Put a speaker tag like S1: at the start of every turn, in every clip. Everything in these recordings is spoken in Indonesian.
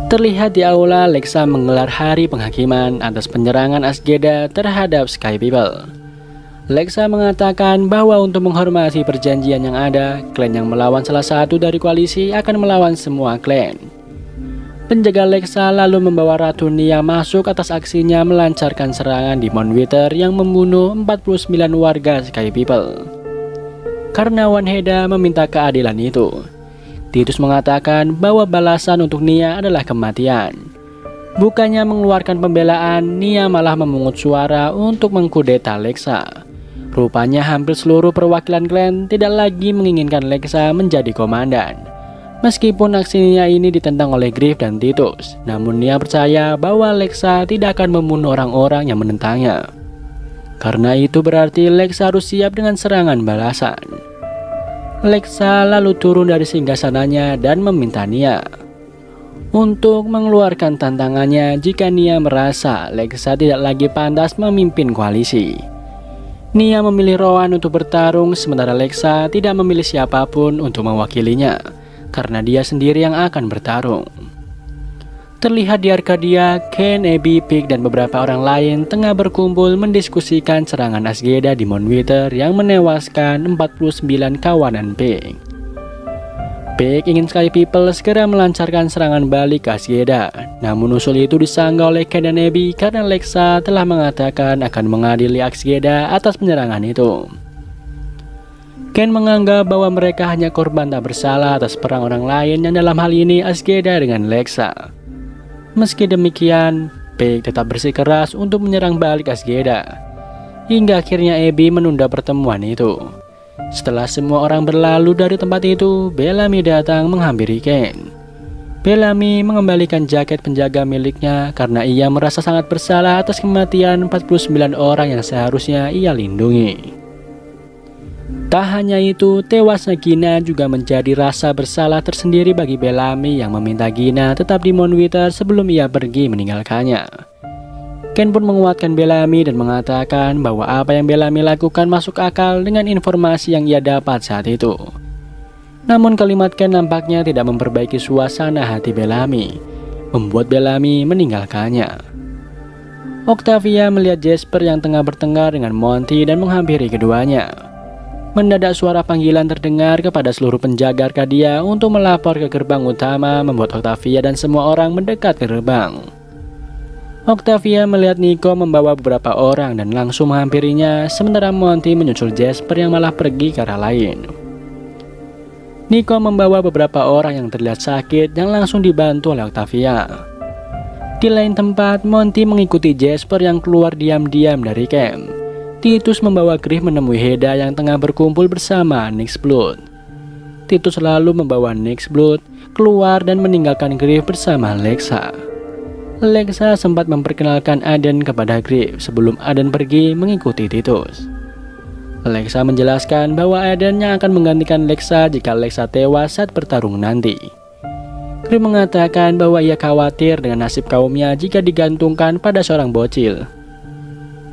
S1: Terlihat di aula, Lexa menggelar hari penghakiman atas penyerangan Azgeda terhadap Sky People. Lexa mengatakan bahwa untuk menghormati perjanjian yang ada, klan yang melawan salah satu dari koalisi akan melawan semua klan. Penjaga Lexa lalu membawa Ratu Nia masuk atas aksinya melancarkan serangan di Mount Wither yang membunuh 49 warga Sky People. Karena Wanheda meminta keadilan itu, Titus mengatakan bahwa balasan untuk Nia adalah kematian. Bukannya mengeluarkan pembelaan, Nia malah memungut suara untuk mengkudeta Lexa. Rupanya hampir seluruh perwakilan klan tidak lagi menginginkan Lexa menjadi komandan. Meskipun aksi Nia ini ditentang oleh Greef dan Titus, namun Nia percaya bahwa Lexa tidak akan membunuh orang-orang yang menentangnya. Karena itu berarti Lexa harus siap dengan serangan balasan. Lexa lalu turun dari singgasananya dan meminta Nia untuk mengeluarkan tantangannya jika Nia merasa Lexa tidak lagi pantas memimpin koalisi. Nia memilih Rowan untuk bertarung, sementara Lexa tidak memilih siapapun untuk mewakilinya, karena dia sendiri yang akan bertarung. Terlihat di Arcadia, Ken, Abby, Pig, dan beberapa orang lain tengah berkumpul mendiskusikan serangan Azgeda di Mount Wither yang menewaskan 49 kawanan Pig. Pig ingin Sky People segera melancarkan serangan balik ke Azgeda, namun usul itu disanggah oleh Ken dan Abby karena Lexa telah mengatakan akan mengadili Azgeda atas penyerangan itu. Ken menganggap bahwa mereka hanya korban tak bersalah atas perang orang lain yang dalam hal ini Azgeda dengan Lexa. Meski demikian, Pig tetap bersikeras untuk menyerang balik Azgeda. Hingga akhirnya Abby menunda pertemuan itu. Setelah semua orang berlalu dari tempat itu, Bellamy datang menghampiri Ken. Bellamy mengembalikan jaket penjaga miliknya karena ia merasa sangat bersalah atas kematian 49 orang yang seharusnya ia lindungi. Tak hanya itu, tewasnya Gina juga menjadi rasa bersalah tersendiri bagi Bellamy yang meminta Gina tetap di Mount Wither sebelum ia pergi meninggalkannya. Ken pun menguatkan Bellamy dan mengatakan bahwa apa yang Bellamy lakukan masuk akal dengan informasi yang ia dapat saat itu. Namun kalimat Ken nampaknya tidak memperbaiki suasana hati Bellamy, membuat Bellamy meninggalkannya. Octavia melihat Jasper yang tengah bertengkar dengan Monty dan menghampiri keduanya. Mendadak suara panggilan terdengar kepada seluruh penjaga Arcadia untuk melapor ke gerbang utama, membuat Octavia dan semua orang mendekat ke gerbang. Octavia melihat Nico membawa beberapa orang dan langsung menghampirinya, sementara Monty menyusul Jasper yang malah pergi ke arah lain. Nico membawa beberapa orang yang terlihat sakit yang langsung dibantu oleh Octavia. Di lain tempat, Monty mengikuti Jasper yang keluar diam-diam dari camp. Titus membawa Greef menemui Heda yang tengah berkumpul bersama Nyxblood. Titus lalu membawa Nyxblood keluar dan meninggalkan Greef bersama Lexa. Lexa sempat memperkenalkan Aden kepada Greef sebelum Aden pergi mengikuti Titus. Lexa menjelaskan bahwa Aden yang akan menggantikan Lexa jika Lexa tewas saat bertarung nanti. Greef mengatakan bahwa ia khawatir dengan nasib kaumnya jika digantungkan pada seorang bocil.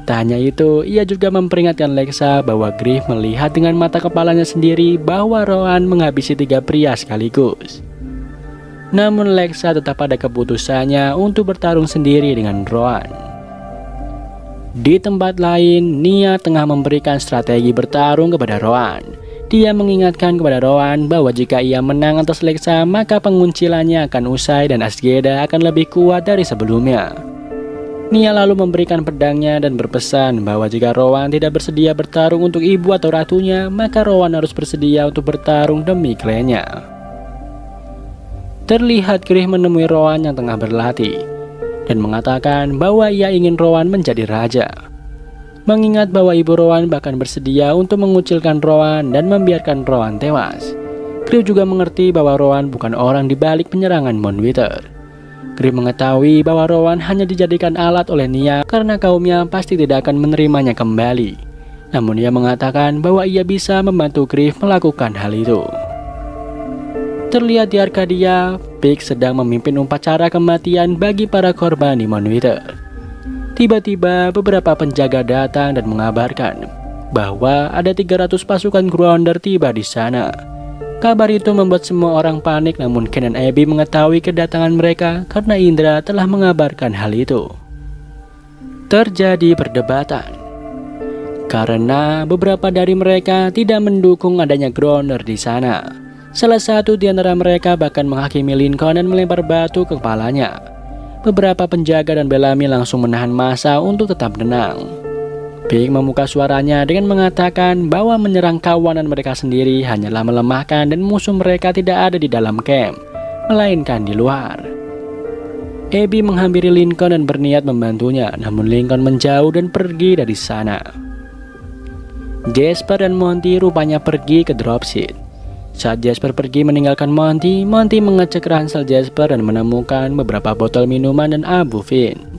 S1: Tak hanya itu, ia juga memperingatkan Lexa bahwa Greef melihat dengan mata kepalanya sendiri bahwa Rowan menghabisi 3 pria sekaligus. Namun Lexa tetap pada keputusannya untuk bertarung sendiri dengan Rowan. Di tempat lain, Nia tengah memberikan strategi bertarung kepada Rowan. Dia mengingatkan kepada Rowan bahwa jika ia menang atas Lexa, maka penguncilannya akan usai dan Azgeda akan lebih kuat dari sebelumnya. Nia lalu memberikan pedangnya dan berpesan bahwa jika Rowan tidak bersedia bertarung untuk ibu atau ratunya, maka Rowan harus bersedia untuk bertarung demi klannya. Terlihat Greef menemui Rowan yang tengah berlatih dan mengatakan bahwa ia ingin Rowan menjadi raja. Mengingat bahwa ibu Rowan bahkan bersedia untuk mengucilkan Rowan dan membiarkan Rowan tewas. Greef juga mengerti bahwa Rowan bukan orang di balik penyerangan Mount Wither. Greef mengetahui bahwa Rowan hanya dijadikan alat oleh Nia karena kaumnya pasti tidak akan menerimanya kembali. Namun ia mengatakan bahwa ia bisa membantu Greef melakukan hal itu. Terlihat di Arcadia, Pig sedang memimpin upacara kematian bagi para korban di Mount Wither. Tiba-tiba beberapa penjaga datang dan mengabarkan bahwa ada 300 pasukan Grounder tiba di sana. Kabar itu membuat semua orang panik, namun Ken dan Abby mengetahui kedatangan mereka karena Indra telah mengabarkan hal itu. Terjadi perdebatan karena beberapa dari mereka tidak mendukung adanya Grounder di sana. Salah satu di antara mereka bahkan menghakimi Lincoln dan melempar batu ke kepalanya. Beberapa penjaga dan Bellamy langsung menahan massa untuk tetap tenang. Big membuka suaranya dengan mengatakan bahwa menyerang kawanan mereka sendiri hanyalah melemahkan dan musuh mereka tidak ada di dalam camp, melainkan di luar. Abby menghampiri Lincoln dan berniat membantunya, namun Lincoln menjauh dan pergi dari sana. Jasper dan Monty rupanya pergi ke dropship. Saat Jasper pergi meninggalkan Monty, Monty mengecek ransel Jasper dan menemukan beberapa botol minuman dan abu Finn.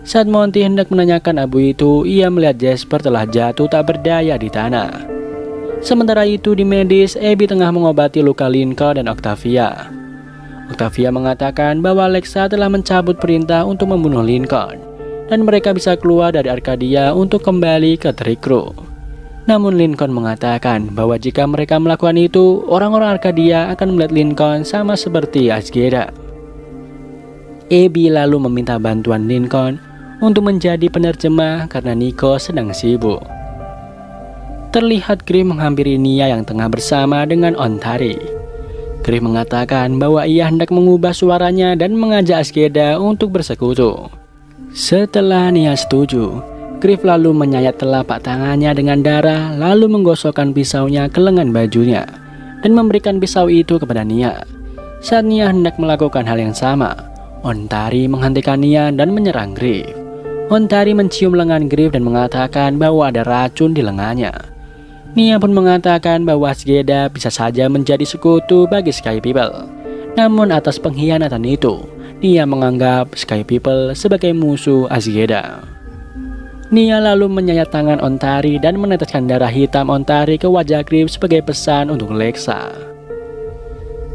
S1: Saat Monty hendak menanyakan abu itu, ia melihat Jasper telah jatuh tak berdaya di tanah. Sementara itu di medis, Abby tengah mengobati luka Lincoln dan Octavia. Octavia mengatakan bahwa Alexa telah mencabut perintah untuk membunuh Lincoln, dan mereka bisa keluar dari Arcadia untuk kembali ke Tricrew. Namun Lincoln mengatakan bahwa jika mereka melakukan itu, orang-orang Arcadia akan melihat Lincoln sama seperti Azgeda. Abby lalu meminta bantuan Lincoln untuk menjadi penerjemah karena Nico sedang sibuk. Terlihat Griff menghampiri Nia yang tengah bersama dengan Ontari. Griff mengatakan bahwa ia hendak mengubah suaranya dan mengajak Azgeda untuk bersekutu. Setelah Nia setuju, Griff lalu menyayat telapak tangannya dengan darah, lalu menggosokkan pisaunya ke lengan bajunya dan memberikan pisau itu kepada Nia. Saat Nia hendak melakukan hal yang sama, Ontari menghentikan Nia dan menyerang Griff. Ontari mencium lengan Griff dan mengatakan bahwa ada racun di lengannya. Nia pun mengatakan bahwa Azgeda bisa saja menjadi sekutu bagi Sky People. Namun atas pengkhianatan itu, Nia menganggap Sky People sebagai musuh Azgeda. Nia lalu menyayat tangan Ontari dan meneteskan darah hitam Ontari ke wajah Griff sebagai pesan untuk Lexa.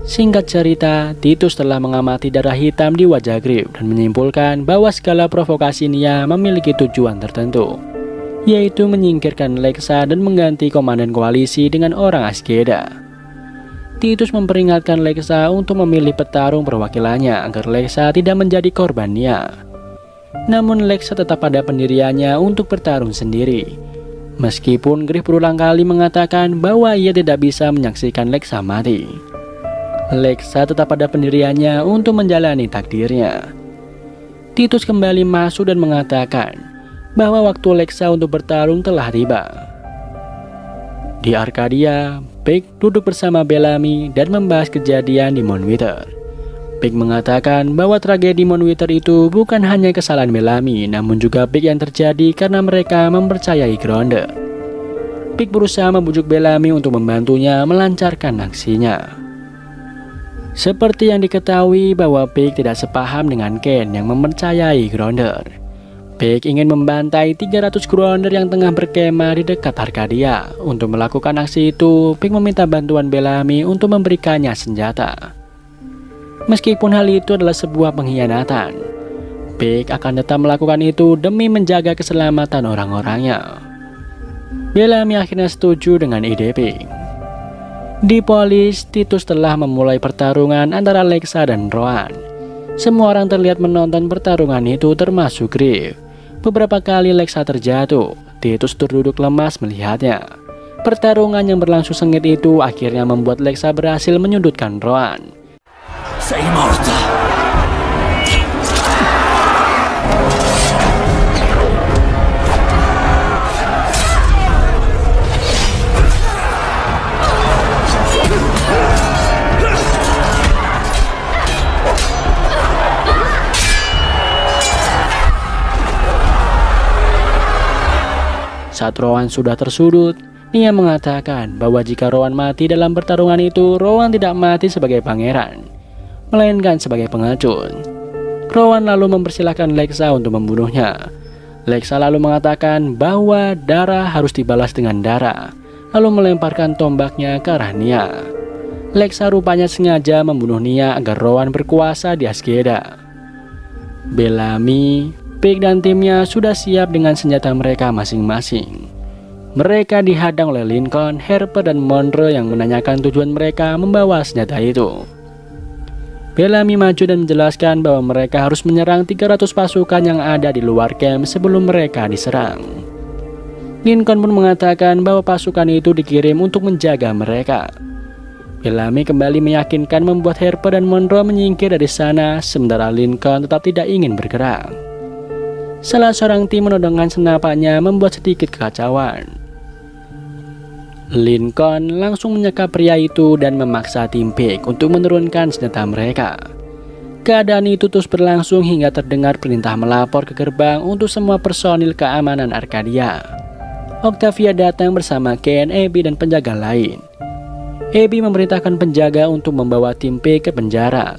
S1: Singkat cerita, Titus telah mengamati darah hitam di wajah Griff dan menyimpulkan bahwa segala provokasi Nia memiliki tujuan tertentu, yaitu menyingkirkan Lexa dan mengganti komandan koalisi dengan orang Azgeda. Titus memperingatkan Lexa untuk memilih petarung perwakilannya agar Lexa tidak menjadi korban Nia. Namun Lexa tetap pada pendiriannya untuk bertarung sendiri. Meskipun Griff berulang kali mengatakan bahwa ia tidak bisa menyaksikan Lexa mati, Lexa tetap pada pendiriannya untuk menjalani takdirnya. Titus kembali masuk dan mengatakan bahwa waktu Lexa untuk bertarung telah tiba. Di Arcadia, Pig duduk bersama Bellamy dan membahas kejadian di Moonwither. Pig mengatakan bahwa tragedi Moonwither itu bukan hanya kesalahan Bellamy, namun juga Pig yang terjadi karena mereka mempercayai Grounder. Pig berusaha membujuk Bellamy untuk membantunya melancarkan aksinya. Seperti yang diketahui bahwa Pig tidak sepaham dengan Ken yang mempercayai Grounder. Pig ingin membantai 300 Grounder yang tengah berkemah di dekat Arcadia. Untuk melakukan aksi itu, Pig meminta bantuan Bellamy untuk memberikannya senjata. Meskipun hal itu adalah sebuah pengkhianatan, Pig akan tetap melakukan itu demi menjaga keselamatan orang-orangnya. Bellamy akhirnya setuju dengan ide Pig. Di Polis, Titus telah memulai pertarungan antara Lexa dan Rowan. Semua orang terlihat menonton pertarungan itu termasuk Griff. Beberapa kali Lexa terjatuh, Titus terduduk lemas melihatnya. Pertarungan yang berlangsung sengit itu akhirnya membuat Lexa berhasil menyudutkan Rowan.
S2: Sei morta.
S1: Saat Rowan sudah tersudut, Nia mengatakan bahwa jika Rowan mati dalam pertarungan itu, Rowan tidak mati sebagai pangeran, melainkan sebagai pengacun. Rowan lalu mempersilahkan Lexa untuk membunuhnya. Lexa lalu mengatakan bahwa darah harus dibalas dengan darah, lalu melemparkan tombaknya ke arah Nia. Lexa rupanya sengaja membunuh Nia agar Rowan berkuasa di Azgeda. Bellamy, Pig dan timnya sudah siap dengan senjata mereka masing-masing. Mereka dihadang oleh Lincoln, Harper, dan Monroe yang menanyakan tujuan mereka membawa senjata itu. Bellamy maju dan menjelaskan bahwa mereka harus menyerang 300 pasukan yang ada di luar camp sebelum mereka diserang. Lincoln pun mengatakan bahwa pasukan itu dikirim untuk menjaga mereka. Bellamy kembali meyakinkan membuat Harper dan Monroe menyingkir dari sana, sementara Lincoln tetap tidak ingin bergerak. Salah seorang tim menodongkan senapanya membuat sedikit kekacauan. Lincoln langsung menyekap pria itu dan memaksa tim Pig untuk menurunkan senjata mereka. Keadaan itu terus berlangsung hingga terdengar perintah melapor ke gerbang untuk semua personil keamanan Arcadia. Octavia datang bersama Ken, Abby, dan penjaga lain. Abby memerintahkan penjaga untuk membawa tim Pig ke penjara.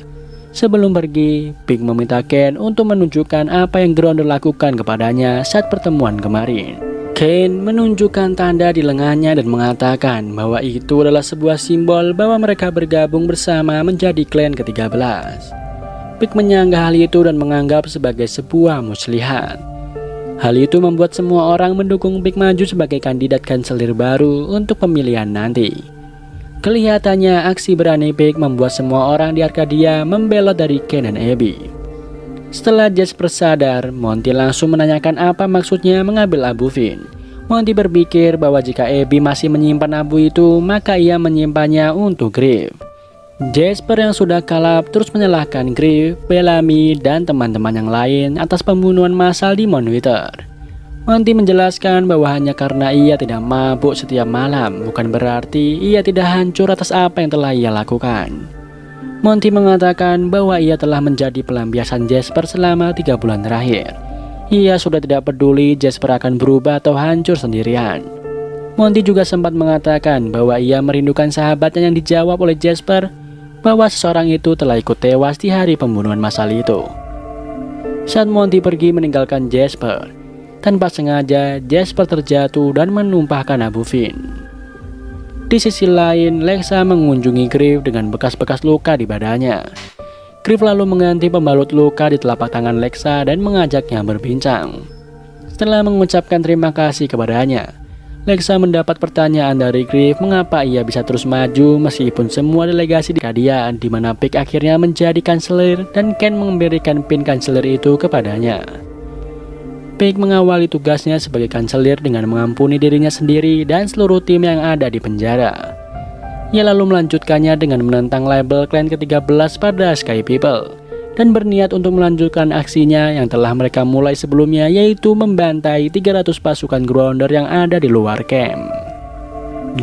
S1: Sebelum pergi, Pig meminta Ken untuk menunjukkan apa yang Grounder lakukan kepadanya saat pertemuan kemarin. Ken menunjukkan tanda di lengannya dan mengatakan bahwa itu adalah sebuah simbol bahwa mereka bergabung bersama menjadi klan ke-13. Pig menyanggah hal itu dan menganggap sebagai sebuah muslihat. Hal itu membuat semua orang mendukung Pig maju sebagai kandidat kanselir baru untuk pemilihan nanti. Kelihatannya aksi berani Pig membuat semua orang di Arcadia membelot dari Ken dan Abby. Setelah Jasper sadar, Monty langsung menanyakan apa maksudnya mengambil abu Finn. Monty berpikir bahwa jika Abby masih menyimpan abu itu, maka ia menyimpannya untuk Griff. Jasper yang sudah kalap terus menyalahkan Griff, Bellamy, dan teman-teman yang lain atas pembunuhan massal di Moonwither. Monty menjelaskan bahwa hanya karena ia tidak mabuk setiap malam, bukan berarti ia tidak hancur atas apa yang telah ia lakukan. Monty mengatakan bahwa ia telah menjadi pelampiasan Jasper selama 3 bulan terakhir. Ia sudah tidak peduli Jasper akan berubah atau hancur sendirian. Monty juga sempat mengatakan bahwa ia merindukan sahabatnya yang dijawab oleh Jasper bahwa seseorang itu telah ikut tewas di hari pembunuhan massal itu. Saat Monty pergi meninggalkan Jasper, tanpa sengaja Jasper terjatuh dan menumpahkan abu Finn. Di sisi lain, Lexa mengunjungi Griff dengan bekas-bekas luka di badannya. Griff lalu mengganti pembalut luka di telapak tangan Lexa dan mengajaknya berbincang. Setelah mengucapkan terima kasih kepadanya, Lexa mendapat pertanyaan dari Griff mengapa ia bisa terus maju meskipun semua delegasi di Arcadia, di mana Pig akhirnya menjadi kanselir dan Ken memberikan pin kanselir itu kepadanya. Pig mengawali tugasnya sebagai kanselir dengan mengampuni dirinya sendiri dan seluruh tim yang ada di penjara. Ia lalu melanjutkannya dengan menentang label klan ke-13 pada Sky People dan berniat untuk melanjutkan aksinya yang telah mereka mulai sebelumnya, yaitu membantai 300 pasukan Grounder yang ada di luar camp.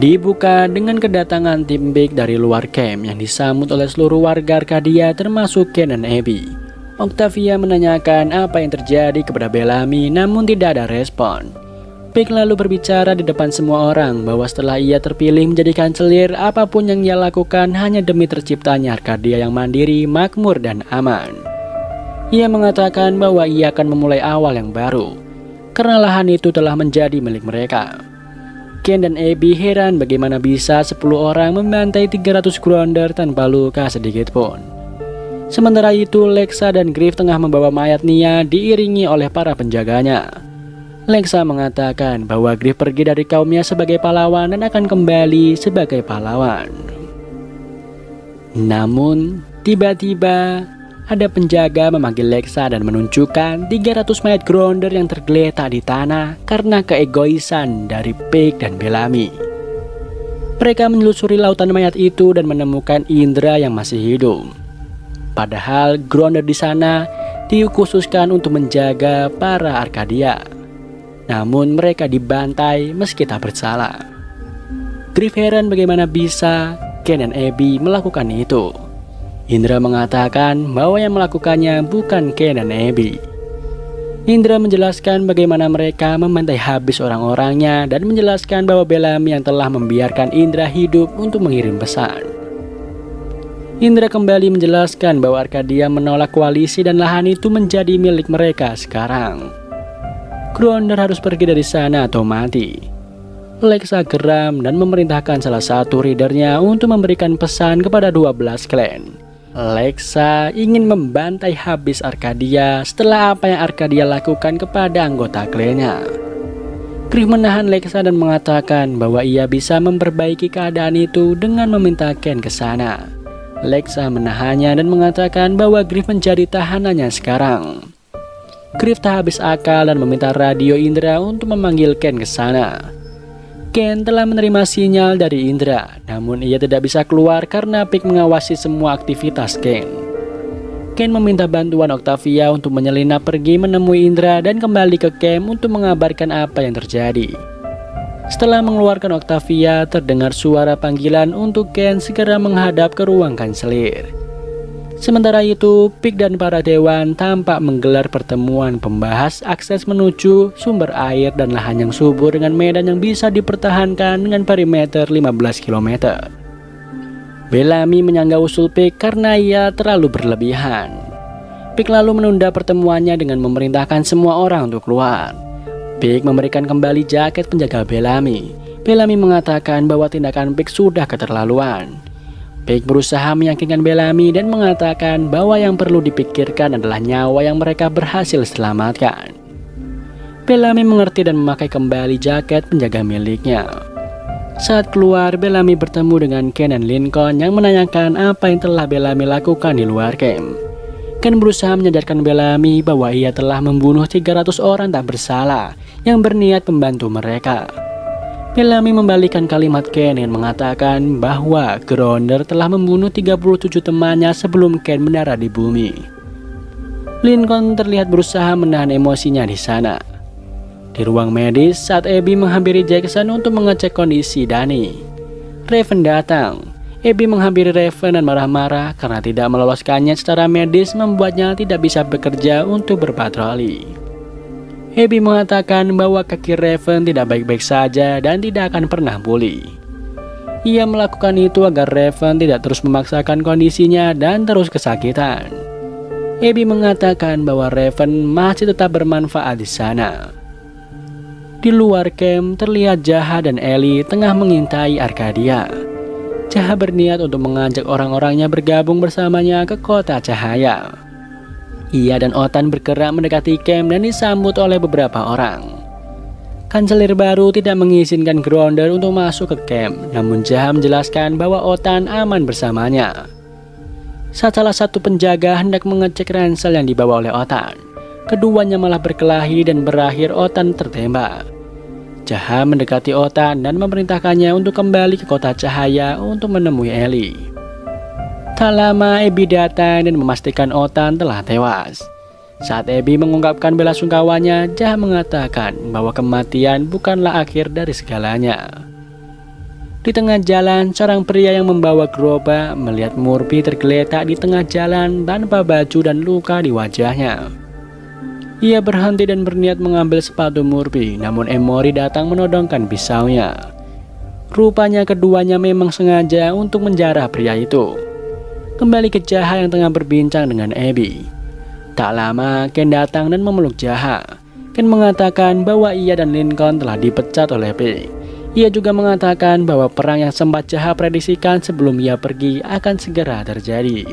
S1: Dibuka dengan kedatangan tim Pig dari luar camp yang disambut oleh seluruh warga Arcadia termasuk Ken dan Abby. Octavia menanyakan apa yang terjadi kepada Bellamy, namun tidak ada respon. Pig lalu berbicara di depan semua orang bahwa setelah ia terpilih menjadi kanselir, apapun yang ia lakukan hanya demi terciptanya Arcadia yang mandiri, makmur, dan aman. Ia mengatakan bahwa ia akan memulai awal yang baru, karena lahan itu telah menjadi milik mereka. Ken dan Abby heran bagaimana bisa 10 orang membantai 300 Grounder tanpa luka sedikit pun. Sementara itu, Lexa dan Griff tengah membawa mayat Nia diiringi oleh para penjaganya. Lexa mengatakan bahwa Griff pergi dari kaumnya sebagai pahlawan dan akan kembali sebagai pahlawan. Namun, tiba-tiba ada penjaga memanggil Lexa dan menunjukkan 300 mayat Grounder yang tergeletak di tanah karena keegoisan dari Pig dan Bellamy. Mereka menelusuri lautan mayat itu dan menemukan Indra yang masih hidup. Padahal Grounder di sana dikhususkan untuk menjaga para Arcadia. Namun mereka dibantai meski tak bersalah. Griff heran bagaimana bisa Ken dan Abby melakukan itu. Indra mengatakan bahwa yang melakukannya bukan Ken dan Abby. Indra menjelaskan bagaimana mereka membantai habis orang-orangnya dan menjelaskan bahwa Bellamy yang telah membiarkan Indra hidup untuk mengirim pesan. Indra kembali menjelaskan bahwa Arcadia menolak koalisi dan lahan itu menjadi milik mereka sekarang. Grounder harus pergi dari sana atau mati. Lexa geram dan memerintahkan salah satu readernya untuk memberikan pesan kepada 12 klan. Lexa ingin membantai habis Arcadia setelah apa yang Arcadia lakukan kepada anggota klannya. Griff menahan Lexa dan mengatakan bahwa ia bisa memperbaiki keadaan itu dengan meminta Ken ke sana. Lexa menahannya dan mengatakan bahwa Griff menjadi tahanannya sekarang. Griff tak habis akal dan meminta radio Indra untuk memanggil Ken ke sana. Ken telah menerima sinyal dari Indra, namun ia tidak bisa keluar karena Pig mengawasi semua aktivitas Ken. Ken meminta bantuan Octavia untuk menyelinap pergi menemui Indra dan kembali ke camp untuk mengabarkan apa yang terjadi. Setelah mengeluarkan Octavia, terdengar suara panggilan untuk Ken segera menghadap ke ruang kanselir. Sementara itu, Pig dan para dewan tampak menggelar pertemuan pembahas akses menuju sumber air dan lahan yang subur dengan medan yang bisa dipertahankan dengan perimeter 15 km. Bellamy menyanggah usul Pig karena ia terlalu berlebihan. Pig lalu menunda pertemuannya dengan memerintahkan semua orang untuk keluar. Pig memberikan kembali jaket penjaga Bellamy. Bellamy mengatakan bahwa tindakan Pig sudah keterlaluan. Pig berusaha meyakinkan Bellamy dan mengatakan bahwa yang perlu dipikirkan adalah nyawa yang mereka berhasil selamatkan. Bellamy mengerti dan memakai kembali jaket penjaga miliknya. Saat keluar, Bellamy bertemu dengan Ken dan Lincoln yang menanyakan apa yang telah Bellamy lakukan di luar camp. Ken berusaha menyadarkan Bellamy bahwa ia telah membunuh 300 orang tak bersalah yang berniat membantu mereka. Bellamy membalikan kalimat Ken dengan mengatakan bahwa Grounder telah membunuh 37 temannya sebelum Ken mendarat di bumi. Lincoln terlihat berusaha menahan emosinya di sana. Di ruang medis, saat Abby menghampiri Jackson untuk mengecek kondisi Danny, Raven datang. Abby menghampiri Raven dan marah-marah karena tidak meloloskannya secara medis membuatnya tidak bisa bekerja untuk berpatroli. Abby mengatakan bahwa kaki Raven tidak baik-baik saja dan tidak akan pernah pulih. Ia melakukan itu agar Raven tidak terus memaksakan kondisinya dan terus kesakitan. Abby mengatakan bahwa Raven masih tetap bermanfaat di sana. Di luar camp, terlihat Jaha dan Ellie tengah mengintai Arcadia. Jaha berniat untuk mengajak orang-orangnya bergabung bersamanya ke kota cahaya. Ia dan Otan bergerak mendekati camp dan disambut oleh beberapa orang. Kanselir baru tidak mengizinkan Grounder untuk masuk ke camp, namun Jaha menjelaskan bahwa Otan aman bersamanya. Saat salah satu penjaga hendak mengecek ransel yang dibawa oleh Otan, keduanya malah berkelahi dan berakhir Otan tertembak. Jaha mendekati Otan dan memerintahkannya untuk kembali ke kota cahaya untuk menemui Ellie. Tak lama Abby datang dan memastikan Otan telah tewas. Saat Abby mengungkapkan belasungkawanya, Jaha mengatakan bahwa kematian bukanlah akhir dari segalanya. Di tengah jalan, seorang pria yang membawa gerobak melihat Murphy tergeletak di tengah jalan tanpa baju dan luka di wajahnya. Ia berhenti dan berniat mengambil sepatu Murphy, namun Emory datang menodongkan pisaunya. Rupanya keduanya memang sengaja untuk menjarah pria itu. Kembali ke Jaha yang tengah berbincang dengan Abby. Tak lama, Ken datang dan memeluk Jaha. Ken mengatakan bahwa ia dan Lincoln telah dipecat oleh Pig. Ia juga mengatakan bahwa perang yang sempat Jaha prediksikan sebelum ia pergi akan segera terjadi.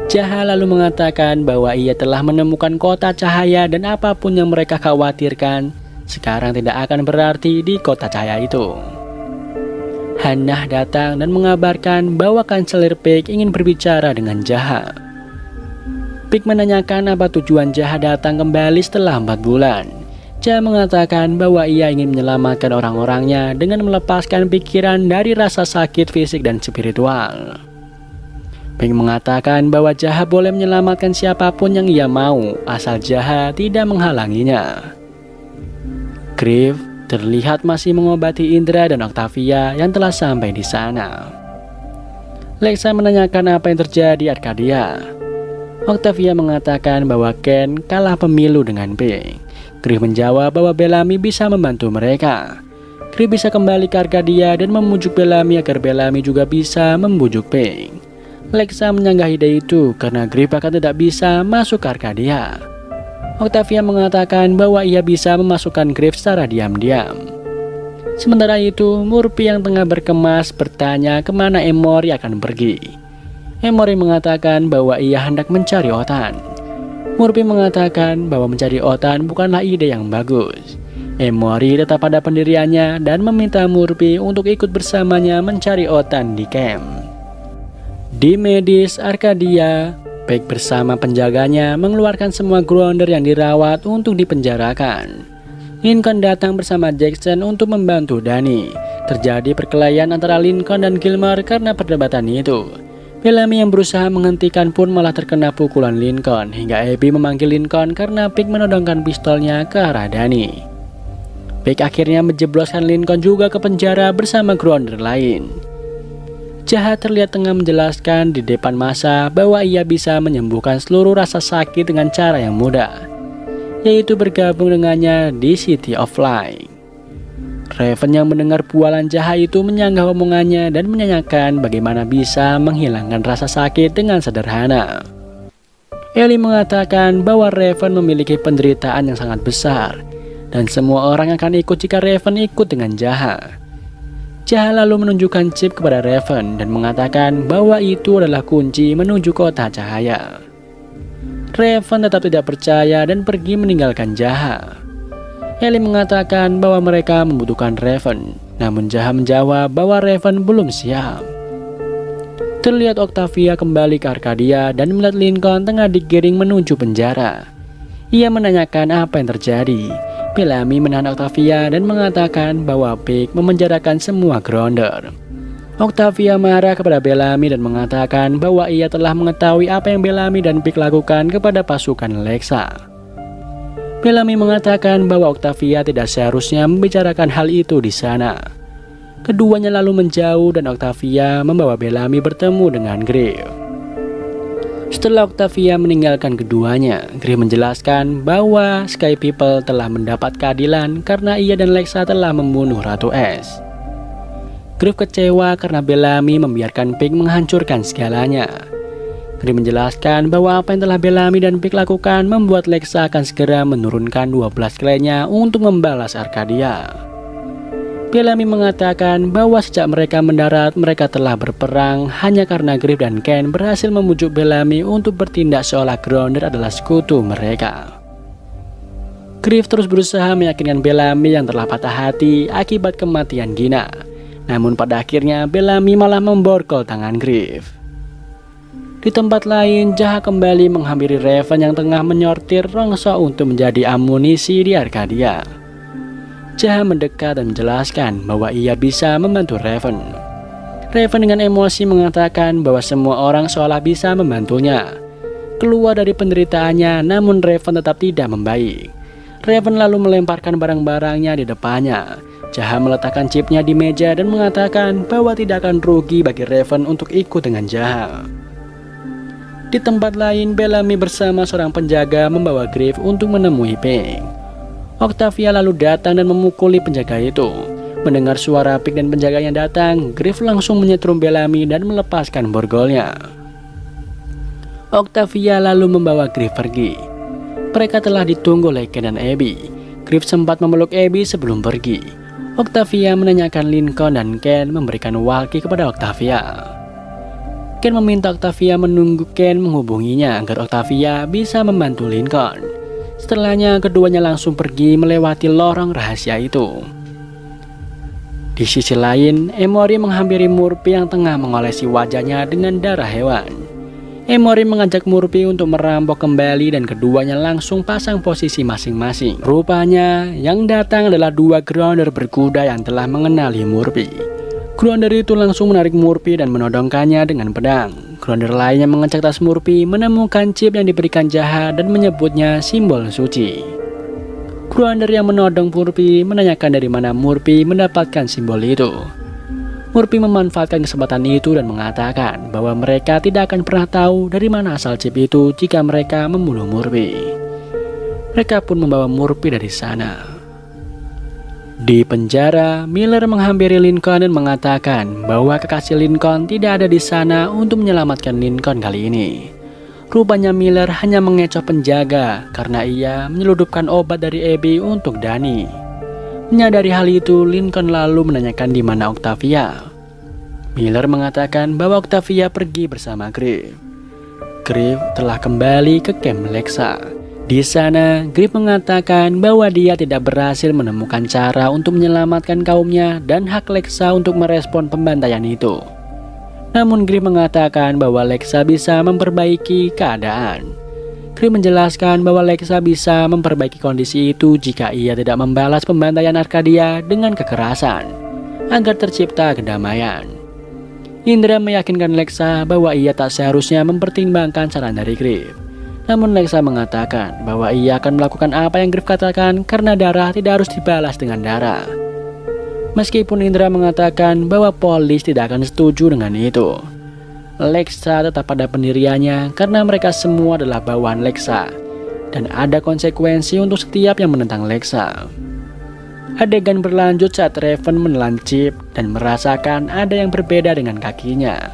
S1: Jaha lalu mengatakan bahwa ia telah menemukan kota cahaya dan apapun yang mereka khawatirkan sekarang tidak akan berarti di kota cahaya itu. Hannah datang dan mengabarkan bahwa Kanselir Pig ingin berbicara dengan Jaha. Pig menanyakan apa tujuan Jaha datang kembali setelah 4 bulan. Jaha mengatakan bahwa ia ingin menyelamatkan orang-orangnya dengan melepaskan pikiran dari rasa sakit fisik dan spiritual. Pig mengatakan bahwa Jaha boleh menyelamatkan siapapun yang ia mau, asal Jaha tidak menghalanginya. Griff terlihat masih mengobati Indra dan Octavia yang telah sampai di sana. Lexa menanyakan apa yang terjadi Arcadia. Octavia mengatakan bahwa Ken kalah pemilu dengan Pig. Griff menjawab bahwa Bellamy bisa membantu mereka. Griff bisa kembali ke Arcadia dan membujuk Bellamy agar Bellamy juga bisa membujuk Pig. Lexa menyanggah ide itu karena Griff akan tidak bisa masuk ke Arcadia. Octavia mengatakan bahwa ia bisa memasukkan Griff secara diam-diam. Sementara itu, Murphy yang tengah berkemas bertanya kemana Emory akan pergi. Emory mengatakan bahwa ia hendak mencari Otan. Murphy mengatakan bahwa mencari Otan bukanlah ide yang bagus. Emory tetap pada pendiriannya dan meminta Murphy untuk ikut bersamanya mencari Othan di camp. Di medis Arcadia, Peg bersama penjaganya mengeluarkan semua Grounder yang dirawat untuk dipenjarakan. Lincoln datang bersama Jackson untuk membantu Danny. Terjadi perkelahian antara Lincoln dan Gilmore karena perdebatan itu. Bellamy yang berusaha menghentikan pun malah terkena pukulan Lincoln, hingga Abby memanggil Lincoln karena Peg menodongkan pistolnya ke arah Danny. Peg akhirnya menjebloskan Lincoln juga ke penjara bersama Grounder lain. Jahat terlihat tengah menjelaskan di depan masa bahwa ia bisa menyembuhkan seluruh rasa sakit dengan cara yang mudah, yaitu bergabung dengannya di City of Light. Raven yang mendengar bualan Jahat itu menyanggah omongannya dan menanyakan bagaimana bisa menghilangkan rasa sakit dengan sederhana. Ellie mengatakan bahwa Raven memiliki penderitaan yang sangat besar dan semua orang akan ikut jika Raven ikut dengan Jahat. Jahat lalu menunjukkan chip kepada Raven dan mengatakan bahwa itu adalah kunci menuju kota cahaya. Raven tetap tidak percaya dan pergi meninggalkan Jahat. Ellie mengatakan bahwa mereka membutuhkan Raven, namun Jahat menjawab bahwa Raven belum siap. Terlihat Octavia kembali ke Arcadia dan melihat Lincoln tengah digiring menuju penjara. Ia menanyakan apa yang terjadi. Bellamy menahan Octavia dan mengatakan bahwa Peg memenjarakan semua Grounder. Octavia marah kepada Bellamy dan mengatakan bahwa ia telah mengetahui apa yang Bellamy dan Peg lakukan kepada pasukan Lexa. Bellamy mengatakan bahwa Octavia tidak seharusnya membicarakan hal itu di sana. Keduanya lalu menjauh dan Octavia membawa Bellamy bertemu dengan Griff. Setelah Octavia meninggalkan keduanya, Griff menjelaskan bahwa Sky People telah mendapat keadilan karena ia dan Lexa telah membunuh Ratu S. Griff kecewa karena Bellamy membiarkan Peg menghancurkan segalanya. Griff menjelaskan bahwa apa yang telah Bellamy dan Peg lakukan membuat Lexa akan segera menurunkan 12 klannya untuk membalas Arcadia. Bellamy mengatakan bahwa sejak mereka mendarat, mereka telah berperang hanya karena Griff dan Ken berhasil membujuk Bellamy untuk bertindak seolah Grounder adalah sekutu mereka. Griff terus berusaha meyakinkan Bellamy yang telah patah hati akibat kematian Gina. Namun pada akhirnya Bellamy malah memborgol tangan Griff. Di tempat lain, Jahat kembali menghampiri Raven yang tengah menyortir rongso untuk menjadi amunisi di Arcadia. Jahat mendekat dan menjelaskan bahwa ia bisa membantu Raven. Raven dengan emosi mengatakan bahwa semua orang seolah bisa membantunya keluar dari penderitaannya, namun Raven tetap tidak membaik. Raven lalu melemparkan barang-barangnya di depannya. Jahat meletakkan chipnya di meja dan mengatakan bahwa tidak akan rugi bagi Raven untuk ikut dengan Jahat. Di tempat lain, Bellamy bersama seorang penjaga membawa Griff untuk menemui Peg. Octavia lalu datang dan memukuli penjaga itu. Mendengar suara Peg dan penjaganya datang, Griff langsung menyetrum Bellamy dan melepaskan borgolnya. Octavia lalu membawa Griff pergi. Mereka telah ditunggu oleh Ken dan Abby. Griff sempat memeluk Abby sebelum pergi. Octavia menanyakan Lincoln dan Ken memberikan walkie kepada Octavia. Ken meminta Octavia menunggu Ken menghubunginya agar Octavia bisa membantu Lincoln. Setelahnya keduanya langsung pergi melewati lorong rahasia itu. Di sisi lain, Emory menghampiri Murphy yang tengah mengolesi wajahnya dengan darah hewan. Emory mengajak Murphy untuk merampok kembali dan keduanya langsung pasang posisi masing-masing. Rupanya yang datang adalah 2 Grounder berkuda yang telah mengenali Murphy. Grounder itu langsung menarik Murphy dan menodongkannya dengan pedang. Grounder lainnya mengecek tas Murphy, menemukan chip yang diberikan Jahat dan menyebutnya simbol suci. Grounder yang menodong Murphy menanyakan dari mana Murphy mendapatkan simbol itu. Murphy memanfaatkan kesempatan itu dan mengatakan bahwa mereka tidak akan pernah tahu dari mana asal chip itu jika mereka membunuh Murphy. Mereka pun membawa Murphy dari sana. Di penjara, Miller menghampiri Lincoln dan mengatakan bahwa kekasih Lincoln tidak ada di sana untuk menyelamatkan Lincoln kali ini. Rupanya Miller hanya mengecoh penjaga karena ia menyeludupkan obat dari Abby untuk Danny. Menyadari hal itu, Lincoln lalu menanyakan di mana Octavia. Miller mengatakan bahwa Octavia pergi bersama Griff. Griff telah kembali ke camp Lexa. Di sana, Griff mengatakan bahwa dia tidak berhasil menemukan cara untuk menyelamatkan kaumnya dan hak Lexa untuk merespon pembantaian itu. Namun Griff mengatakan bahwa Lexa bisa memperbaiki keadaan. Griff menjelaskan bahwa Lexa bisa memperbaiki kondisi itu jika ia tidak membalas pembantaian Arcadia dengan kekerasan, agar tercipta kedamaian. Indra meyakinkan Lexa bahwa ia tak seharusnya mempertimbangkan saran dari Griff. Namun Lexa mengatakan bahwa ia akan melakukan apa yang Griff katakan karena darah tidak harus dibalas dengan darah. Meskipun Indra mengatakan bahwa polis tidak akan setuju dengan itu, Lexa tetap pada pendiriannya karena mereka semua adalah bawahan Lexa dan ada konsekuensi untuk setiap yang menentang Lexa. Adegan berlanjut saat Raven menelan Chip dan merasakan ada yang berbeda dengan kakinya.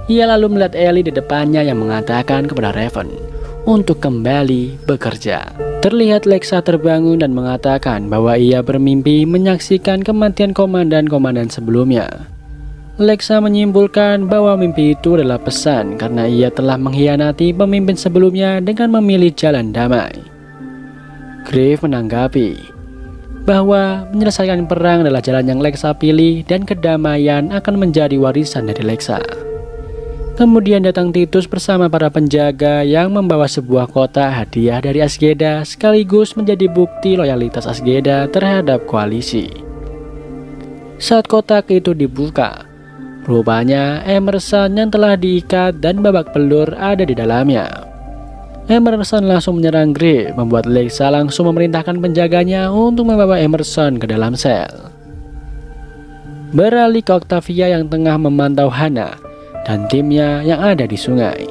S1: Ia lalu melihat Ellie di depannya yang mengatakan kepada Raven untuk kembali bekerja. Terlihat Lexa terbangun dan mengatakan bahwa ia bermimpi menyaksikan kematian komandan-komandan sebelumnya. Lexa menyimpulkan bahwa mimpi itu adalah pesan karena ia telah mengkhianati pemimpin sebelumnya dengan memilih jalan damai. Griff menanggapi bahwa menyelesaikan perang adalah jalan yang Lexa pilih dan kedamaian akan menjadi warisan dari Lexa. Kemudian datang Titus bersama para penjaga yang membawa sebuah kotak hadiah dari Azgeda sekaligus menjadi bukti loyalitas Azgeda terhadap koalisi. Saat kotak itu dibuka, rupanya Emerson yang telah diikat dan babak belur ada di dalamnya. Emerson langsung menyerang Griff, membuat Lexa langsung memerintahkan penjaganya untuk membawa Emerson ke dalam sel. Beralih ke Octavia yang tengah memantau Hannah dan timnya yang ada di sungai.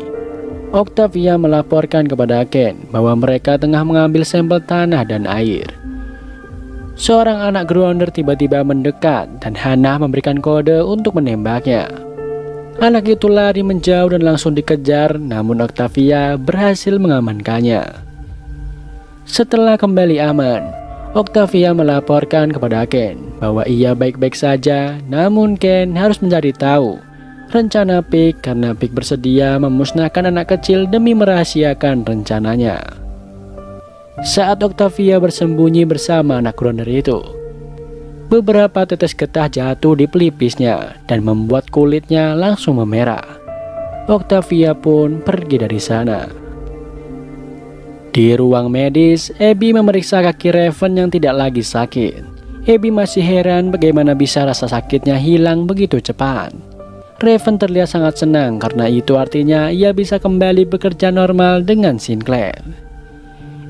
S1: Octavia melaporkan kepada Ken bahwa mereka tengah mengambil sampel tanah dan air. Seorang anak Grounder tiba-tiba mendekat dan Hannah memberikan kode untuk menembaknya. Anak itu lari menjauh dan langsung dikejar, namun Octavia berhasil mengamankannya. Setelah kembali aman, Octavia melaporkan kepada Ken bahwa ia baik-baik saja, namun Ken harus mencari tahu rencana Pig karena Pig bersedia memusnahkan anak kecil demi merahasiakan rencananya. Saat Octavia bersembunyi bersama anak Grounder itu, beberapa tetes getah jatuh di pelipisnya dan membuat kulitnya langsung memerah. Octavia pun pergi dari sana. Di ruang medis, Abby memeriksa kaki Raven yang tidak lagi sakit. Abby masih heran bagaimana bisa rasa sakitnya hilang begitu cepat. Raven terlihat sangat senang karena itu artinya ia bisa kembali bekerja normal dengan Sinclair.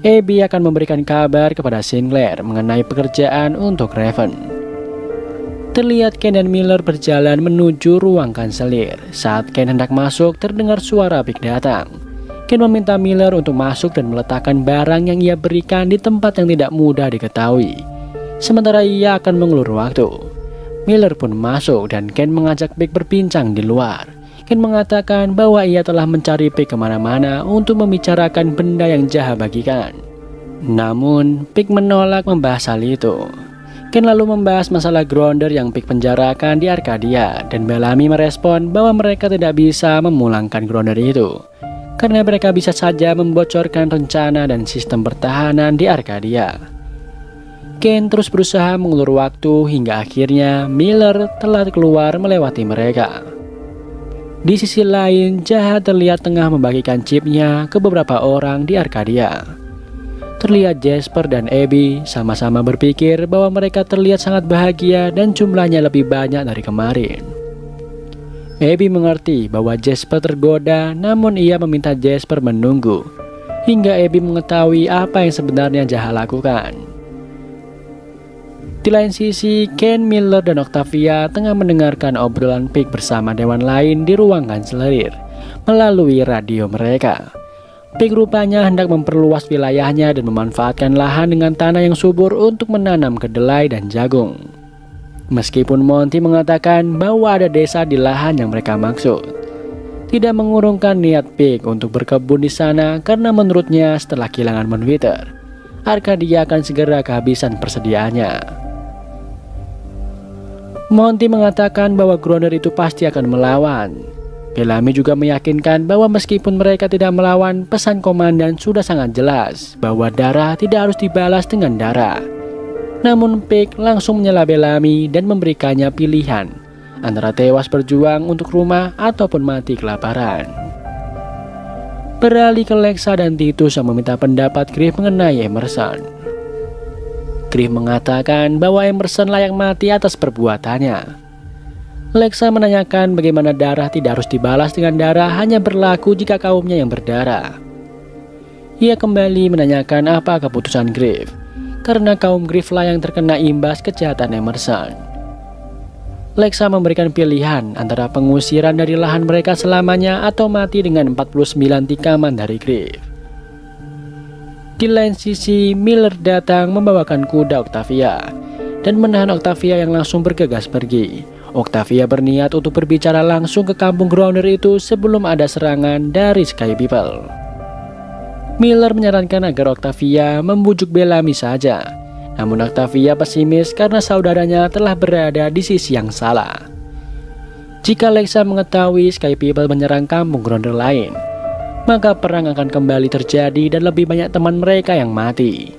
S1: Abby akan memberikan kabar kepada Sinclair mengenai pekerjaan untuk Raven. Terlihat Ken dan Miller berjalan menuju ruang kanselir. Saat Ken hendak masuk, terdengar suara Pig datang. Ken meminta Miller untuk masuk dan meletakkan barang yang ia berikan di tempat yang tidak mudah diketahui. Sementara ia akan mengulur waktu. Miller pun masuk dan Ken mengajak Pig berbincang di luar. Ken mengatakan bahwa ia telah mencari Pig kemana-mana untuk membicarakan benda yang Jaha bagikan. Namun Pig menolak membahas hal itu. Ken lalu membahas masalah Grounder yang Pig penjarakan di Arcadia dan Bellamy merespon bahwa mereka tidak bisa memulangkan Grounder itu karena mereka bisa saja membocorkan rencana dan sistem pertahanan di Arcadia. Ken terus berusaha mengulur waktu hingga akhirnya Miller telah keluar melewati mereka. Di sisi lain, Jaha terlihat tengah membagikan chipnya ke beberapa orang di Arcadia. Terlihat Jasper dan Abby sama-sama berpikir bahwa mereka terlihat sangat bahagia dan jumlahnya lebih banyak dari kemarin. Abby mengerti bahwa Jasper tergoda, namun ia meminta Jasper menunggu hingga Abby mengetahui apa yang sebenarnya Jaha lakukan. Di lain sisi, Ken, Miller, dan Octavia tengah mendengarkan obrolan Pig bersama dewan lain di ruang kanselir melalui radio mereka. Pig rupanya hendak memperluas wilayahnya dan memanfaatkan lahan dengan tanah yang subur untuk menanam kedelai dan jagung. Meskipun Monty mengatakan bahwa ada desa di lahan yang mereka maksud, tidak mengurungkan niat Pig untuk berkebun di sana karena menurutnya setelah kehilangan Moonwither, Arcadia akan segera kehabisan persediaannya. Monty mengatakan bahwa Grounder itu pasti akan melawan. Bellamy juga meyakinkan bahwa meskipun mereka tidak melawan, pesan komandan sudah sangat jelas bahwa darah tidak harus dibalas dengan darah. Namun Pike langsung menyela Bellamy dan memberikannya pilihan antara tewas berjuang untuk rumah ataupun mati kelaparan. Beralih ke Lexa dan Titus yang meminta pendapat Griff mengenai Emerson. Griff mengatakan bahwa Emerson layak mati atas perbuatannya. Lexa menanyakan bagaimana darah tidak harus dibalas dengan darah hanya berlaku jika kaumnya yang berdarah. Ia kembali menanyakan apa keputusan Griff, karena kaum Griff lah yang terkena imbas kejahatan Emerson. Lexa memberikan pilihan antara pengusiran dari lahan mereka selamanya atau mati dengan 49 tikaman dari Griff. Di lain sisi, Miller datang membawakan kuda Octavia dan menahan Octavia yang langsung bergegas pergi. Octavia berniat untuk berbicara langsung ke kampung Grounder itu sebelum ada serangan dari Sky People. Miller menyarankan agar Octavia membujuk Bellamy saja. Namun Octavia pesimis karena saudaranya telah berada di sisi yang salah. Jika Lexa mengetahui Sky People menyerang kampung Grounder lain, maka perang akan kembali terjadi dan lebih banyak teman mereka yang mati.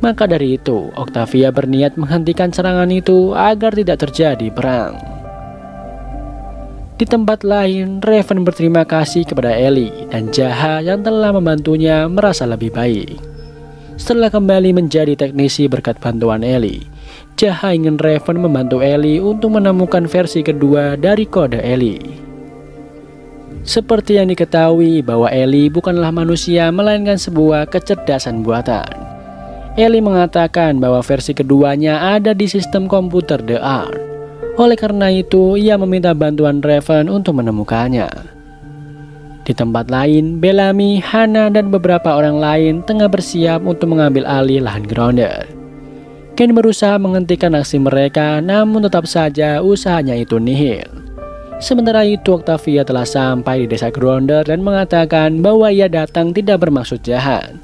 S1: Maka dari itu, Octavia berniat menghentikan serangan itu agar tidak terjadi perang. Di tempat lain, Raven berterima kasih kepada Ellie dan Jaha yang telah membantunya merasa lebih baik. Setelah kembali menjadi teknisi berkat bantuan Ellie, Jaha ingin Raven membantu Ellie untuk menemukan versi kedua dari kode Ellie. Seperti yang diketahui bahwa Ellie bukanlah manusia melainkan sebuah kecerdasan buatan. Ellie mengatakan bahwa versi keduanya ada di sistem komputer The Art. Oleh karena itu, ia meminta bantuan Raven untuk menemukannya. Di tempat lain, Bellamy, Hannah, dan beberapa orang lain tengah bersiap untuk mengambil alih lahan Grounder. Ken berusaha menghentikan aksi mereka, namun tetap saja usahanya itu nihil. Sementara itu, Octavia telah sampai di desa Grounder dan mengatakan bahwa ia datang tidak bermaksud jahat.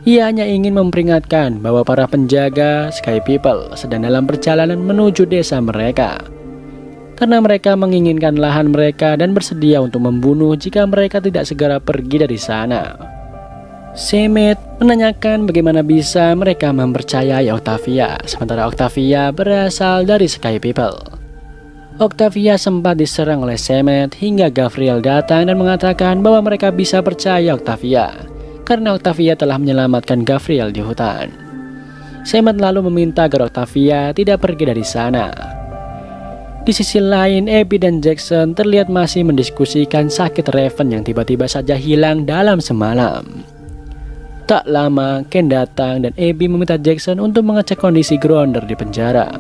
S1: Ia hanya ingin memperingatkan bahwa para penjaga Sky People sedang dalam perjalanan menuju desa mereka, karena mereka menginginkan lahan mereka dan bersedia untuk membunuh jika mereka tidak segera pergi dari sana. Semet menanyakan bagaimana bisa mereka mempercayai Octavia, sementara Octavia berasal dari Sky People. Octavia sempat diserang oleh Semet hingga Gavriel datang dan mengatakan bahwa mereka bisa percaya Octavia karena Octavia telah menyelamatkan Gavriel di hutan. Semet lalu meminta agar Octavia tidak pergi dari sana. Di sisi lain, Abby dan Jackson terlihat masih mendiskusikan sakit Raven yang tiba-tiba saja hilang dalam semalam. Tak lama, Ken datang dan Abby meminta Jackson untuk mengecek kondisi Grounder di penjara.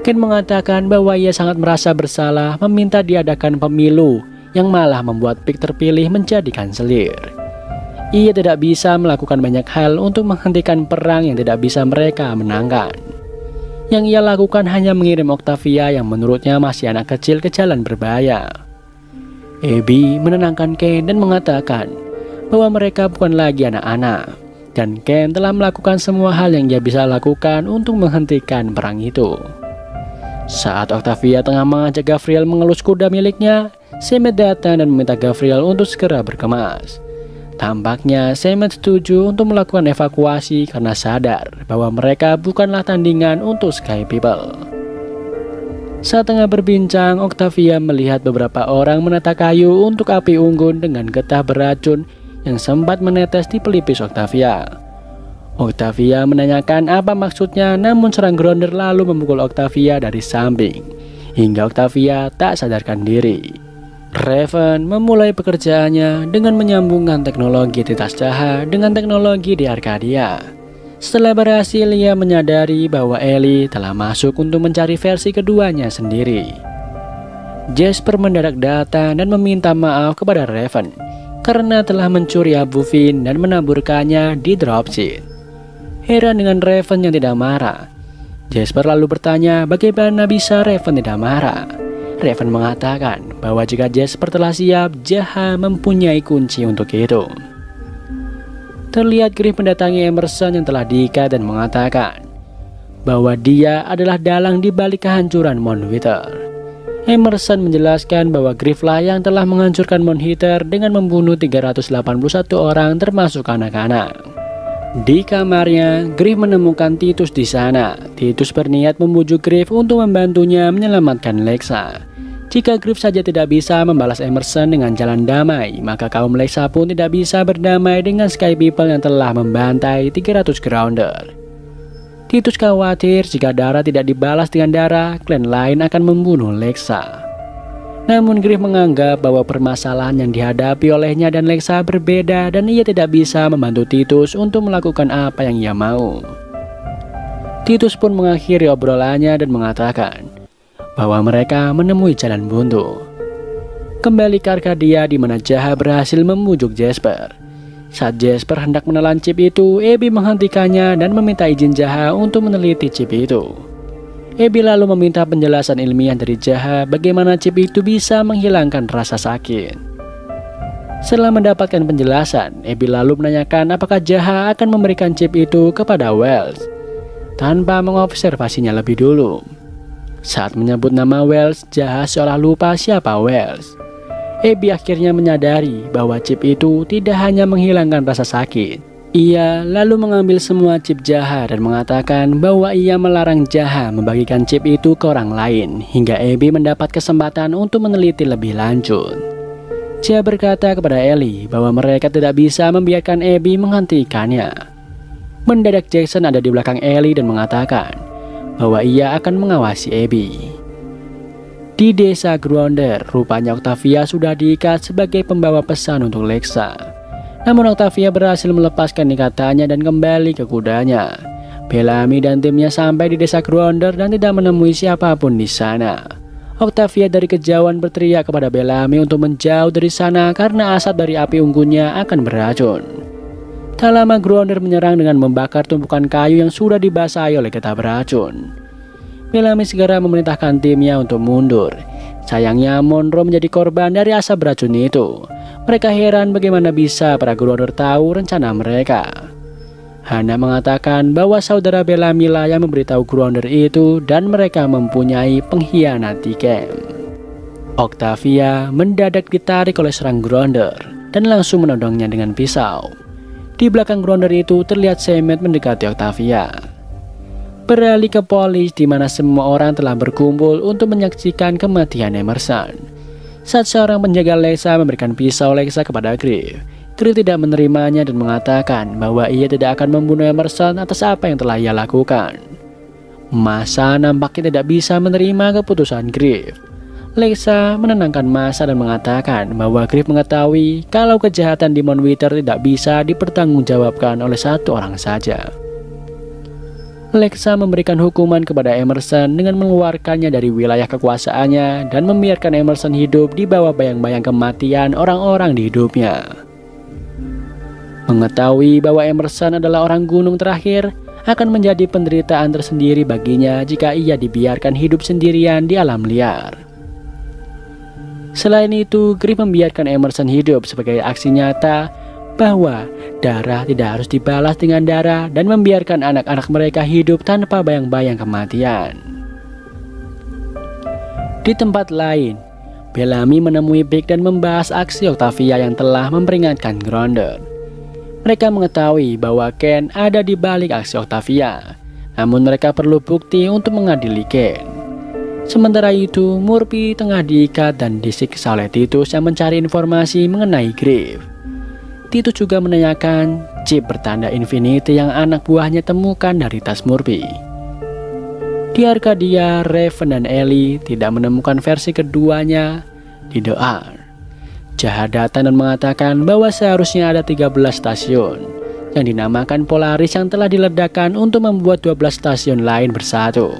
S1: Ken mengatakan bahwa ia sangat merasa bersalah meminta diadakan pemilu yang malah membuat Pike terpilih menjadi kanselir. Ia tidak bisa melakukan banyak hal untuk menghentikan perang yang tidak bisa mereka menangkan. Yang ia lakukan hanya mengirim Octavia yang menurutnya masih anak kecil ke jalan berbahaya. Abby menenangkan Ken dan mengatakan bahwa mereka bukan lagi anak-anak, dan Ken telah melakukan semua hal yang dia bisa lakukan untuk menghentikan perang itu. Saat Octavia tengah mengajak Gavriel mengelus kuda miliknya, Semet datang dan meminta Gavriel untuk segera berkemas. Tampaknya Semet setuju untuk melakukan evakuasi karena sadar bahwa mereka bukanlah tandingan untuk Sky People. Saat tengah berbincang, Octavia melihat beberapa orang menata kayu untuk api unggun dengan getah beracun yang sempat menetes di pelipis Octavia. Octavia menanyakan apa maksudnya, namun serang Grounder lalu memukul Octavia dari samping hingga Octavia tak sadarkan diri. Raven memulai pekerjaannya dengan menyambungkan teknologi titas Jaha dengan teknologi di Arcadia. Setelah berhasil, ia menyadari bahwa Ellie telah masuk untuk mencari versi keduanya sendiri. Jasper mendadak datang dan meminta maaf kepada Raven karena telah mencuri abu Finn dan menaburkannya di dropship. Heran dengan Raven yang tidak marah, Jasper lalu bertanya bagaimana bisa Raven tidak marah. Raven mengatakan bahwa jika Jasper telah siap, Jaha mempunyai kunci untuk itu. Terlihat Griff mendatangi Emerson yang telah diikat dan mengatakan bahwa dia adalah dalang di balik kehancuran Mount Wither. Emerson menjelaskan bahwa Griff lah yang telah menghancurkan Monitor dengan membunuh 381 orang termasuk anak-anak. Di kamarnya, Griff menemukan Titus di sana. Titus berniat membujuk Griff untuk membantunya menyelamatkan Lexa. Jika Griff saja tidak bisa membalas Emerson dengan jalan damai, maka kaum Lexa pun tidak bisa berdamai dengan Sky People yang telah membantai 300 Grounder. Titus khawatir jika Dara tidak dibalas dengan Dara, klan lain akan membunuh Lexa. Namun Griff menganggap bahwa permasalahan yang dihadapi olehnya dan Lexa berbeda dan ia tidak bisa membantu Titus untuk melakukan apa yang ia mau. Titus pun mengakhiri obrolannya dan mengatakan bahwa mereka menemui jalan buntu. Kembali ke Arcadia di mana Jaha berhasil memujuk Jasper. Saat Jasper hendak menelan chip itu, Abby menghentikannya dan meminta izin Jaha untuk meneliti chip itu. Abby lalu meminta penjelasan ilmiah dari Jaha bagaimana chip itu bisa menghilangkan rasa sakit. Setelah mendapatkan penjelasan, Abby lalu menanyakan apakah Jaha akan memberikan chip itu kepada Wells tanpa mengobservasinya lebih dulu. Saat menyebut nama Wells, Jaha seolah lupa siapa Wells. Abby akhirnya menyadari bahwa chip itu tidak hanya menghilangkan rasa sakit. Ia lalu mengambil semua chip Jaha dan mengatakan bahwa ia melarang Jaha membagikan chip itu ke orang lain hingga Abby mendapat kesempatan untuk meneliti lebih lanjut. Jaha berkata kepada Ellie bahwa mereka tidak bisa membiarkan Abby menghentikannya. Mendadak Jackson ada di belakang Ellie dan mengatakan bahwa ia akan mengawasi Abby. Di desa Grounder, rupanya Octavia sudah diikat sebagai pembawa pesan untuk Lexa. Namun Octavia berhasil melepaskan ikatannya dan kembali ke kudanya. Bellamy dan timnya sampai di desa Grounder dan tidak menemui siapapun di sana. Octavia dari kejauhan berteriak kepada Bellamy untuk menjauh dari sana karena asap dari api unggunnya akan beracun. Tak lama Grounder menyerang dengan membakar tumpukan kayu yang sudah dibasahi oleh getah beracun. Bellamy segera memerintahkan timnya untuk mundur. Sayangnya Monroe menjadi korban dari asap beracun itu. Mereka heran bagaimana bisa para Grounder tahu rencana mereka. Hannah mengatakan bahwa saudara Bellamy lah yang memberitahu Grounder itu dan mereka mempunyai pengkhianat di camp. Octavia mendadak ditarik oleh serang Grounder dan langsung menodongnya dengan pisau. Di belakang Grounder itu terlihat Semet mendekati Octavia. Beralih ke Police di mana semua orang telah berkumpul untuk menyaksikan kematian Emerson. Saat seorang penjaga Lexa memberikan pisau Lexa kepada Griff, Griff tidak menerimanya dan mengatakan bahwa ia tidak akan membunuh Emerson atas apa yang telah ia lakukan. Masa nampaknya tidak bisa menerima keputusan Griff. Lexa menenangkan massa dan mengatakan bahwa Griff mengetahui kalau kejahatan di Monwither tidak bisa dipertanggungjawabkan oleh satu orang saja. Lexa memberikan hukuman kepada Emerson dengan mengeluarkannya dari wilayah kekuasaannya dan membiarkan Emerson hidup di bawah bayang-bayang kematian orang-orang di hidupnya. Mengetahui bahwa Emerson adalah orang gunung terakhir akan menjadi penderitaan tersendiri baginya jika ia dibiarkan hidup sendirian di alam liar. Selain itu, Griff membiarkan Emerson hidup sebagai aksi nyata bahwa darah tidak harus dibalas dengan darah dan membiarkan anak-anak mereka hidup tanpa bayang-bayang kematian. Di tempat lain, Bellamy menemui Big dan membahas aksi Octavia yang telah memperingatkan Grounder. Mereka mengetahui bahwa Ken ada di balik aksi Octavia, namun mereka perlu bukti untuk mengadili Ken. Sementara itu, Murphy tengah diikat dan disiksa oleh Titus yang mencari informasi mengenai Griff. Titus juga menanyakan chip bertanda Infinity yang anak buahnya temukan dari tas Murphy. Di Arcadia, Raven dan Ellie tidak menemukan versi keduanya di The R. Jaha datang dan mengatakan bahwa seharusnya ada 13 stasiun yang dinamakan Polaris yang telah diledakkan untuk membuat 12 stasiun lain bersatu.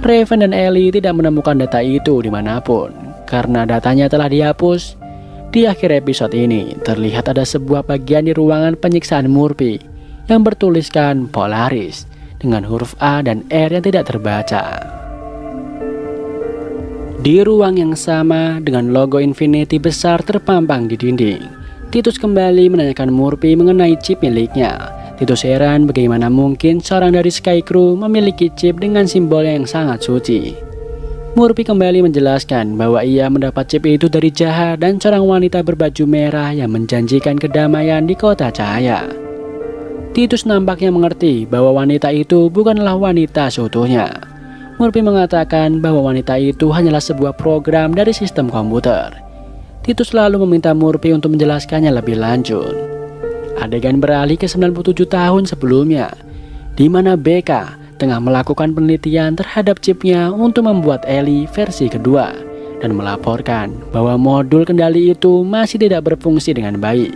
S1: Raven dan Ellie tidak menemukan data itu dimanapun karena datanya telah dihapus. Di akhir episode ini, terlihat ada sebuah bagian di ruangan penyiksaan Murphy yang bertuliskan Polaris dengan huruf A dan R yang tidak terbaca. Di ruang yang sama dengan logo Infinity besar terpampang di dinding, Titus kembali menanyakan Murphy mengenai chip miliknya. Titus heran bagaimana mungkin seorang dari Sky Crew memiliki chip dengan simbol yang sangat suci. Murphy kembali menjelaskan bahwa ia mendapat chip itu dari Jaha dan seorang wanita berbaju merah yang menjanjikan kedamaian di kota cahaya. Titus nampaknya mengerti bahwa wanita itu bukanlah wanita seutuhnya. Murphy mengatakan bahwa wanita itu hanyalah sebuah program dari sistem komputer. Titus lalu meminta Murphy untuk menjelaskannya lebih lanjut. Adegan beralih ke 97 tahun sebelumnya, di mana BK tengah melakukan penelitian terhadap chipnya untuk membuat Ellie versi kedua dan melaporkan bahwa modul kendali itu masih tidak berfungsi dengan baik.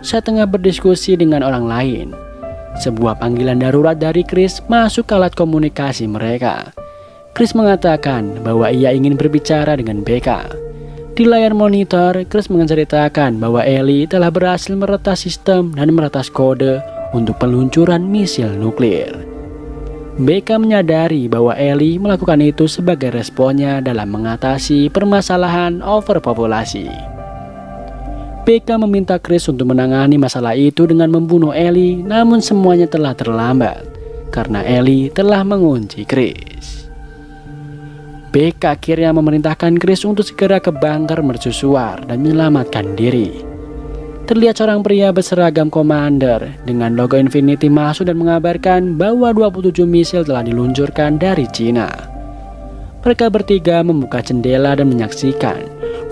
S1: Saat tengah berdiskusi dengan orang lain, sebuah panggilan darurat dari Chris masuk ke alat komunikasi mereka. Chris mengatakan bahwa ia ingin berbicara dengan BK. Di layar monitor, Chris menceritakan bahwa Ellie telah berhasil meretas sistem dan meretas kode untuk peluncuran misil nuklir. BK menyadari bahwa Ellie melakukan itu sebagai responnya dalam mengatasi permasalahan overpopulasi. BK meminta Chris untuk menangani masalah itu dengan membunuh Ellie, namun semuanya telah terlambat karena Ellie telah mengunci Chris. BK akhirnya memerintahkan Chris untuk segera ke bunker mercusuar dan menyelamatkan diri. Terlihat seorang pria berseragam komander dengan logo Infinity masuk dan mengabarkan bahwa 27 misil telah diluncurkan dari Cina. Mereka bertiga membuka jendela dan menyaksikan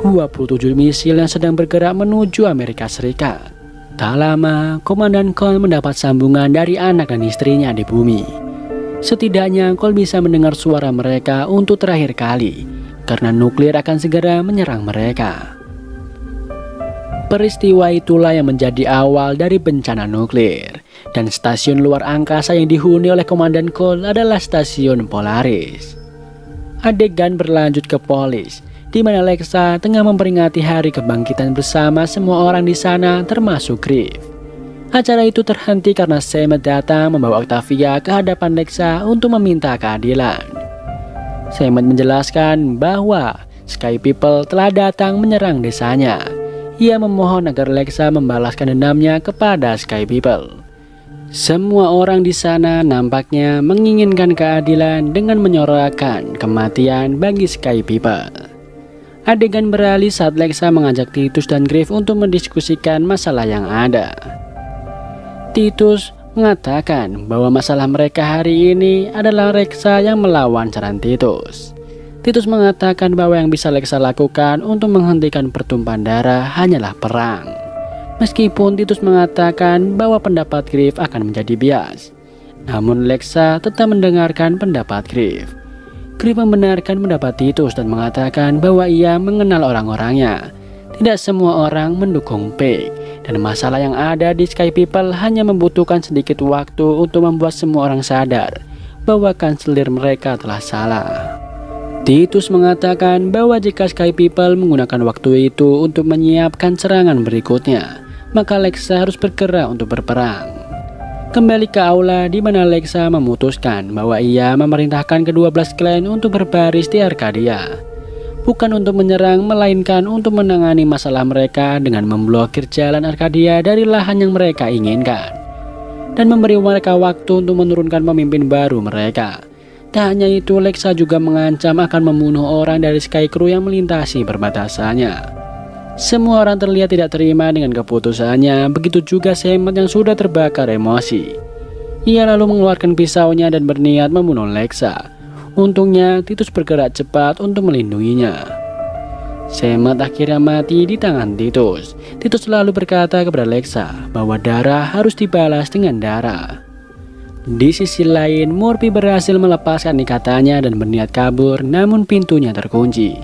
S1: 27 misil yang sedang bergerak menuju Amerika Serikat. Tak lama, Komandan Cole mendapat sambungan dari anak dan istrinya di bumi. Setidaknya Cole bisa mendengar suara mereka untuk terakhir kali, karena nuklir akan segera menyerang mereka. Peristiwa itulah yang menjadi awal dari bencana nuklir, dan stasiun luar angkasa yang dihuni oleh Komandan Cole adalah stasiun Polaris. Adegan berlanjut ke Polis, di mana Lexa tengah memperingati hari kebangkitan bersama semua orang di sana termasuk Griff. Acara itu terhenti karena Seamus datang membawa Octavia ke hadapan Lexa untuk meminta keadilan. Seamus menjelaskan bahwa Sky People telah datang menyerang desanya. Ia memohon agar Lexa membalaskan dendamnya kepada Sky People. Semua orang di sana nampaknya menginginkan keadilan dengan menyorakan kematian bagi Sky People. Adegan beralih saat Lexa mengajak Titus dan Griff untuk mendiskusikan masalah yang ada. Titus mengatakan bahwa masalah mereka hari ini adalah Lexa yang melawan saran Titus. Titus mengatakan bahwa yang bisa Lexa lakukan untuk menghentikan pertumpahan darah hanyalah perang. Meskipun Titus mengatakan bahwa pendapat Griff akan menjadi bias, namun Lexa tetap mendengarkan pendapat Griff. Griff membenarkan pendapat Titus dan mengatakan bahwa ia mengenal orang-orangnya. Tidak semua orang mendukung Peg, dan masalah yang ada di Sky People hanya membutuhkan sedikit waktu untuk membuat semua orang sadar bahwa kanselir mereka telah salah. Titus mengatakan bahwa jika Sky People menggunakan waktu itu untuk menyiapkan serangan berikutnya, maka Lexa harus bergerak untuk berperang. Kembali ke aula di mana Lexa memutuskan bahwa ia memerintahkan ke-12 klan untuk berbaris di Arcadia. Bukan untuk menyerang, melainkan untuk menangani masalah mereka dengan memblokir jalan Arcadia dari lahan yang mereka inginkan, dan memberi mereka waktu untuk menurunkan pemimpin baru mereka. Tak hanya itu, Lexa juga mengancam akan membunuh orang dari Sky Crew yang melintasi perbatasannya. Semua orang terlihat tidak terima dengan keputusannya, begitu juga Seamus yang sudah terbakar emosi. Ia lalu mengeluarkan pisaunya dan berniat membunuh Lexa. Untungnya Titus bergerak cepat untuk melindunginya. Seamus akhirnya mati di tangan Titus. Titus lalu berkata kepada Lexa bahwa darah harus dibalas dengan darah. Di sisi lain, Murphy berhasil melepaskan ikatannya dan berniat kabur, namun pintunya terkunci.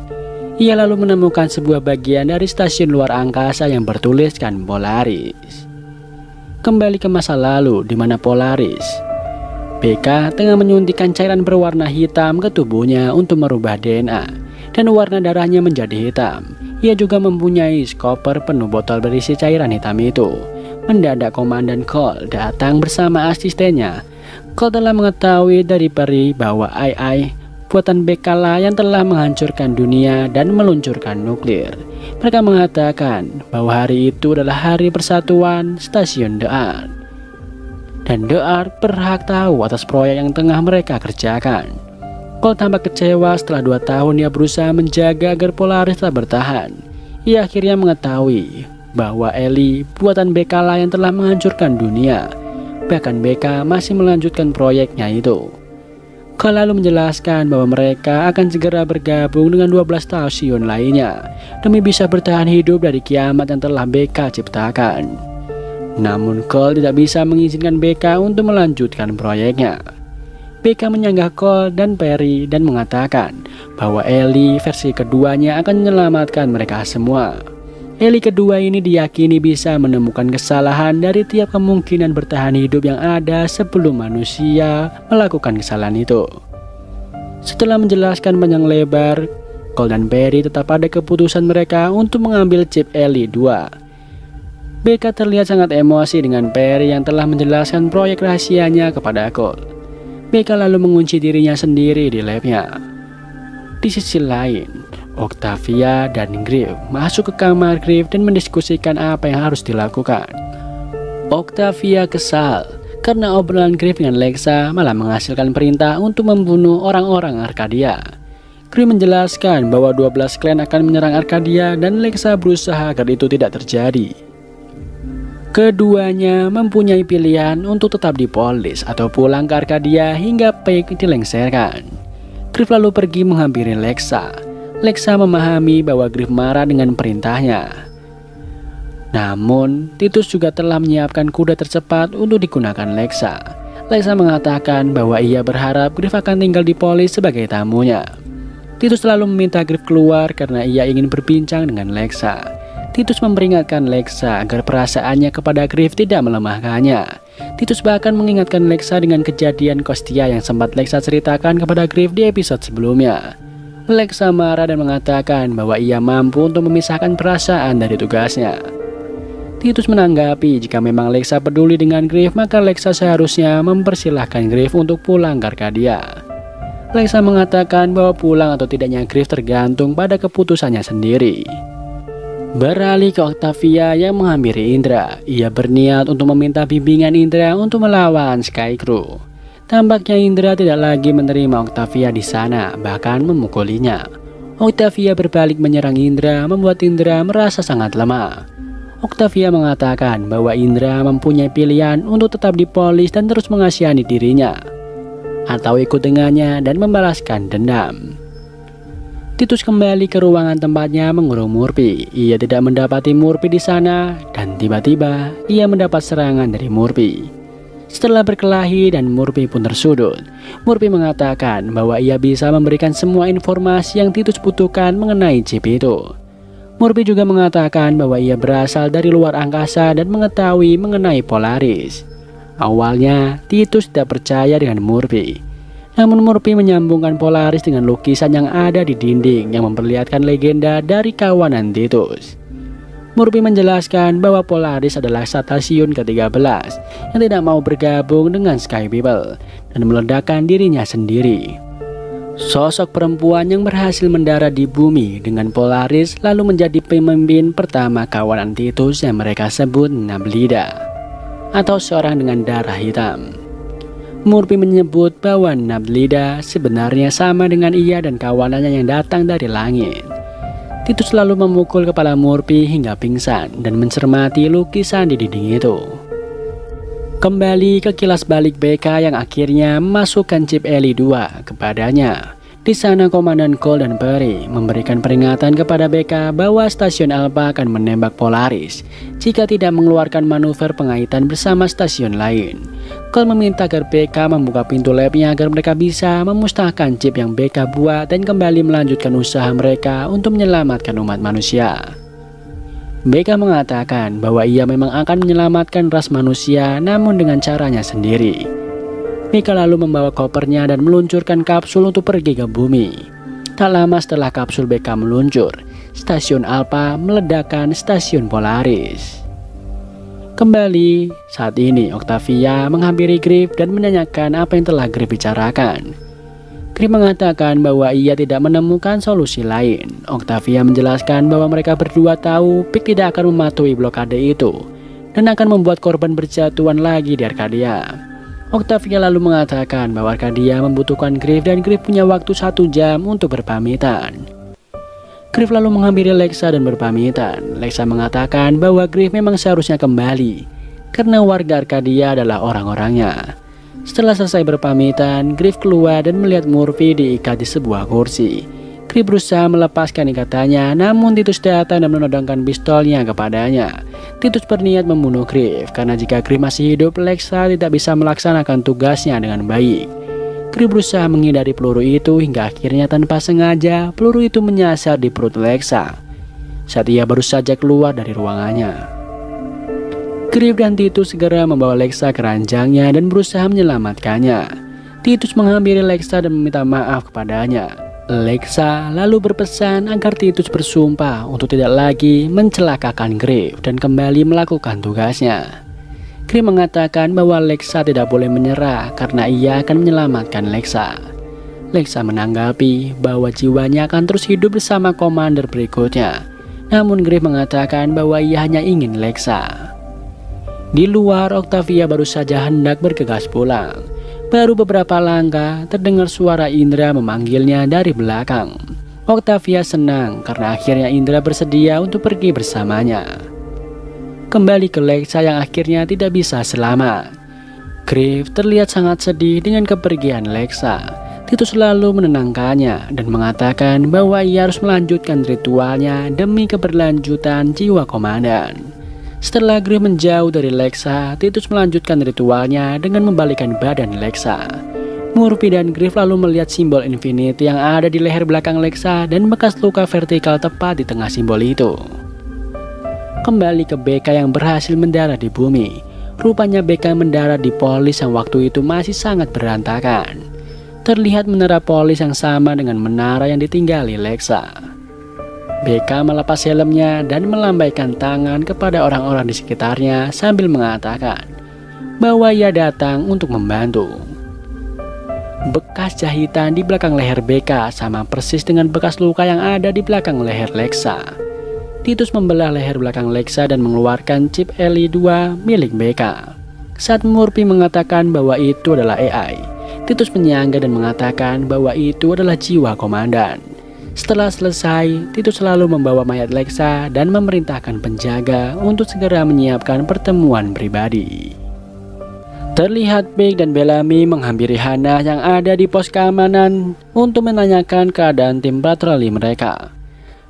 S1: Ia lalu menemukan sebuah bagian dari stasiun luar angkasa yang bertuliskan Polaris. Kembali ke masa lalu di mana Polaris, BK tengah menyuntikkan cairan berwarna hitam ke tubuhnya untuk merubah DNA, dan warna darahnya menjadi hitam. Ia juga mempunyai skoper penuh botol berisi cairan hitam itu. Mendadak Komandan Cole datang bersama asistennya. Cole telah mengetahui dari peri bahwa AI buatan BK lah yang telah menghancurkan dunia dan meluncurkan nuklir. Mereka mengatakan bahwa hari itu adalah hari persatuan stasiun The Art, dan The Art berhak tahu atas proyek yang tengah mereka kerjakan. Cole tampak kecewa setelah 2 tahun ia berusaha menjaga agar Polaris tetap bertahan. Ia akhirnya mengetahui bahwa Ellie buatan BK lah yang telah menghancurkan dunia. Bahkan BK masih melanjutkan proyeknya itu. Cole lalu menjelaskan bahwa mereka akan segera bergabung dengan 12 stasiun lainnya demi bisa bertahan hidup dari kiamat yang telah BK ciptakan. Namun Cole tidak bisa mengizinkan BK untuk melanjutkan proyeknya. BK menyanggah Cole dan Perry dan mengatakan bahwa Ellie versi keduanya akan menyelamatkan mereka semua. Ellie kedua ini diyakini bisa menemukan kesalahan dari tiap kemungkinan bertahan hidup yang ada sebelum manusia melakukan kesalahan itu. Setelah menjelaskan panjang lebar, Cole dan Perry tetap pada keputusan mereka untuk mengambil chip Ellie 2. BK terlihat sangat emosi dengan Perry yang telah menjelaskan proyek rahasianya kepada Cole. BK lalu mengunci dirinya sendiri di labnya. Di sisi lain, Octavia dan Griff masuk ke kamar Griff dan mendiskusikan apa yang harus dilakukan. Octavia kesal karena obrolan Griff dengan Lexa malah menghasilkan perintah untuk membunuh orang-orang Arcadia. Griff menjelaskan bahwa 12 klan akan menyerang Arcadia dan Lexa berusaha agar itu tidak terjadi. Keduanya mempunyai pilihan untuk tetap di Polis atau pulang ke Arcadia hingga Pike dilengsarkan. Griff lalu pergi menghampiri Lexa. Lexa memahami bahwa Griff marah dengan perintahnya. Namun, Titus juga telah menyiapkan kuda tercepat untuk digunakan Lexa. Lexa mengatakan bahwa ia berharap Griff akan tinggal di Polis sebagai tamunya. Titus lalu meminta Griff keluar karena ia ingin berbincang dengan Lexa. Titus memperingatkan Lexa agar perasaannya kepada Griff tidak melemahkannya. Titus bahkan mengingatkan Lexa dengan kejadian Kostia yang sempat Lexa ceritakan kepada Griff di episode sebelumnya. Lexa marah dan mengatakan bahwa ia mampu untuk memisahkan perasaan dari tugasnya. Titus menanggapi jika memang Lexa peduli dengan Griff, maka Lexa seharusnya mempersilahkan Griff untuk pulang ke Arcadia. Lexa mengatakan bahwa pulang atau tidaknya Griff tergantung pada keputusannya sendiri. Beralih ke Octavia yang menghampiri Indra. Ia berniat untuk meminta bimbingan Indra untuk melawan Sky Crew. Tampaknya Indra tidak lagi menerima Octavia di sana, bahkan memukulinya. Octavia berbalik menyerang Indra, membuat Indra merasa sangat lemah. Octavia mengatakan bahwa Indra mempunyai pilihan untuk tetap di Polis dan terus mengasihani dirinya, atau ikut dengannya dan membalaskan dendam. Titus kembali ke ruangan tempatnya mengurung Murphy. Ia tidak mendapati Murphy di sana dan tiba-tiba ia mendapat serangan dari Murphy. Setelah berkelahi dan Murphy pun tersudut, Murphy mengatakan bahwa ia bisa memberikan semua informasi yang Titus butuhkan mengenai chip itu. Murphy juga mengatakan bahwa ia berasal dari luar angkasa dan mengetahui mengenai Polaris. Awalnya Titus tidak percaya dengan Murphy. Namun Murphy menyambungkan Polaris dengan lukisan yang ada di dinding yang memperlihatkan legenda dari kawanan Titus. Murphy menjelaskan bahwa Polaris adalah stasiun ke-13 yang tidak mau bergabung dengan Sky People dan meledakkan dirinya sendiri. Sosok perempuan yang berhasil mendarat di bumi dengan Polaris lalu menjadi pemimpin pertama kawanan Titus yang mereka sebut Nablida, atau seorang dengan darah hitam. Murphy menyebut bahwa Nablida sebenarnya sama dengan ia dan kawanannya yang datang dari langit. Titus lalu memukul kepala Murphy hingga pingsan dan mencermati lukisan di dinding itu. Kembali ke kilas balik BK yang akhirnya memasukkan chip Ellie 2 kepadanya. Di sana Komandan Cole dan Perry memberikan peringatan kepada BK bahwa stasiun Alpha akan menembak Polaris jika tidak mengeluarkan manuver pengaitan bersama stasiun lain. Cole meminta agar BK membuka pintu labnya agar mereka bisa memusnahkan chip yang BK buat dan kembali melanjutkan usaha mereka untuk menyelamatkan umat manusia. BK mengatakan bahwa ia memang akan menyelamatkan ras manusia namun dengan caranya sendiri. BK lalu membawa kopernya dan meluncurkan kapsul untuk pergi ke bumi. Tak lama setelah kapsul BK meluncur, stasiun Alpha meledakkan stasiun Polaris. Kembali, saat ini Octavia menghampiri Griff dan menanyakan apa yang telah Griff bicarakan. Griff mengatakan bahwa ia tidak menemukan solusi lain. Octavia menjelaskan bahwa mereka berdua tahu Pike tidak akan mematuhi blokade itu dan akan membuat korban berjatuhan lagi di Arcadia. Octavia lalu mengatakan bahwa Arcadia membutuhkan Griff dan Griff punya waktu 1 jam untuk berpamitan. Griff lalu menghampiri Lexa dan berpamitan. Lexa mengatakan bahwa Griff memang seharusnya kembali karena warga Arcadia adalah orang-orangnya. Setelah selesai berpamitan, Griff keluar dan melihat Murphy diikat di sebuah kursi. Griff berusaha melepaskan ikatannya, namun Titus datang dan menodongkan pistolnya kepadanya. Titus berniat membunuh Griff karena jika Griff masih hidup, Lexa tidak bisa melaksanakan tugasnya dengan baik. Griff berusaha menghindari peluru itu hingga akhirnya tanpa sengaja peluru itu menyasar di perut Lexa saat ia baru saja keluar dari ruangannya. Griff dan Titus segera membawa Lexa ke ranjangnya dan berusaha menyelamatkannya. Titus menghampiri Lexa dan meminta maaf kepadanya. Lexa lalu berpesan agar Titus bersumpah untuk tidak lagi mencelakakan Griff dan kembali melakukan tugasnya. Griff mengatakan bahwa Lexa tidak boleh menyerah karena ia akan menyelamatkan Lexa. Lexa menanggapi bahwa jiwanya akan terus hidup bersama komander berikutnya. Namun Griff mengatakan bahwa ia hanya ingin Lexa. Di luar, Octavia baru saja hendak bergegas pulang. Baru beberapa langkah terdengar suara Indra memanggilnya dari belakang. Octavia senang karena akhirnya Indra bersedia untuk pergi bersamanya. Kembali ke Lexa yang akhirnya tidak bisa selamat. Griff terlihat sangat sedih dengan kepergian Lexa. Titus lalu menenangkannya dan mengatakan bahwa ia harus melanjutkan ritualnya demi keberlanjutan jiwa komandan. Setelah Griff menjauh dari Lexa, Titus melanjutkan ritualnya dengan membalikkan badan Lexa. Murphy dan Griff lalu melihat simbol Infinity yang ada di leher belakang Lexa dan bekas luka vertikal tepat di tengah simbol itu. Kembali ke BK yang berhasil mendarat di bumi. Rupanya BK mendarat di polis yang waktu itu masih sangat berantakan. Terlihat menara polis yang sama dengan menara yang ditinggali Lexa. BK melepas helmnya dan melambaikan tangan kepada orang-orang di sekitarnya sambil mengatakan bahwa ia datang untuk membantu. Bekas jahitan di belakang leher BK sama persis dengan bekas luka yang ada di belakang leher Lexa. Titus membelah leher belakang Lexa dan mengeluarkan chip LI2 milik BK. Saat Murphy mengatakan bahwa itu adalah AI, Titus menyangga dan mengatakan bahwa itu adalah jiwa komandan. Setelah selesai, Titus selalu membawa mayat Lexa dan memerintahkan penjaga untuk segera menyiapkan pertemuan pribadi. Terlihat Pig dan Bellamy menghampiri Hannah yang ada di pos keamanan untuk menanyakan keadaan tim patroli mereka.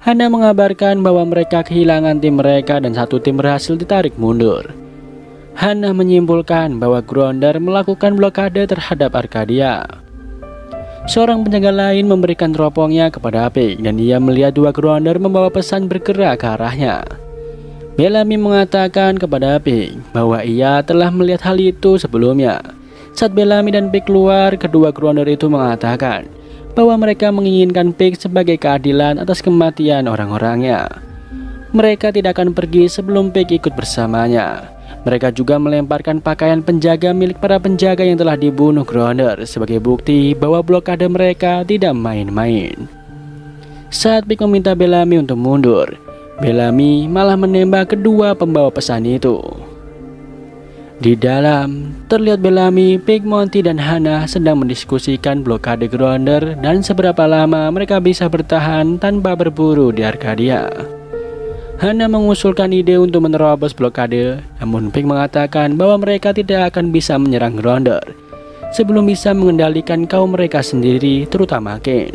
S1: Hannah mengabarkan bahwa mereka kehilangan tim mereka dan satu tim berhasil ditarik mundur. Hannah menyimpulkan bahwa Gronder melakukan blokade terhadap Arcadia. Seorang penjaga lain memberikan teropongnya kepada Pig dan dia melihat 2 Gronder membawa pesan bergerak ke arahnya. Bellamy mengatakan kepada Pig bahwa ia telah melihat hal itu sebelumnya. Saat Bellamy dan Pig keluar, kedua Gronder itu mengatakan bahwa mereka menginginkan Pig sebagai keadilan atas kematian orang-orangnya. Mereka tidak akan pergi sebelum Pig ikut bersamanya. Mereka juga melemparkan pakaian penjaga milik para penjaga yang telah dibunuh Gronder sebagai bukti bahwa blokade mereka tidak main-main. Saat Pig meminta Bellamy untuk mundur, Bellamy malah menembak kedua pembawa pesan itu. Di dalam, terlihat Bellamy, Pig, Monty, dan Hannah sedang mendiskusikan blokade Gronder dan seberapa lama mereka bisa bertahan tanpa berburu di Arcadia. Hannah mengusulkan ide untuk menerobos blokade, namun Pig mengatakan bahwa mereka tidak akan bisa menyerang Gronder sebelum bisa mengendalikan kaum mereka sendiri, terutama Ken.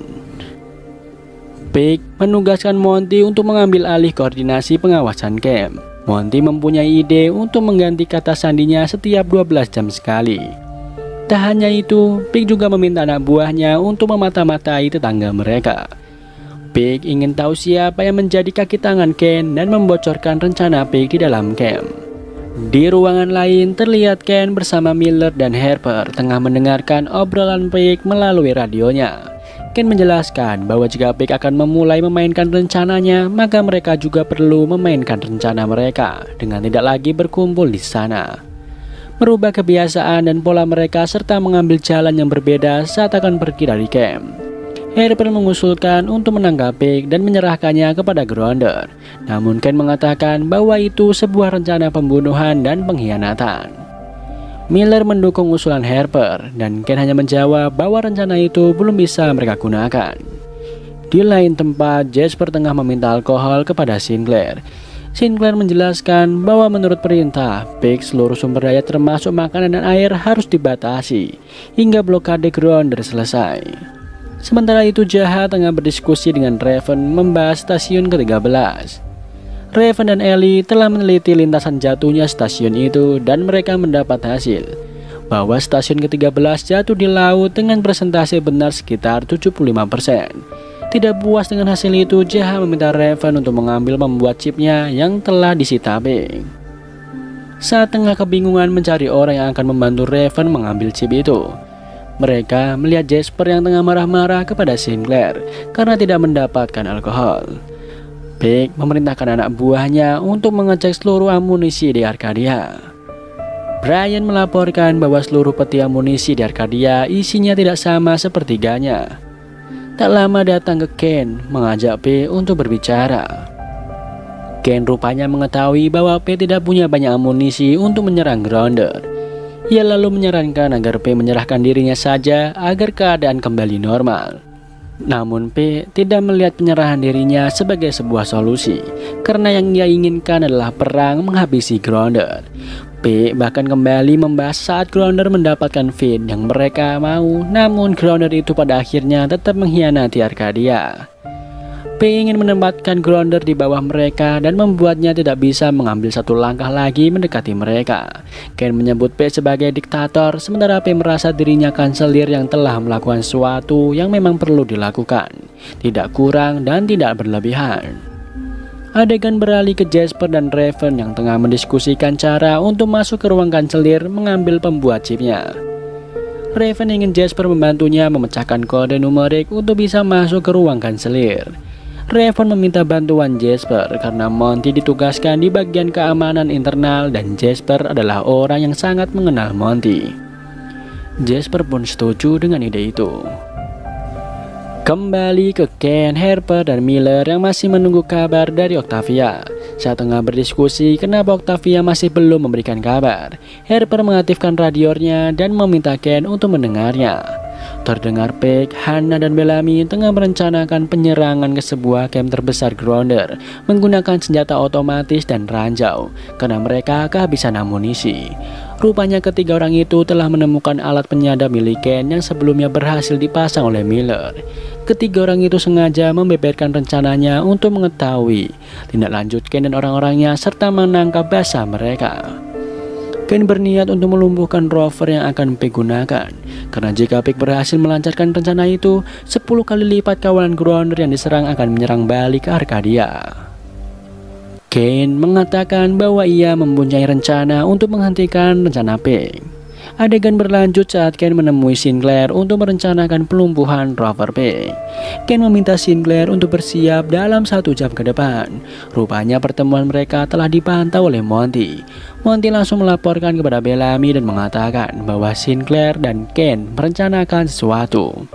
S1: Pig menugaskan Monty untuk mengambil alih koordinasi pengawasan camp. Monty mempunyai ide untuk mengganti kata sandinya setiap 12 jam sekali. Tak hanya itu, Pig juga meminta anak buahnya untuk memata-matai tetangga mereka. Pig ingin tahu siapa yang menjadi kaki tangan Ken dan membocorkan rencana Pig di dalam camp. Di ruangan lain terlihat Ken bersama Miller dan Harper tengah mendengarkan obrolan Pig melalui radionya. Ken menjelaskan bahwa jika Pig akan memulai memainkan rencananya, maka mereka juga perlu memainkan rencana mereka dengan tidak lagi berkumpul di sana. Merubah kebiasaan dan pola mereka serta mengambil jalan yang berbeda saat akan pergi dari camp. Harper mengusulkan untuk menangkap Pig dan menyerahkannya kepada Gronder. Namun Ken mengatakan bahwa itu sebuah rencana pembunuhan dan pengkhianatan. Miller mendukung usulan Harper dan Ken hanya menjawab bahwa rencana itu belum bisa mereka gunakan. Di lain tempat, Jasper tengah meminta alkohol kepada Sinclair. Sinclair menjelaskan bahwa menurut perintah, Pig seluruh sumber daya termasuk makanan dan air harus dibatasi hingga blokade Grounder selesai. Sementara itu Jaha tengah berdiskusi dengan Raven membahas stasiun ke-13. Raven dan Ellie telah meneliti lintasan jatuhnya stasiun itu dan mereka mendapat hasil bahwa stasiun ke-13 jatuh di laut dengan persentase benar sekitar 75%. Tidak puas dengan hasil itu, Jaha meminta Raven untuk mengambil membuat chipnya yang telah disita Pig. Saat tengah kebingungan mencari orang yang akan membantu Raven mengambil chip itu, mereka melihat Jasper yang tengah marah-marah kepada Sinclair karena tidak mendapatkan alkohol. Pig memerintahkan anak buahnya untuk mengecek seluruh amunisi di Arcadia. Brian melaporkan bahwa seluruh peti amunisi di Arcadia isinya tidak sama sepertiganya. Tak lama datang ke Ken mengajak P untuk berbicara. Ken rupanya mengetahui bahwa P tidak punya banyak amunisi untuk menyerang Grounder. Ia lalu menyarankan agar P menyerahkan dirinya saja agar keadaan kembali normal. Namun P tidak melihat penyerahan dirinya sebagai sebuah solusi, karena yang ia inginkan adalah perang menghabisi Grounder. P bahkan kembali membahas saat Grounder mendapatkan feed yang mereka mau, namun Grounder itu pada akhirnya tetap mengkhianati Arcadia. P ingin menempatkan Grounder di bawah mereka dan membuatnya tidak bisa mengambil satu langkah lagi mendekati mereka. Ken menyebut P sebagai diktator, sementara P merasa dirinya kanselir yang telah melakukan sesuatu yang memang perlu dilakukan, tidak kurang dan tidak berlebihan. Adegan beralih ke Jasper dan Raven yang tengah mendiskusikan cara untuk masuk ke ruang kanselir mengambil pembuat chipnya. Raven ingin Jasper membantunya memecahkan kode numerik untuk bisa masuk ke ruang kanselir. Raven meminta bantuan Jasper karena Monty ditugaskan di bagian keamanan internal dan Jasper adalah orang yang sangat mengenal Monty. Jasper pun setuju dengan ide itu. Kembali ke Ken, Harper, dan Miller yang masih menunggu kabar dari Octavia. Saat tengah berdiskusi kenapa Octavia masih belum memberikan kabar, Harper mengaktifkan radionya dan meminta Ken untuk mendengarnya. Terdengar Peg, Hannah, dan Bellamy tengah merencanakan penyerangan ke sebuah camp terbesar Grounder menggunakan senjata otomatis dan ranjau karena mereka kehabisan amunisi. Rupanya ketiga orang itu telah menemukan alat penyadap milik Ken yang sebelumnya berhasil dipasang oleh Miller. Ketiga orang itu sengaja membeberkan rencananya untuk mengetahui tindak lanjut Ken dan orang-orangnya serta menangkap basah mereka. Ken berniat untuk melumpuhkan rover yang akan Pig gunakan, karena jika Pig berhasil melancarkan rencana itu, 10 kali lipat kawalan Grounder yang diserang akan menyerang balik ke Arcadia. Ken mengatakan bahwa ia mempunyai rencana untuk menghentikan rencana Pig. Adegan berlanjut saat Ken menemui Sinclair untuk merencanakan pelumpuhan rover Pig. Ken meminta Sinclair untuk bersiap dalam 1 jam ke depan. Rupanya pertemuan mereka telah dipantau oleh Monty. Monty langsung melaporkan kepada Bellamy dan mengatakan bahwa Sinclair dan Ken merencanakan sesuatu.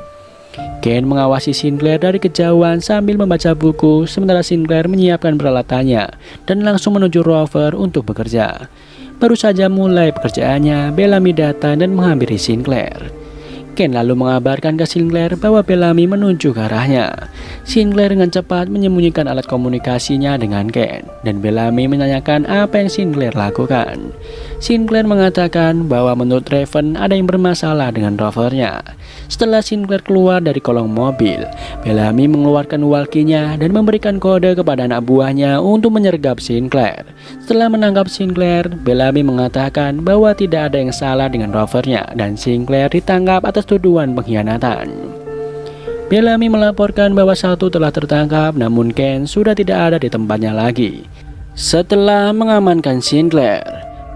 S1: Ken mengawasi Sinclair dari kejauhan sambil membaca buku, sementara Sinclair menyiapkan peralatannya dan langsung menuju rover untuk bekerja. Baru saja mulai pekerjaannya, Bellamy datang dan menghampiri Sinclair. Ken lalu mengabarkan ke Sinclair bahwa Bellamy menuju ke arahnya. Sinclair dengan cepat menyembunyikan alat komunikasinya dengan Ken, dan Bellamy menanyakan apa yang Sinclair lakukan. Sinclair mengatakan bahwa menurut Raven ada yang bermasalah dengan rovernya. Setelah Sinclair keluar dari kolong mobil, Bellamy mengeluarkan walkie-nya dan memberikan kode kepada anak buahnya untuk menyergap Sinclair. Setelah menangkap Sinclair, Bellamy mengatakan bahwa tidak ada yang salah dengan rovernya dan Sinclair ditangkap atas tuduhan pengkhianatan. Bellamy melaporkan bahwa satu telah tertangkap, namun Ken sudah tidak ada di tempatnya lagi. Setelah mengamankan Sinclair,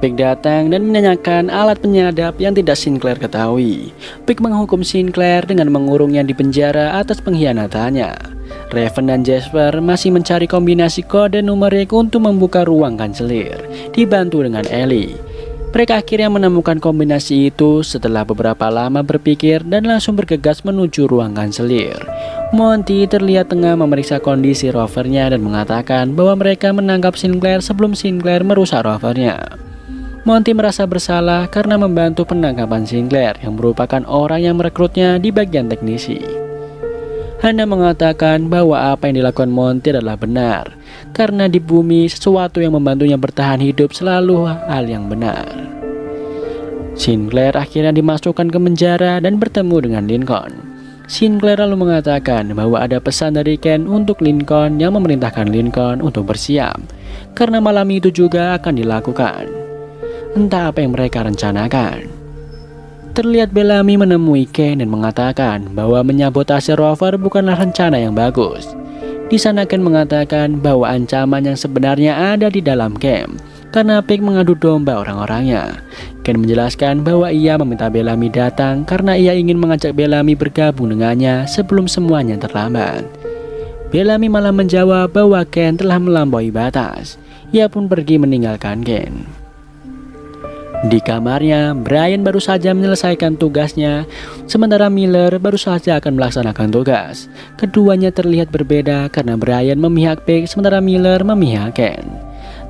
S1: Pig datang dan menanyakan alat penyadap yang tidak Sinclair ketahui. Pig menghukum Sinclair dengan mengurungnya di penjara atas pengkhianatannya. Raven dan Jasper masih mencari kombinasi kode numerik untuk membuka ruang kanselir, dibantu dengan Ellie. Mereka akhirnya menemukan kombinasi itu setelah beberapa lama berpikir dan langsung bergegas menuju ruang kanselir. Monty terlihat tengah memeriksa kondisi rovernya dan mengatakan bahwa mereka menangkap Sinclair sebelum Sinclair merusak rovernya. Monty merasa bersalah karena membantu penangkapan Sinclair yang merupakan orang yang merekrutnya di bagian teknisi. Hana mengatakan bahwa apa yang dilakukan Monty adalah benar, karena di bumi sesuatu yang membantunya bertahan hidup selalu hal yang benar. Sinclair akhirnya dimasukkan ke penjara dan bertemu dengan Lincoln. Sinclair lalu mengatakan bahwa ada pesan dari Ken untuk Lincoln yang memerintahkan Lincoln untuk bersiap, karena malam itu juga akan dilakukan. Entah apa yang mereka rencanakan. Terlihat Bellamy menemui Ken dan mengatakan bahwa menyabotase rover bukanlah rencana yang bagus. Di sana Ken mengatakan bahwa ancaman yang sebenarnya ada di dalam camp karena Pig mengadu domba orang-orangnya. Ken menjelaskan bahwa ia meminta Bellamy datang karena ia ingin mengajak Bellamy bergabung dengannya sebelum semuanya terlambat. Bellamy malah menjawab bahwa Ken telah melampaui batas. Ia pun pergi meninggalkan Ken. Di kamarnya, Brian baru saja menyelesaikan tugasnya, sementara Miller baru saja akan melaksanakan tugas. Keduanya terlihat berbeda karena Brian memihak Pig sementara Miller memihak Ken.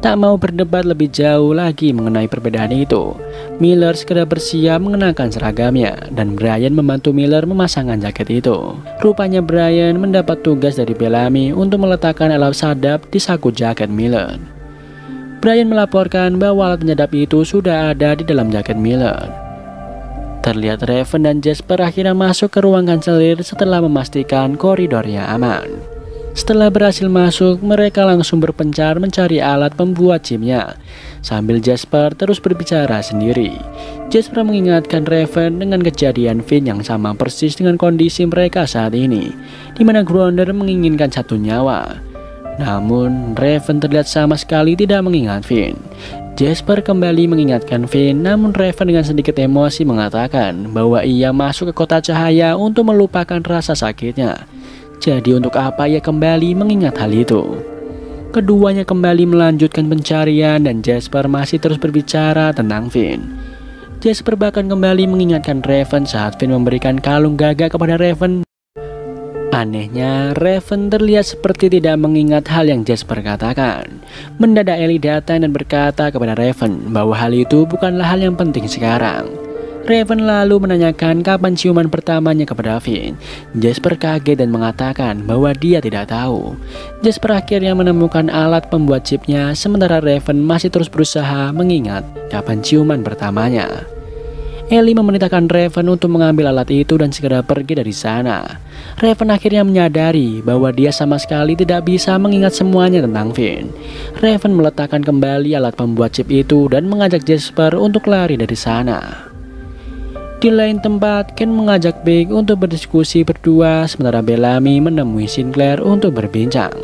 S1: Tak mau berdebat lebih jauh lagi mengenai perbedaan itu, Miller segera bersiap mengenakan seragamnya dan Brian membantu Miller memasangkan jaket itu. Rupanya Brian mendapat tugas dari Bellamy untuk meletakkan alat sadap di saku jaket Miller. Brian melaporkan bahwa alat penyadap itu sudah ada di dalam jaket Miller. Terlihat Raven dan Jasper akhirnya masuk ke ruang kanselir setelah memastikan koridornya aman. Setelah berhasil masuk, mereka langsung berpencar mencari alat pembuat chipnya, sambil Jasper terus berbicara sendiri. Jasper mengingatkan Raven dengan kejadian Finn yang sama persis dengan kondisi mereka saat ini, di mana Grounder menginginkan satu nyawa. Namun, Raven terlihat sama sekali tidak mengingat Finn. Jasper kembali mengingatkan Finn, namun Raven dengan sedikit emosi mengatakan bahwa ia masuk ke kota cahaya untuk melupakan rasa sakitnya. Jadi untuk apa ia kembali mengingat hal itu? Keduanya kembali melanjutkan pencarian dan Jasper masih terus berbicara tentang Finn. Jasper bahkan kembali mengingatkan Raven saat Finn memberikan kalung gagak kepada Raven. Anehnya, Raven terlihat seperti tidak mengingat hal yang Jasper katakan. Mendadak Ellie datang dan berkata kepada Raven bahwa hal itu bukanlah hal yang penting sekarang. Raven lalu menanyakan kapan ciuman pertamanya kepada Finn. Jasper kaget dan mengatakan bahwa dia tidak tahu. Jasper akhirnya menemukan alat pembuat chipnya, sementara Raven masih terus berusaha mengingat kapan ciuman pertamanya. Ellie memerintahkan Raven untuk mengambil alat itu dan segera pergi dari sana. Raven akhirnya menyadari bahwa dia sama sekali tidak bisa mengingat semuanya tentang Finn. Raven meletakkan kembali alat pembuat chip itu dan mengajak Jasper untuk lari dari sana. Di lain tempat, Ken mengajak Pig untuk berdiskusi berdua, sementara Bellamy menemui Sinclair untuk berbincang.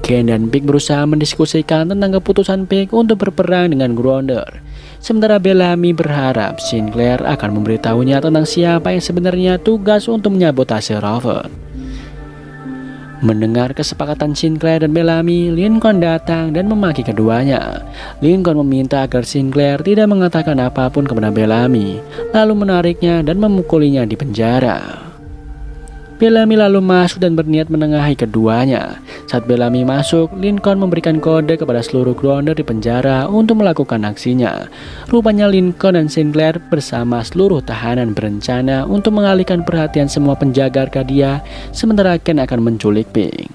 S1: Ken dan Pig berusaha mendiskusikan tentang keputusan Pig untuk berperang dengan Grounder. Sementara Bellamy berharap Sinclair akan memberitahunya tentang siapa yang sebenarnya tugas untuk menyabotase rover. Mendengar kesepakatan Sinclair dan Bellamy, Lincoln datang dan memaki keduanya. Lincoln meminta agar Sinclair tidak mengatakan apapun kepada Bellamy, lalu menariknya dan memukulinya di penjara. Bellamy lalu masuk dan berniat menengahi keduanya. Saat Bellamy masuk, Lincoln memberikan kode kepada seluruh Grounder di penjara untuk melakukan aksinya. Rupanya Lincoln dan Sinclair bersama seluruh tahanan berencana untuk mengalihkan perhatian semua penjaga Arcadia, sementara Ken akan menculik Pig.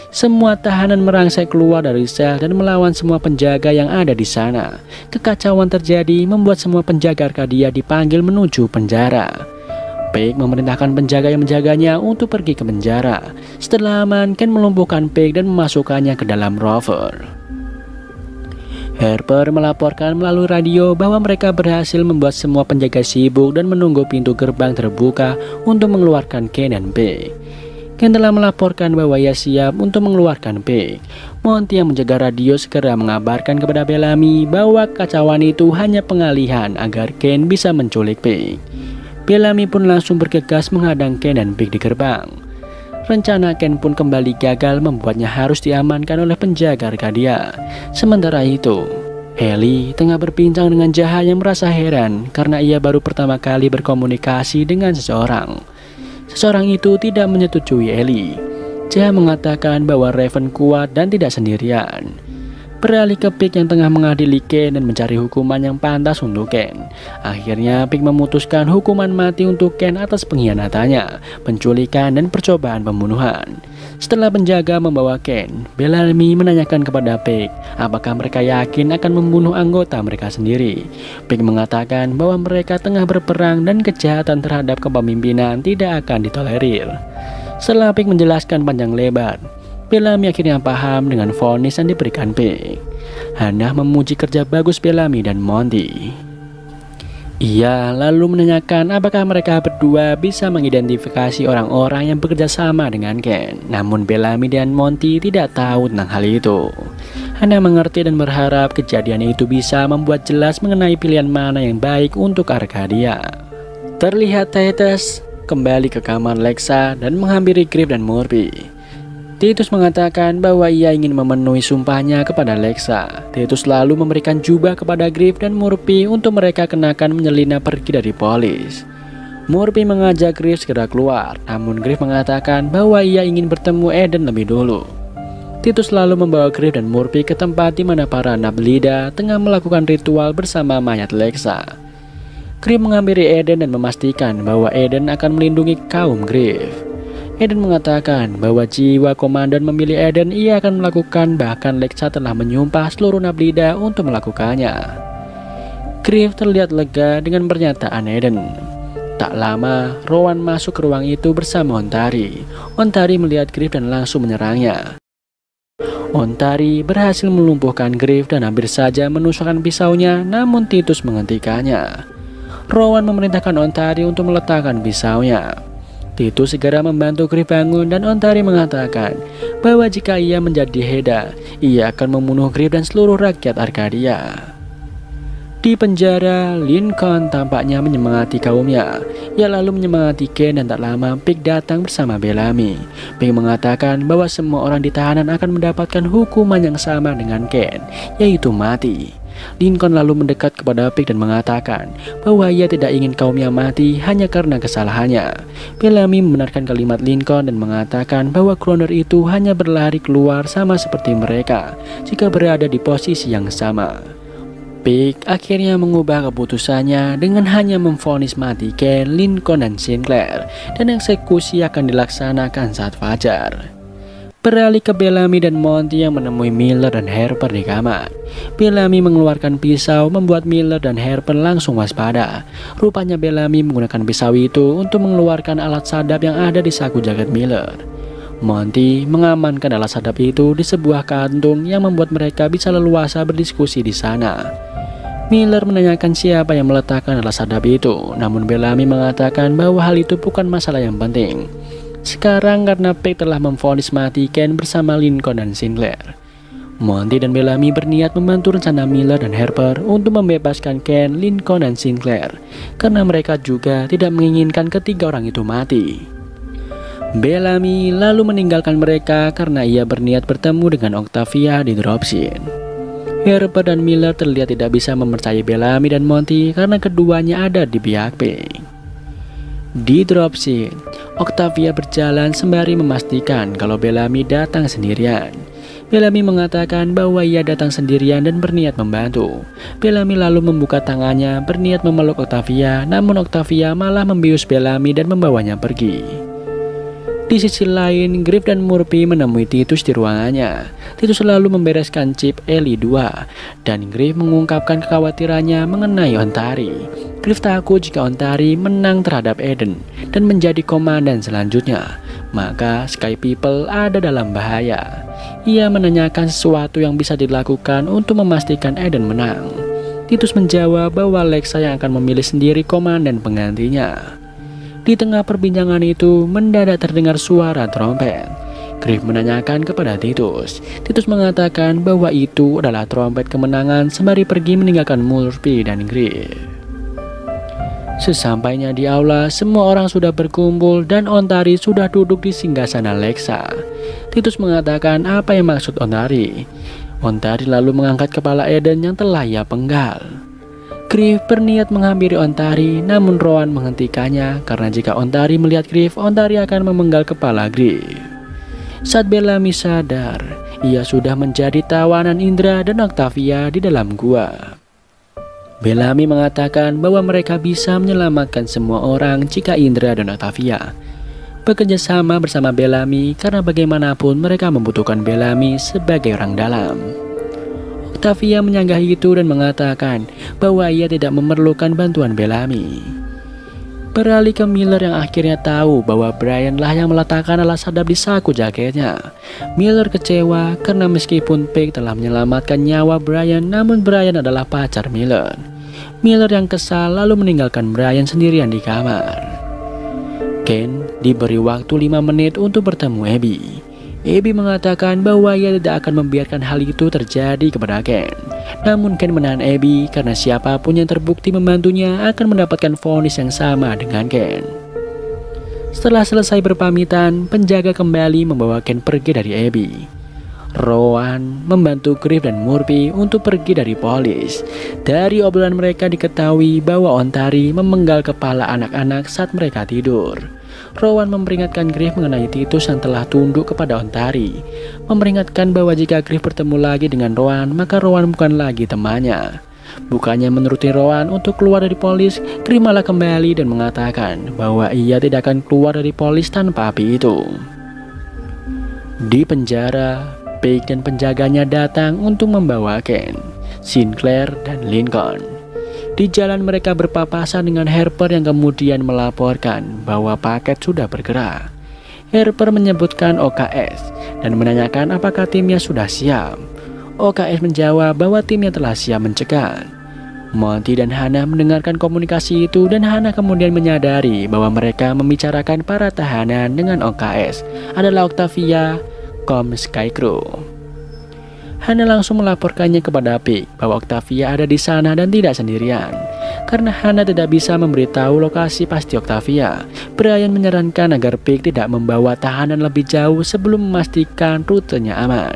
S1: Semua tahanan merangsek keluar dari sel dan melawan semua penjaga yang ada di sana. Kekacauan terjadi membuat semua penjaga Arcadia dipanggil menuju penjara. Pig memerintahkan penjaga yang menjaganya untuk pergi ke penjara. Setelah aman, Ken melumpuhkan Pig dan memasukkannya ke dalam rover. Harper melaporkan melalui radio bahwa mereka berhasil membuat semua penjaga sibuk dan menunggu pintu gerbang terbuka untuk mengeluarkan Ken dan Pig. Ken telah melaporkan bahwa ia siap untuk mengeluarkan Pig. Monty yang menjaga radio segera mengabarkan kepada Bellamy bahwa kekacauan itu hanya pengalihan agar Ken bisa menculik Pig. Bellamy pun langsung bergegas menghadang Ken dan Pig di gerbang. Rencana Ken pun kembali gagal, membuatnya harus diamankan oleh penjaga Arcadia. Sementara itu, Ellie tengah berbincang dengan Jaha yang merasa heran karena ia baru pertama kali berkomunikasi dengan seseorang. Seseorang itu tidak menyetujui Ellie. Jaha mengatakan bahwa Raven kuat dan tidak sendirian. beralih ke Pig yang tengah mengadili Ken dan mencari hukuman yang pantas untuk Ken. Akhirnya Pig memutuskan hukuman mati untuk Ken atas pengkhianatannya, penculikan, dan percobaan pembunuhan. Setelah penjaga membawa Ken, Bellamy menanyakan kepada Pig apakah mereka yakin akan membunuh anggota mereka sendiri. Pig mengatakan bahwa mereka tengah berperang dan kejahatan terhadap kepemimpinan tidak akan ditolerir. Setelah Pig menjelaskan panjang lebar, Bellamy akhirnya paham dengan vonis yang diberikan Pig. Hannah memuji kerja bagus Bellamy dan Monty. Ia lalu menanyakan apakah mereka berdua bisa mengidentifikasi orang-orang yang bekerja sama dengan Ken. Namun Bellamy dan Monty tidak tahu tentang hal itu. Hannah mengerti dan berharap kejadian itu bisa membuat jelas mengenai pilihan mana yang baik untuk Arcadia. Terlihat Titus kembali ke kamar Lexa dan menghampiri Griff dan Murphy. Titus mengatakan bahwa ia ingin memenuhi sumpahnya kepada Lexa. Titus lalu memberikan jubah kepada Griff dan Murphy untuk mereka kenakan menyelinap pergi dari polis. Murphy mengajak Griff segera keluar, namun Griff mengatakan bahwa ia ingin bertemu Eden lebih dulu. Titus lalu membawa Griff dan Murphy ke tempat di mana para Nablida tengah melakukan ritual bersama mayat Lexa. Griff menghampiri Eden dan memastikan bahwa Eden akan melindungi kaum Griff. Eden mengatakan bahwa jiwa komandan memilih Eden ia akan melakukan, bahkan Lexa telah menyumpah seluruh Nablida untuk melakukannya. Griff terlihat lega dengan pernyataan Eden. Tak lama, Rowan masuk ke ruang itu bersama Ontari. Ontari melihat Griff dan langsung menyerangnya. Ontari berhasil melumpuhkan Griff dan hampir saja menusukkan pisaunya, namun Titus menghentikannya. Rowan memerintahkan Ontari untuk meletakkan pisaunya. Titus segera membantu Griff bangun dan Ontari mengatakan bahwa jika ia menjadi Heda, ia akan membunuh Griff dan seluruh rakyat Arcadia. Di penjara, Lincoln tampaknya menyemangati kaumnya. Ia lalu menyemangati Ken dan tak lama Pig datang bersama Bellamy. Pig mengatakan bahwa semua orang di tahanan akan mendapatkan hukuman yang sama dengan Ken, yaitu mati. Lincoln lalu mendekat kepada Pig dan mengatakan bahwa ia tidak ingin kaumnya mati hanya karena kesalahannya. Bellamy membenarkan kalimat Lincoln dan mengatakan bahwa Crowner itu hanya berlari keluar sama seperti mereka jika berada di posisi yang sama. Pig akhirnya mengubah keputusannya dengan hanya memvonis mati Ken, Lincoln, dan Sinclair, dan eksekusi akan dilaksanakan saat fajar. Beralih ke Bellamy dan Monty yang menemui Miller dan Harper di kamar. Bellamy mengeluarkan pisau membuat Miller dan Harper langsung waspada. Rupanya Bellamy menggunakan pisau itu untuk mengeluarkan alat sadap yang ada di saku jaket Miller. Monty mengamankan alat sadap itu di sebuah kantung yang membuat mereka bisa leluasa berdiskusi di sana. Miller menanyakan siapa yang meletakkan alat sadap itu, namun Bellamy mengatakan bahwa hal itu bukan masalah yang penting. Sekarang karena Pig telah memvonis mati Ken bersama Lincoln dan Sinclair. Monty dan Bellamy berniat membantu rencana Miller dan Harper untuk membebaskan Ken, Lincoln, dan Sinclair, karena mereka juga tidak menginginkan ketiga orang itu mati. Bellamy lalu meninggalkan mereka karena ia berniat bertemu dengan Octavia di dropship. Harper dan Miller terlihat tidak bisa mempercayai Bellamy dan Monty karena keduanya ada di pihak Pig. Di dropship, Octavia berjalan sembari memastikan kalau Bellamy datang sendirian. Bellamy mengatakan bahwa ia datang sendirian dan berniat membantu. Bellamy lalu membuka tangannya berniat memeluk Octavia, namun Octavia malah membius Bellamy dan membawanya pergi. Di sisi lain, Griff dan Murphy menemui Titus di ruangannya. Titus selalu membereskan chip Eli 2 dan Griff mengungkapkan kekhawatirannya mengenai Ontari. Griff takut jika Ontari menang terhadap Eden dan menjadi komandan selanjutnya, maka Sky People ada dalam bahaya. Ia menanyakan sesuatu yang bisa dilakukan untuk memastikan Eden menang. Titus menjawab bahwa Lexa yang akan memilih sendiri komandan penggantinya. Di tengah perbincangan itu, mendadak terdengar suara trompet. Griff menanyakan kepada Titus. Titus mengatakan bahwa itu adalah trompet kemenangan sembari pergi meninggalkan Murphy dan Griff. Sesampainya di aula, semua orang sudah berkumpul dan Ontari sudah duduk di singgasana Lexa. Titus mengatakan apa yang maksud Ontari. Ontari lalu mengangkat kepala Eden yang telah ia penggal. Griff berniat menghampiri Ontari, namun Rowan menghentikannya karena jika Ontari melihat Griff, Ontari akan memenggal kepala Griff. Saat Bellamy sadar, ia sudah menjadi tawanan Indra dan Octavia di dalam gua. Bellamy mengatakan bahwa mereka bisa menyelamatkan semua orang jika Indra dan Octavia bekerja sama bersama Bellamy, karena bagaimanapun mereka membutuhkan Bellamy sebagai orang dalam. Octavia menyanggahi itu dan mengatakan bahwa ia tidak memerlukan bantuan Bellamy. Beralih ke Miller yang akhirnya tahu bahwa Brian lah yang meletakkan alas hadap di saku jaketnya. Miller kecewa karena meskipun Pig telah menyelamatkan nyawa Brian, namun Brian adalah pacar Miller. Miller yang kesal lalu meninggalkan Brian sendirian di kamar. Ken diberi waktu 5 menit untuk bertemu Abby. Abby mengatakan bahwa ia tidak akan membiarkan hal itu terjadi kepada Ken. Namun Ken menahan Abby karena siapapun yang terbukti membantunya akan mendapatkan vonis yang sama dengan Ken. Setelah selesai berpamitan, penjaga kembali membawa Ken pergi dari Abby. Rowan membantu Griff dan Murphy untuk pergi dari polis. Dari obrolan mereka diketahui bahwa Ontari memenggal kepala anak-anak saat mereka tidur. Rowan memperingatkan Griff mengenai Titus yang telah tunduk kepada Ontari, memperingatkan bahwa jika Griff bertemu lagi dengan Rowan, maka Rowan bukan lagi temannya. Bukannya menuruti Rowan untuk keluar dari polis, Griff malah kembali dan mengatakan bahwa ia tidak akan keluar dari polis tanpa api itu. Di penjara, Pig dan penjaganya datang untuk membawa Ken, Sinclair, dan Lincoln. Di jalan mereka berpapasan dengan Harper yang kemudian melaporkan bahwa paket sudah bergerak. Harper menyebutkan OKS dan menanyakan apakah timnya sudah siap. OKS menjawab bahwa timnya telah siap mencegat. Monty dan Hannah mendengarkan komunikasi itu dan Hannah kemudian menyadari bahwa mereka membicarakan para tahanan dengan OKS adalah Octavia, Skycrew. Hannah langsung melaporkannya kepada Pig bahwa Octavia ada di sana dan tidak sendirian. Karena Hannah tidak bisa memberitahu lokasi pasti Octavia, Brian menyarankan agar Pig tidak membawa tahanan lebih jauh sebelum memastikan rutenya aman.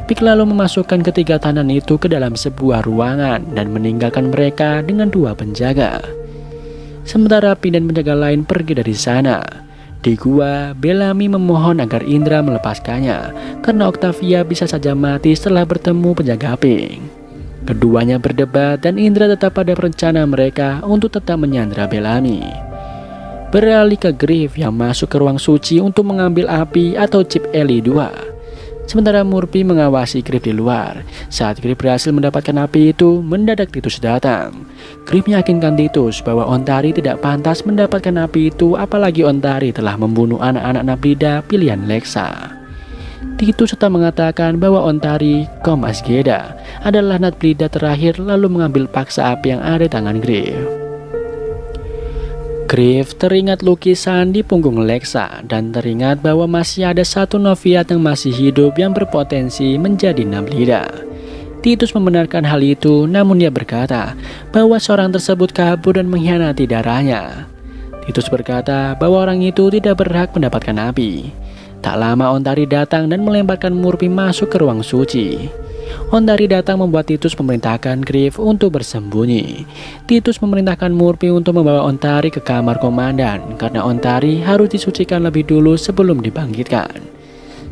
S1: Pig lalu memasukkan ketiga tahanan itu ke dalam sebuah ruangan dan meninggalkan mereka dengan 2 penjaga. Sementara Pig dan penjaga lain pergi dari sana. Di gua, Bellamy memohon agar Indra melepaskannya karena Octavia bisa saja mati setelah bertemu penjaga Pig. Keduanya berdebat dan Indra tetap pada rencana mereka untuk tetap menyandra Bellamy. Beralih ke Griff yang masuk ke ruang suci untuk mengambil api atau chip Eli 2. Sementara Murphy mengawasi Griff di luar. Saat Griff berhasil mendapatkan api itu, mendadak Titus datang. Griff meyakinkan Titus bahwa Ontari tidak pantas mendapatkan api itu, apalagi Ontari telah membunuh anak-anak Nablida pilihan Lexa. Titus serta mengatakan bahwa Ontari, Asgeda, adalah Nablida terakhir lalu mengambil paksa api yang ada di tangan Griff. Griff teringat lukisan di punggung Lexa dan teringat bahwa masih ada satu Noviat yang masih hidup yang berpotensi menjadi Nablida. Titus membenarkan hal itu, namun dia berkata bahwa seorang tersebut kabur dan mengkhianati darahnya. Titus berkata bahwa orang itu tidak berhak mendapatkan api. Tak lama Ontari datang dan melemparkan Murphy masuk ke ruang suci. Ontari datang membuat Titus memerintahkan Griff untuk bersembunyi. Titus memerintahkan Murphy untuk membawa Ontari ke kamar komandan karena Ontari harus disucikan lebih dulu sebelum dibangkitkan.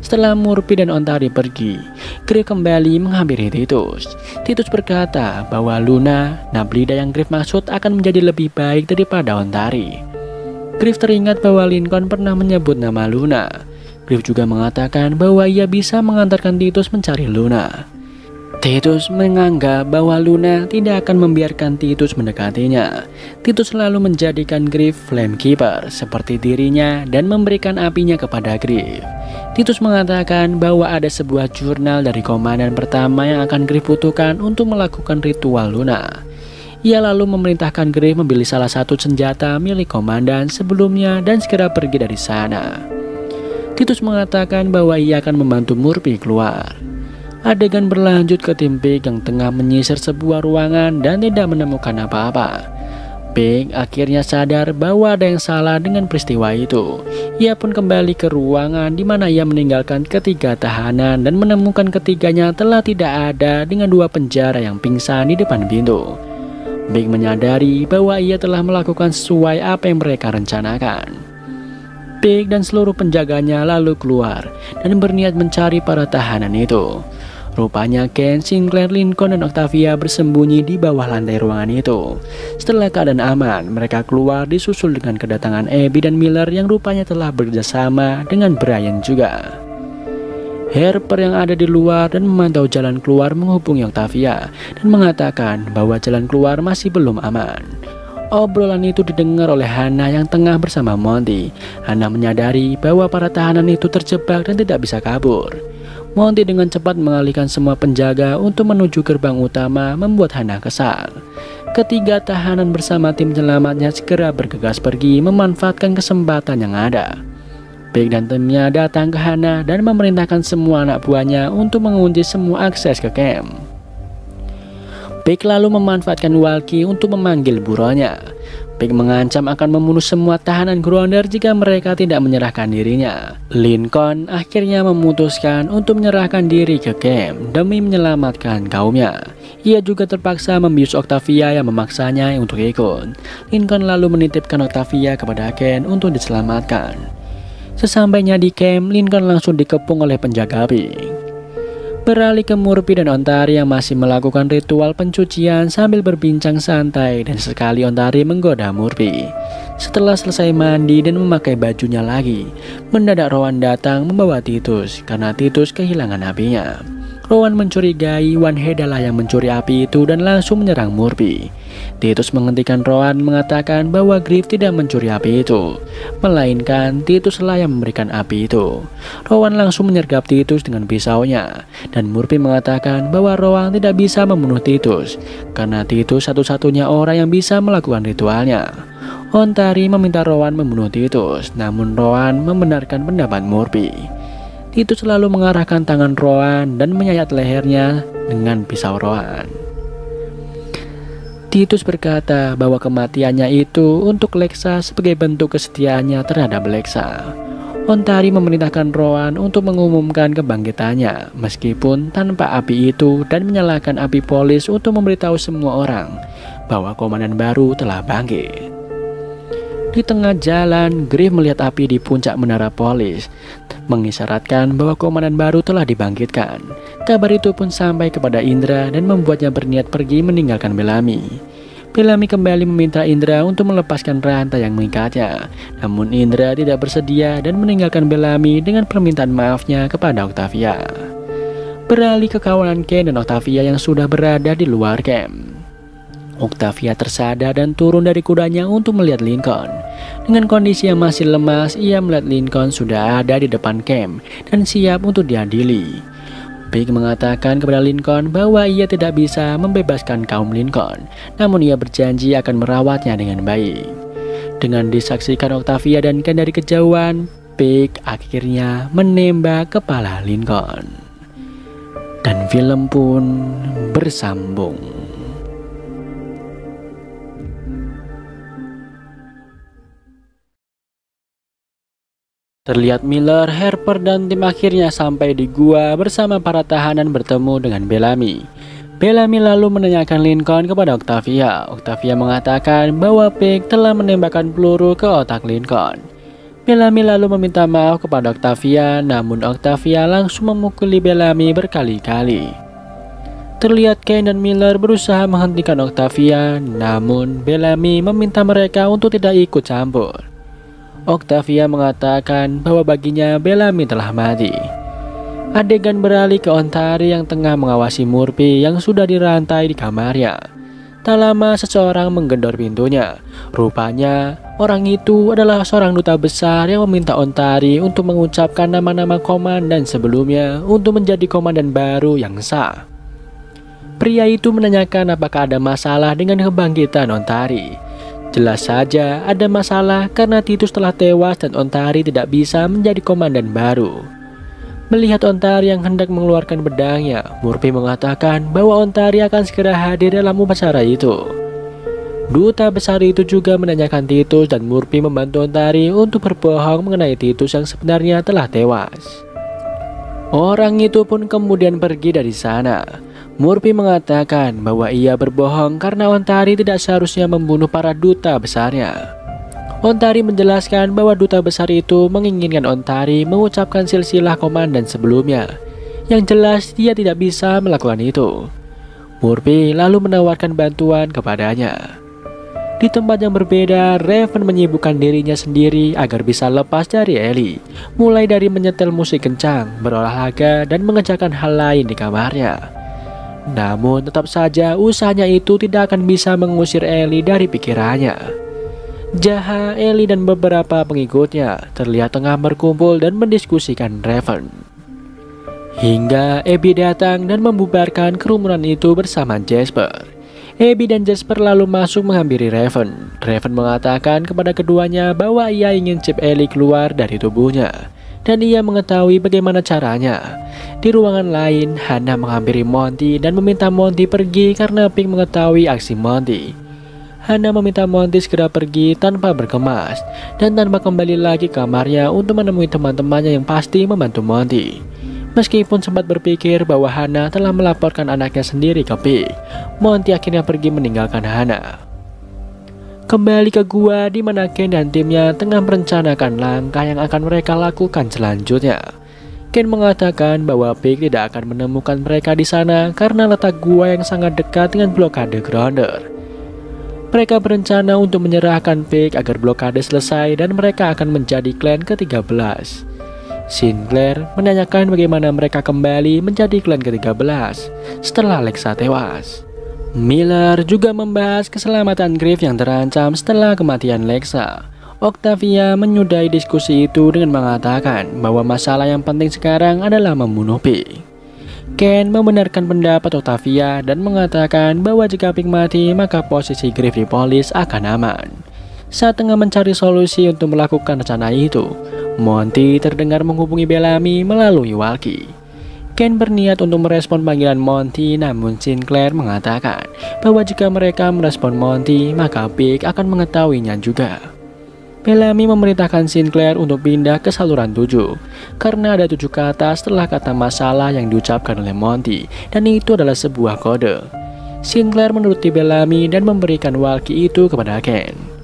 S1: Setelah Murphy dan Ontari pergi, Griff kembali menghampiri Titus. Titus berkata bahwa Luna, Nablida yang Griff maksud, akan menjadi lebih baik daripada Ontari. Griff teringat bahwa Lincoln pernah menyebut nama Luna. Griff juga mengatakan bahwa ia bisa mengantarkan Titus mencari Luna. Titus menganggap bahwa Luna tidak akan membiarkan Titus mendekatinya. Titus selalu menjadikan Griff Flamekeeper seperti dirinya dan memberikan apinya kepada Griff. Titus mengatakan bahwa ada sebuah jurnal dari komandan pertama yang akan Griff butuhkan untuk melakukan ritual Luna. Ia lalu memerintahkan Griff membeli salah satu senjata milik komandan sebelumnya dan segera pergi dari sana. Titus mengatakan bahwa ia akan membantu Murphy keluar. Adegan berlanjut ke tim Pig yang tengah menyisir sebuah ruangan dan tidak menemukan apa-apa. Pig akhirnya sadar bahwa ada yang salah dengan peristiwa itu. Ia pun kembali ke ruangan di mana ia meninggalkan ketiga tahanan dan menemukan ketiganya telah tidak ada dengan 2 penjara yang pingsan di depan pintu. Pig menyadari bahwa ia telah melakukan sesuai apa yang mereka rencanakan. Pig dan seluruh penjaganya lalu keluar dan berniat mencari para tahanan itu. Rupanya Ken, Sinclair, Lincoln, dan Octavia bersembunyi di bawah lantai ruangan itu. Setelah keadaan aman, mereka keluar disusul dengan kedatangan Abby dan Miller yang rupanya telah bekerjasama dengan Brian juga. Harper yang ada di luar dan memantau jalan keluar menghubungi Octavia dan mengatakan bahwa jalan keluar masih belum aman. Obrolan itu didengar oleh Hannah yang tengah bersama Monty. Hannah menyadari bahwa para tahanan itu terjebak dan tidak bisa kabur. Monty dengan cepat mengalihkan semua penjaga untuk menuju gerbang utama, membuat Hannah kesal. Ketiga tahanan bersama tim penyelamatnya segera bergegas pergi memanfaatkan kesempatan yang ada. Pig dan timnya datang ke Hannah dan memerintahkan semua anak buahnya untuk mengunci semua akses ke camp. Pig lalu memanfaatkan walkie untuk memanggil buronya. Pig mengancam akan membunuh semua tahanan Gronder jika mereka tidak menyerahkan dirinya. Lincoln akhirnya memutuskan untuk menyerahkan diri ke camp demi menyelamatkan kaumnya. Ia juga terpaksa membius Octavia yang memaksanya untuk ikut. Lincoln lalu menitipkan Octavia kepada Ken untuk diselamatkan. Sesampainya di camp, Lincoln langsung dikepung oleh penjaga Pig. Beralih ke Murphy dan Ontari yang masih melakukan ritual pencucian sambil berbincang santai, dan sekali Ontari menggoda Murphy. Setelah selesai mandi dan memakai bajunya lagi, mendadak Rowan datang membawa Titus karena Titus kehilangan apinya. Rowan mencurigai One-Head adalah yang mencuri api itu dan langsung menyerang Murphy. Titus menghentikan Rowan mengatakan bahwa Griff tidak mencuri api itu, melainkan Titus lah yang memberikan api itu. Rowan langsung menyergap Titus dengan pisaunya, dan Murphy mengatakan bahwa Rowan tidak bisa membunuh Titus karena Titus satu-satunya orang yang bisa melakukan ritualnya. Ontari meminta Rowan membunuh Titus, namun Rowan membenarkan pendapat Murphy. Titus selalu mengarahkan tangan Rowan dan menyayat lehernya dengan pisau Rowan. Titus berkata bahwa kematiannya itu untuk Lexa sebagai bentuk kesetiaannya terhadap Lexa. Ontari memerintahkan Rowan untuk mengumumkan kebangkitannya meskipun tanpa api itu dan menyalakan api polis untuk memberitahu semua orang bahwa komandan baru telah bangkit. Di tengah jalan, Griff melihat api di puncak menara polis, mengisyaratkan bahwa komandan baru telah dibangkitkan. Kabar itu pun sampai kepada Indra dan membuatnya berniat pergi meninggalkan Bellamy. Bellamy kembali meminta Indra untuk melepaskan rantai yang mengikatnya, namun Indra tidak bersedia dan meninggalkan Bellamy dengan permintaan maafnya kepada Octavia. Beralih ke kawanan Ken dan Octavia yang sudah berada di luar camp. Octavia tersadar dan turun dari kudanya untuk melihat Lincoln. Dengan kondisi yang masih lemas, ia melihat Lincoln sudah ada di depan camp dan siap untuk diadili. Pig mengatakan kepada Lincoln bahwa ia tidak bisa membebaskan kaum Lincoln, namun ia berjanji akan merawatnya dengan baik. Dengan disaksikan Octavia dan Ken dari kejauhan, Pig akhirnya menembak kepala Lincoln. Dan film pun bersambung. Terlihat Miller, Harper, dan tim akhirnya sampai di gua bersama para tahanan bertemu dengan Bellamy. Bellamy lalu menanyakan Lincoln kepada Octavia. Octavia mengatakan bahwa Pig telah menembakkan peluru ke otak Lincoln. Bellamy lalu meminta maaf kepada Octavia, namun Octavia langsung memukuli Bellamy berkali-kali. Terlihat Ken dan Miller berusaha menghentikan Octavia, namun Bellamy meminta mereka untuk tidak ikut campur. Octavia mengatakan bahwa baginya Bellamy telah mati. Adegan beralih ke Ontari yang tengah mengawasi Murphy yang sudah dirantai di kamarnya. Tak lama seseorang menggedor pintunya. Rupanya orang itu adalah seorang duta besar yang meminta Ontari untuk mengucapkan nama-nama komandan sebelumnya untuk menjadi komandan baru yang sah. Pria itu menanyakan apakah ada masalah dengan kebangkitan Ontari. Jelas saja ada masalah karena Titus telah tewas dan Ontari tidak bisa menjadi komandan baru. Melihat Ontari yang hendak mengeluarkan pedangnya, Murphy mengatakan bahwa Ontari akan segera hadir dalam upacara itu. Duta besar itu juga menanyakan Titus dan Murphy membantu Ontari untuk berbohong mengenai Titus yang sebenarnya telah tewas. Orang itu pun kemudian pergi dari sana. Murphy mengatakan bahwa ia berbohong karena Ontari tidak seharusnya membunuh para duta besarnya. Ontari menjelaskan bahwa duta besar itu menginginkan Ontari mengucapkan silsilah komandan sebelumnya. Yang jelas dia tidak bisa melakukan itu. Murphy lalu menawarkan bantuan kepadanya. Di tempat yang berbeda, Raven menyibukkan dirinya sendiri agar bisa lepas dari Ellie. Mulai dari menyetel musik kencang, berolahraga, dan mengerjakan hal lain di kamarnya. Namun tetap saja usahanya itu tidak akan bisa mengusir Ellie dari pikirannya. Jaha, Ellie, dan beberapa pengikutnya terlihat tengah berkumpul dan mendiskusikan Raven. Hingga Abby datang dan membubarkan kerumunan itu bersama Jasper. Abby dan Jasper lalu masuk menghampiri Raven. Raven mengatakan kepada keduanya bahwa ia ingin chip Ellie keluar dari tubuhnya, dan ia mengetahui bagaimana caranya. Di ruangan lain, Hannah menghampiri Monty dan meminta Monty pergi karena Pink mengetahui aksi Monty. Hannah meminta Monty segera pergi tanpa berkemas, dan tanpa kembali lagi ke kamarnya untuk menemui teman-temannya yang pasti membantu Monty. Meskipun sempat berpikir bahwa Hannah telah melaporkan anaknya sendiri ke Pink, Monty akhirnya pergi meninggalkan Hannah. Kembali ke gua di mana Ken dan timnya tengah merencanakan langkah yang akan mereka lakukan selanjutnya. Ken mengatakan bahwa Pink tidak akan menemukan mereka di sana karena letak gua yang sangat dekat dengan blokade Grounder. Mereka berencana untuk menyerahkan Pink agar blokade selesai dan mereka akan menjadi klan ke-13. Sinclair menanyakan bagaimana mereka kembali menjadi klan ke-13 setelah Lexa tewas. Miller juga membahas keselamatan Griff yang terancam setelah kematian Lexa. Octavia menyudahi diskusi itu dengan mengatakan bahwa masalah yang penting sekarang adalah membunuh Pink. Ken membenarkan pendapat Octavia dan mengatakan bahwa jika Pink mati maka posisi Griff di Polis akan aman. Saat tengah mencari solusi untuk melakukan rencana itu, Monty terdengar menghubungi Bellamy melalui walkie. Ken berniat untuk merespon panggilan Monty, namun Sinclair mengatakan bahwa jika mereka merespon Monty, maka Pink akan mengetahuinya juga. Bellamy memerintahkan Sinclair untuk pindah ke saluran 7, karena ada 7 kata setelah kata masalah yang diucapkan oleh Monty, dan itu adalah sebuah kode. Sinclair menuruti Bellamy dan memberikan walkie itu kepada Ken.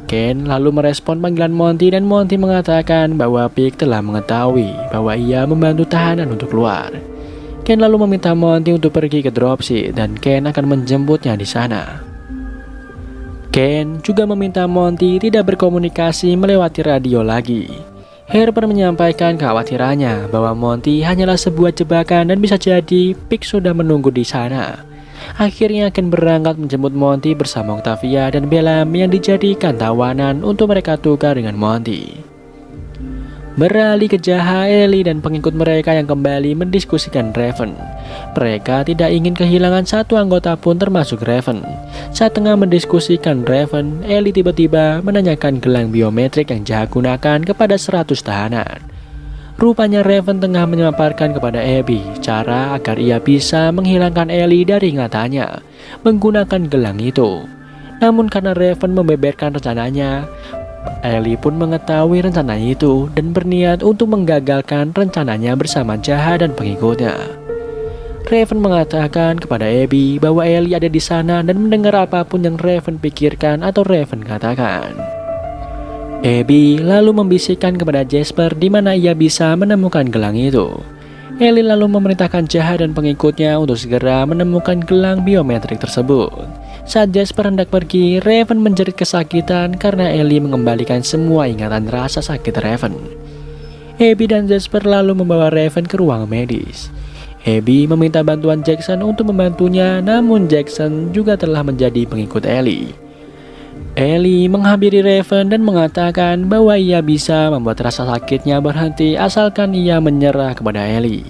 S1: Ken lalu merespon panggilan Monty dan Monty mengatakan bahwa Pink telah mengetahui bahwa ia membantu tahanan untuk keluar. Ken lalu meminta Monty untuk pergi ke dropship dan Ken akan menjemputnya di sana. Ken juga meminta Monty tidak berkomunikasi melewati radio lagi. Harper menyampaikan kekhawatirannya bahwa Monty hanyalah sebuah jebakan dan bisa jadi Pink sudah menunggu di sana. Akhirnya Ken berangkat menjemput Monty bersama Octavia dan Bellamy yang dijadikan tawanan untuk mereka tukar dengan Monty. Beralih ke Jaha, Ellie dan pengikut mereka yang kembali mendiskusikan Raven. Mereka tidak ingin kehilangan satu anggota pun termasuk Raven. Saat tengah mendiskusikan Raven, Ellie tiba-tiba menanyakan gelang biometrik yang Jaha gunakan kepada 100 tahanan. Rupanya Raven tengah memaparkan kepada Abby cara agar ia bisa menghilangkan Ellie dari ingatannya menggunakan gelang itu. Namun karena Raven membeberkan rencananya, Ellie pun mengetahui rencana itu dan berniat untuk menggagalkan rencananya bersama Jaha dan pengikutnya. Raven mengatakan kepada Abby bahwa Ellie ada di sana dan mendengar apapun yang Raven pikirkan atau Raven katakan. Abby lalu membisikkan kepada Jasper di mana ia bisa menemukan gelang itu. Ellie lalu memerintahkan Jaha dan pengikutnya untuk segera menemukan gelang biometrik tersebut. Saat Jasper hendak pergi, Raven menjerit kesakitan karena Ellie mengembalikan semua ingatan rasa sakit Raven. Abby dan Jasper lalu membawa Raven ke ruang medis. Abby meminta bantuan Jackson untuk membantunya, namun Jackson juga telah menjadi pengikut Ellie. Ellie menghampiri Raven dan mengatakan bahwa ia bisa membuat rasa sakitnya berhenti asalkan ia menyerah kepada Ellie.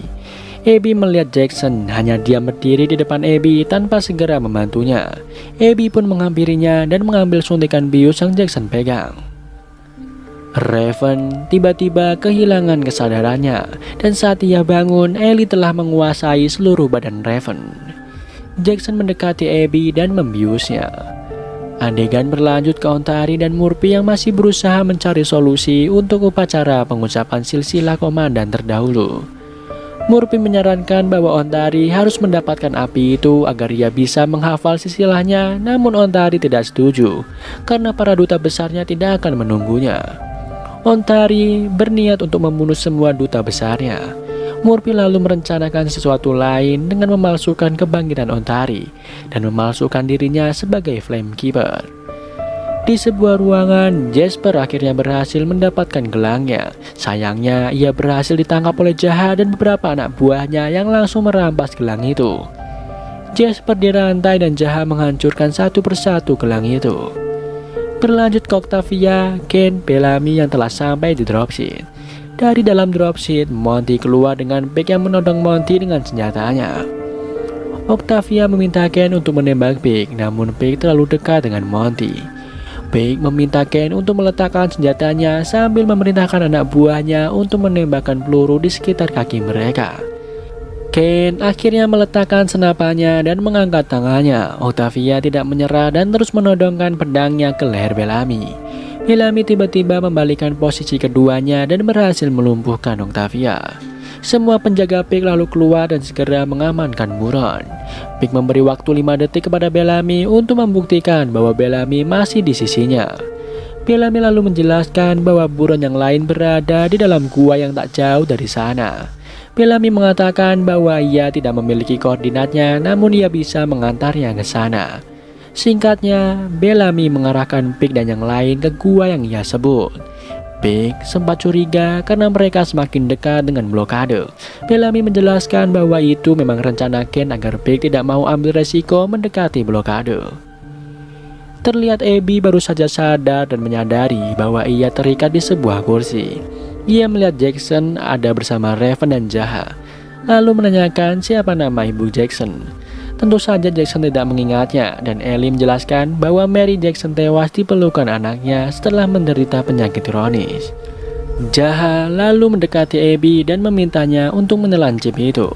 S1: Abby melihat Jackson hanya diam berdiri di depan Abby tanpa segera membantunya. Abby pun menghampirinya dan mengambil suntikan bius yang Jackson pegang. Raven tiba-tiba kehilangan kesadarannya dan saat ia bangun, Ellie telah menguasai seluruh badan Raven. Jackson mendekati Abby dan membiusnya. Adegan berlanjut ke Ontari dan Murphy yang masih berusaha mencari solusi untuk upacara pengucapan silsilah komandan terdahulu. Murphy menyarankan bahwa Ontari harus mendapatkan api itu agar ia bisa menghafal silsilahnya, namun Ontari tidak setuju karena para duta besarnya tidak akan menunggunya. Ontari berniat untuk membunuh semua duta besarnya. Murphy lalu merencanakan sesuatu lain dengan memalsukan kebangkitan Ontari dan memalsukan dirinya sebagai Flamekeeper. Di sebuah ruangan, Jasper akhirnya berhasil mendapatkan gelangnya. Sayangnya, ia berhasil ditangkap oleh Jaha dan beberapa anak buahnya yang langsung merampas gelang itu. Jasper dirantai dan Jaha menghancurkan satu persatu gelang itu. Berlanjut ke Octavia, Ken, Bellamy yang telah sampai di dropship. Dari dalam dropship, Monty keluar dengan Big yang menodong Monty dengan senjatanya. Octavia meminta Ken untuk menembak Big, namun Big terlalu dekat dengan Monty. Big meminta Ken untuk meletakkan senjatanya sambil memerintahkan anak buahnya untuk menembakkan peluru di sekitar kaki mereka. Ken akhirnya meletakkan senapannya dan mengangkat tangannya. Octavia tidak menyerah dan terus menodongkan pedangnya ke leher Bellamy. Bellamy tiba-tiba membalikan posisi keduanya dan berhasil melumpuhkan Octavia. Semua penjaga Big lalu keluar dan segera mengamankan buron. Big memberi waktu 5 detik kepada Bellamy untuk membuktikan bahwa Bellamy masih di sisinya. Bellamy lalu menjelaskan bahwa buron yang lain berada di dalam gua yang tak jauh dari sana. Bellamy mengatakan bahwa ia tidak memiliki koordinatnya, namun ia bisa mengantarnya ke sana. Singkatnya, Bellamy mengarahkan Big dan yang lain ke gua yang ia sebut. Big sempat curiga karena mereka semakin dekat dengan blokade. Bellamy menjelaskan bahwa itu memang rencana Ken agar Big tidak mau ambil resiko mendekati blokade. Terlihat Abby baru saja sadar dan menyadari bahwa ia terikat di sebuah kursi. Ia melihat Jackson ada bersama Raven dan Jaha, lalu menanyakan siapa nama ibu Jackson. Tentu saja Jackson tidak mengingatnya dan Ellie menjelaskan bahwa Mary Jackson tewas di pelukan anaknya setelah menderita penyakit kronis. Jaha lalu mendekati Abby dan memintanya untuk menelan chip itu.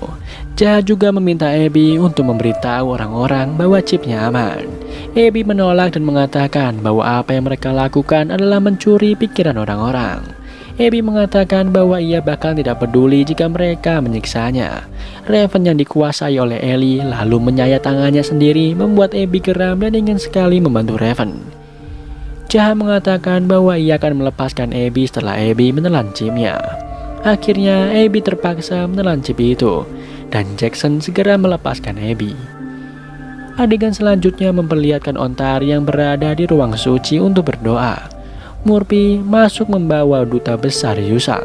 S1: Jaha juga meminta Abby untuk memberitahu orang-orang bahwa chipnya aman. Abby menolak dan mengatakan bahwa apa yang mereka lakukan adalah mencuri pikiran orang-orang. Abby mengatakan bahwa ia bahkan tidak peduli jika mereka menyiksanya. Raven yang dikuasai oleh Ellie lalu menyayat tangannya sendiri membuat Abby geram dan ingin sekali membantu Raven. Jaha mengatakan bahwa ia akan melepaskan Abby setelah Abby menelan chipnya. Akhirnya Abby terpaksa menelan chip itu dan Jackson segera melepaskan Abby. Adegan selanjutnya memperlihatkan Ontari yang berada di ruang suci untuk berdoa. Murphy masuk membawa duta besar Yusak.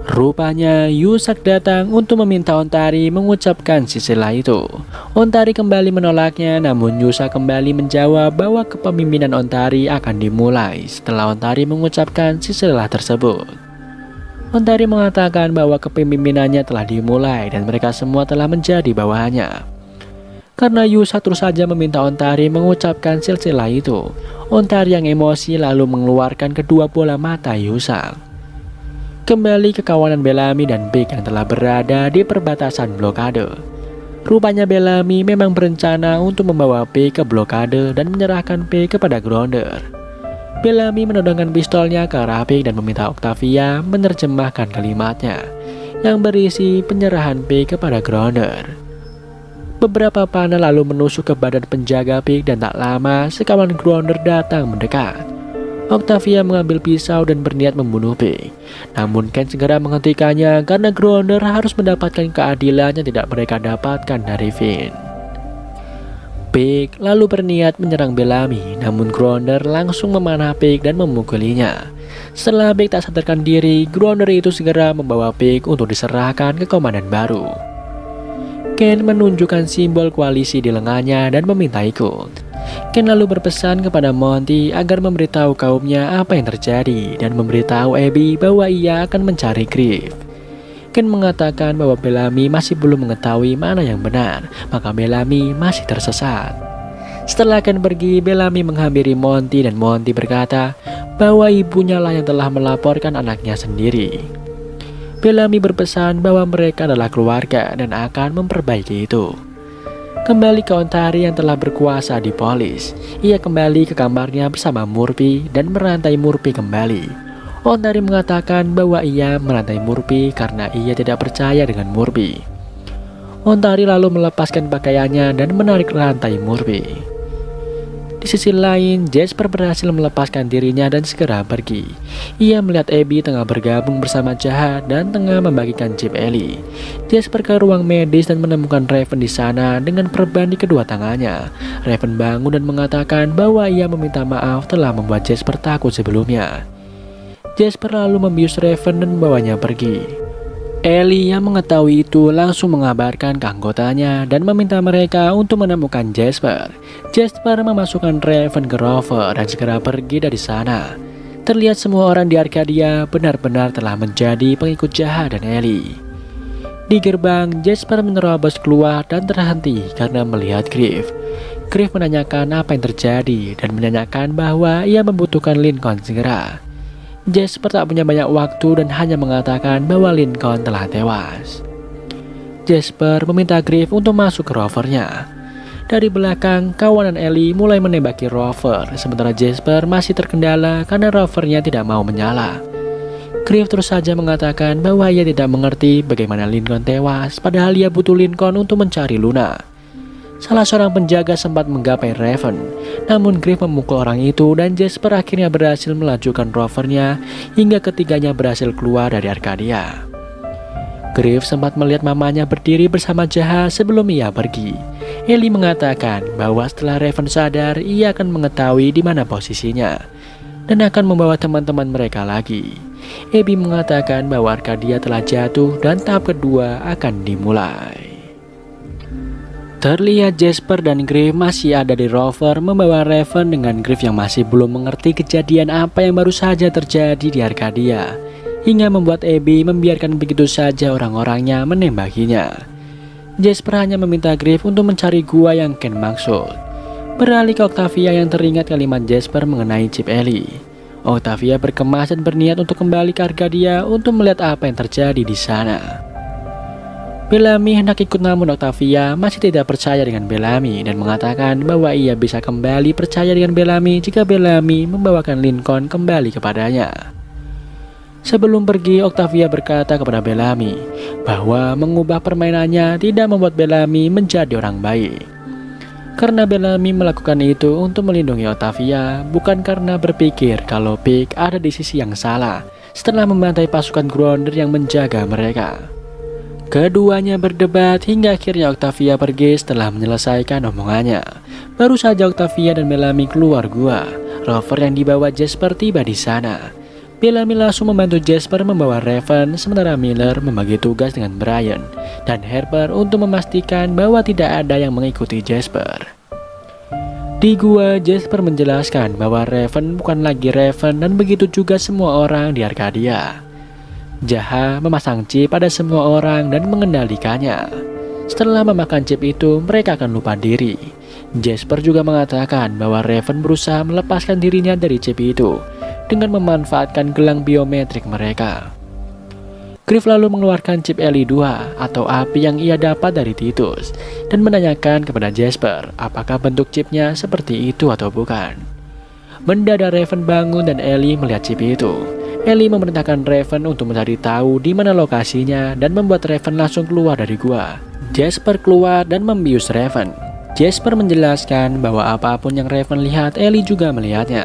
S1: Rupanya Yusak datang untuk meminta Ontari mengucapkan silsilah itu. Ontari kembali menolaknya, namun Yusak kembali menjawab bahwa kepemimpinan Ontari akan dimulai setelah Ontari mengucapkan silsilah tersebut. Ontari mengatakan bahwa kepemimpinannya telah dimulai dan mereka semua telah menjadi bawahannya. Karena Yusak terus saja meminta Ontari mengucapkan silsilah itu, Ontari yang emosi lalu mengeluarkan kedua bola mata Yusak. Kembali ke kawanan Bellamy dan Big yang telah berada di perbatasan blokade. Rupanya Bellamy memang berencana untuk membawa Big ke blokade dan menyerahkan Big kepada Grounder. Bellamy menodongkan pistolnya ke arah Big dan meminta Octavia menerjemahkan kalimatnya yang berisi penyerahan Big kepada Grounder. Beberapa panah lalu menusuk ke badan penjaga Big dan tak lama sekawan Grounder datang mendekat. Octavia mengambil pisau dan berniat membunuh Big. Namun Ken segera menghentikannya karena Grounder harus mendapatkan keadilan yang tidak mereka dapatkan dari Finn. Big lalu berniat menyerang Bellamy, namun Grounder langsung memanah Big dan memukulinya. Setelah Big tak sadarkan diri, Grounder itu segera membawa Big untuk diserahkan ke komandan baru. Ken menunjukkan simbol koalisi di lengannya dan meminta ikut. Ken lalu berpesan kepada Monty agar memberitahu kaumnya apa yang terjadi dan memberitahu Abby bahwa ia akan mencari Griff. Ken mengatakan bahwa Bellamy masih belum mengetahui mana yang benar, maka Bellamy masih tersesat. Setelah Ken pergi, Bellamy menghampiri Monty dan Monty berkata bahwa ibunya lah yang telah melaporkan anaknya sendiri. Bellamy berpesan bahwa mereka adalah keluarga dan akan memperbaiki itu. Kembali ke Ontari yang telah berkuasa di polis, ia kembali ke kamarnya bersama Murphy dan merantai Murphy kembali. Ontari mengatakan bahwa ia merantai Murphy karena ia tidak percaya dengan Murphy. Ontari lalu melepaskan pakaiannya dan menarik rantai Murphy. Di sisi lain, Jasper berhasil melepaskan dirinya dan segera pergi. Ia melihat Abby tengah bergabung bersama jahat dan tengah membagikan chip Ellie. Jasper ke ruang medis dan menemukan Raven di sana dengan perban di kedua tangannya. Raven bangun dan mengatakan bahwa ia meminta maaf telah membuat Jasper takut sebelumnya. Jasper lalu membius Raven dan membawanya pergi. Ellie yang mengetahui itu langsung mengabarkan ke anggotanya dan meminta mereka untuk menemukan Jasper. Jasper memasukkan Raven ke Rover dan segera pergi dari sana. Terlihat semua orang di Arcadia benar-benar telah menjadi pengikut jahat dan Ellie. Di gerbang, Jasper menerobos keluar dan terhenti karena melihat Griff. Griff menanyakan apa yang terjadi dan menanyakan bahwa ia membutuhkan Lincoln segera. Jasper tak punya banyak waktu dan hanya mengatakan bahwa Lincoln telah tewas. Jasper meminta Griff untuk masuk ke rovernya. Dari belakang, kawanan Ellie mulai menembaki rover, sementara Jasper masih terkendala karena rovernya tidak mau menyala. Griff terus saja mengatakan bahwa ia tidak mengerti bagaimana Lincoln tewas, padahal ia butuh Lincoln untuk mencari Luna. Salah seorang penjaga sempat menggapai Raven, namun Griff memukul orang itu dan Jasper akhirnya berhasil melajukan rovernya hingga ketiganya berhasil keluar dari Arcadia. Griff sempat melihat mamanya berdiri bersama jahat sebelum ia pergi. Ellie mengatakan bahwa setelah Raven sadar, ia akan mengetahui di mana posisinya dan akan membawa teman-teman mereka lagi. Abby mengatakan bahwa Arcadia telah jatuh dan tahap kedua akan dimulai. Terlihat Jasper dan Griff masih ada di rover membawa Raven dengan Griff yang masih belum mengerti kejadian apa yang baru saja terjadi di Arcadia, hingga membuat Abby membiarkan begitu saja orang-orangnya menembakinya. Jasper hanya meminta Griff untuk mencari gua yang Ken maksud. Beralih ke Octavia yang teringat kalimat Jasper mengenai chip Ellie. Octavia berkemas dan berniat untuk kembali ke Arcadia untuk melihat apa yang terjadi di sana. Bellamy hendak ikut namun Octavia masih tidak percaya dengan Bellamy dan mengatakan bahwa ia bisa kembali percaya dengan Bellamy jika Bellamy membawakan Lincoln kembali kepadanya. Sebelum pergi, Octavia berkata kepada Bellamy bahwa mengubah permainannya tidak membuat Bellamy menjadi orang baik. Karena Bellamy melakukan itu untuk melindungi Octavia, bukan karena berpikir kalau Pig ada di sisi yang salah setelah membantai pasukan Gronder yang menjaga mereka. Keduanya berdebat hingga akhirnya Octavia pergi setelah menyelesaikan omongannya. Baru saja Octavia dan Bellamy keluar gua. Rover yang dibawa Jasper tiba di sana. Bellamy langsung membantu Jasper membawa Raven, sementara Miller membagi tugas dengan Brian dan Harper untuk memastikan bahwa tidak ada yang mengikuti Jasper. Di gua, Jasper menjelaskan bahwa Raven bukan lagi Raven dan begitu juga semua orang di Arcadia. Jaha memasang chip pada semua orang dan mengendalikannya. Setelah memakan chip itu, mereka akan lupa diri. Jasper juga mengatakan bahwa Raven berusaha melepaskan dirinya dari chip itu dengan memanfaatkan gelang biometrik mereka. Griff lalu mengeluarkan chip Ellie 2 atau api yang ia dapat dari Titus dan menanyakan kepada Jasper apakah bentuk chipnya seperti itu atau bukan. Mendadak Raven bangun dan Ellie melihat chip itu. Ellie memerintahkan Raven untuk mencari tahu di mana lokasinya dan membuat Raven langsung keluar dari gua. Jasper keluar dan membius Raven. Jasper menjelaskan bahwa apapun yang Raven lihat, Ellie juga melihatnya.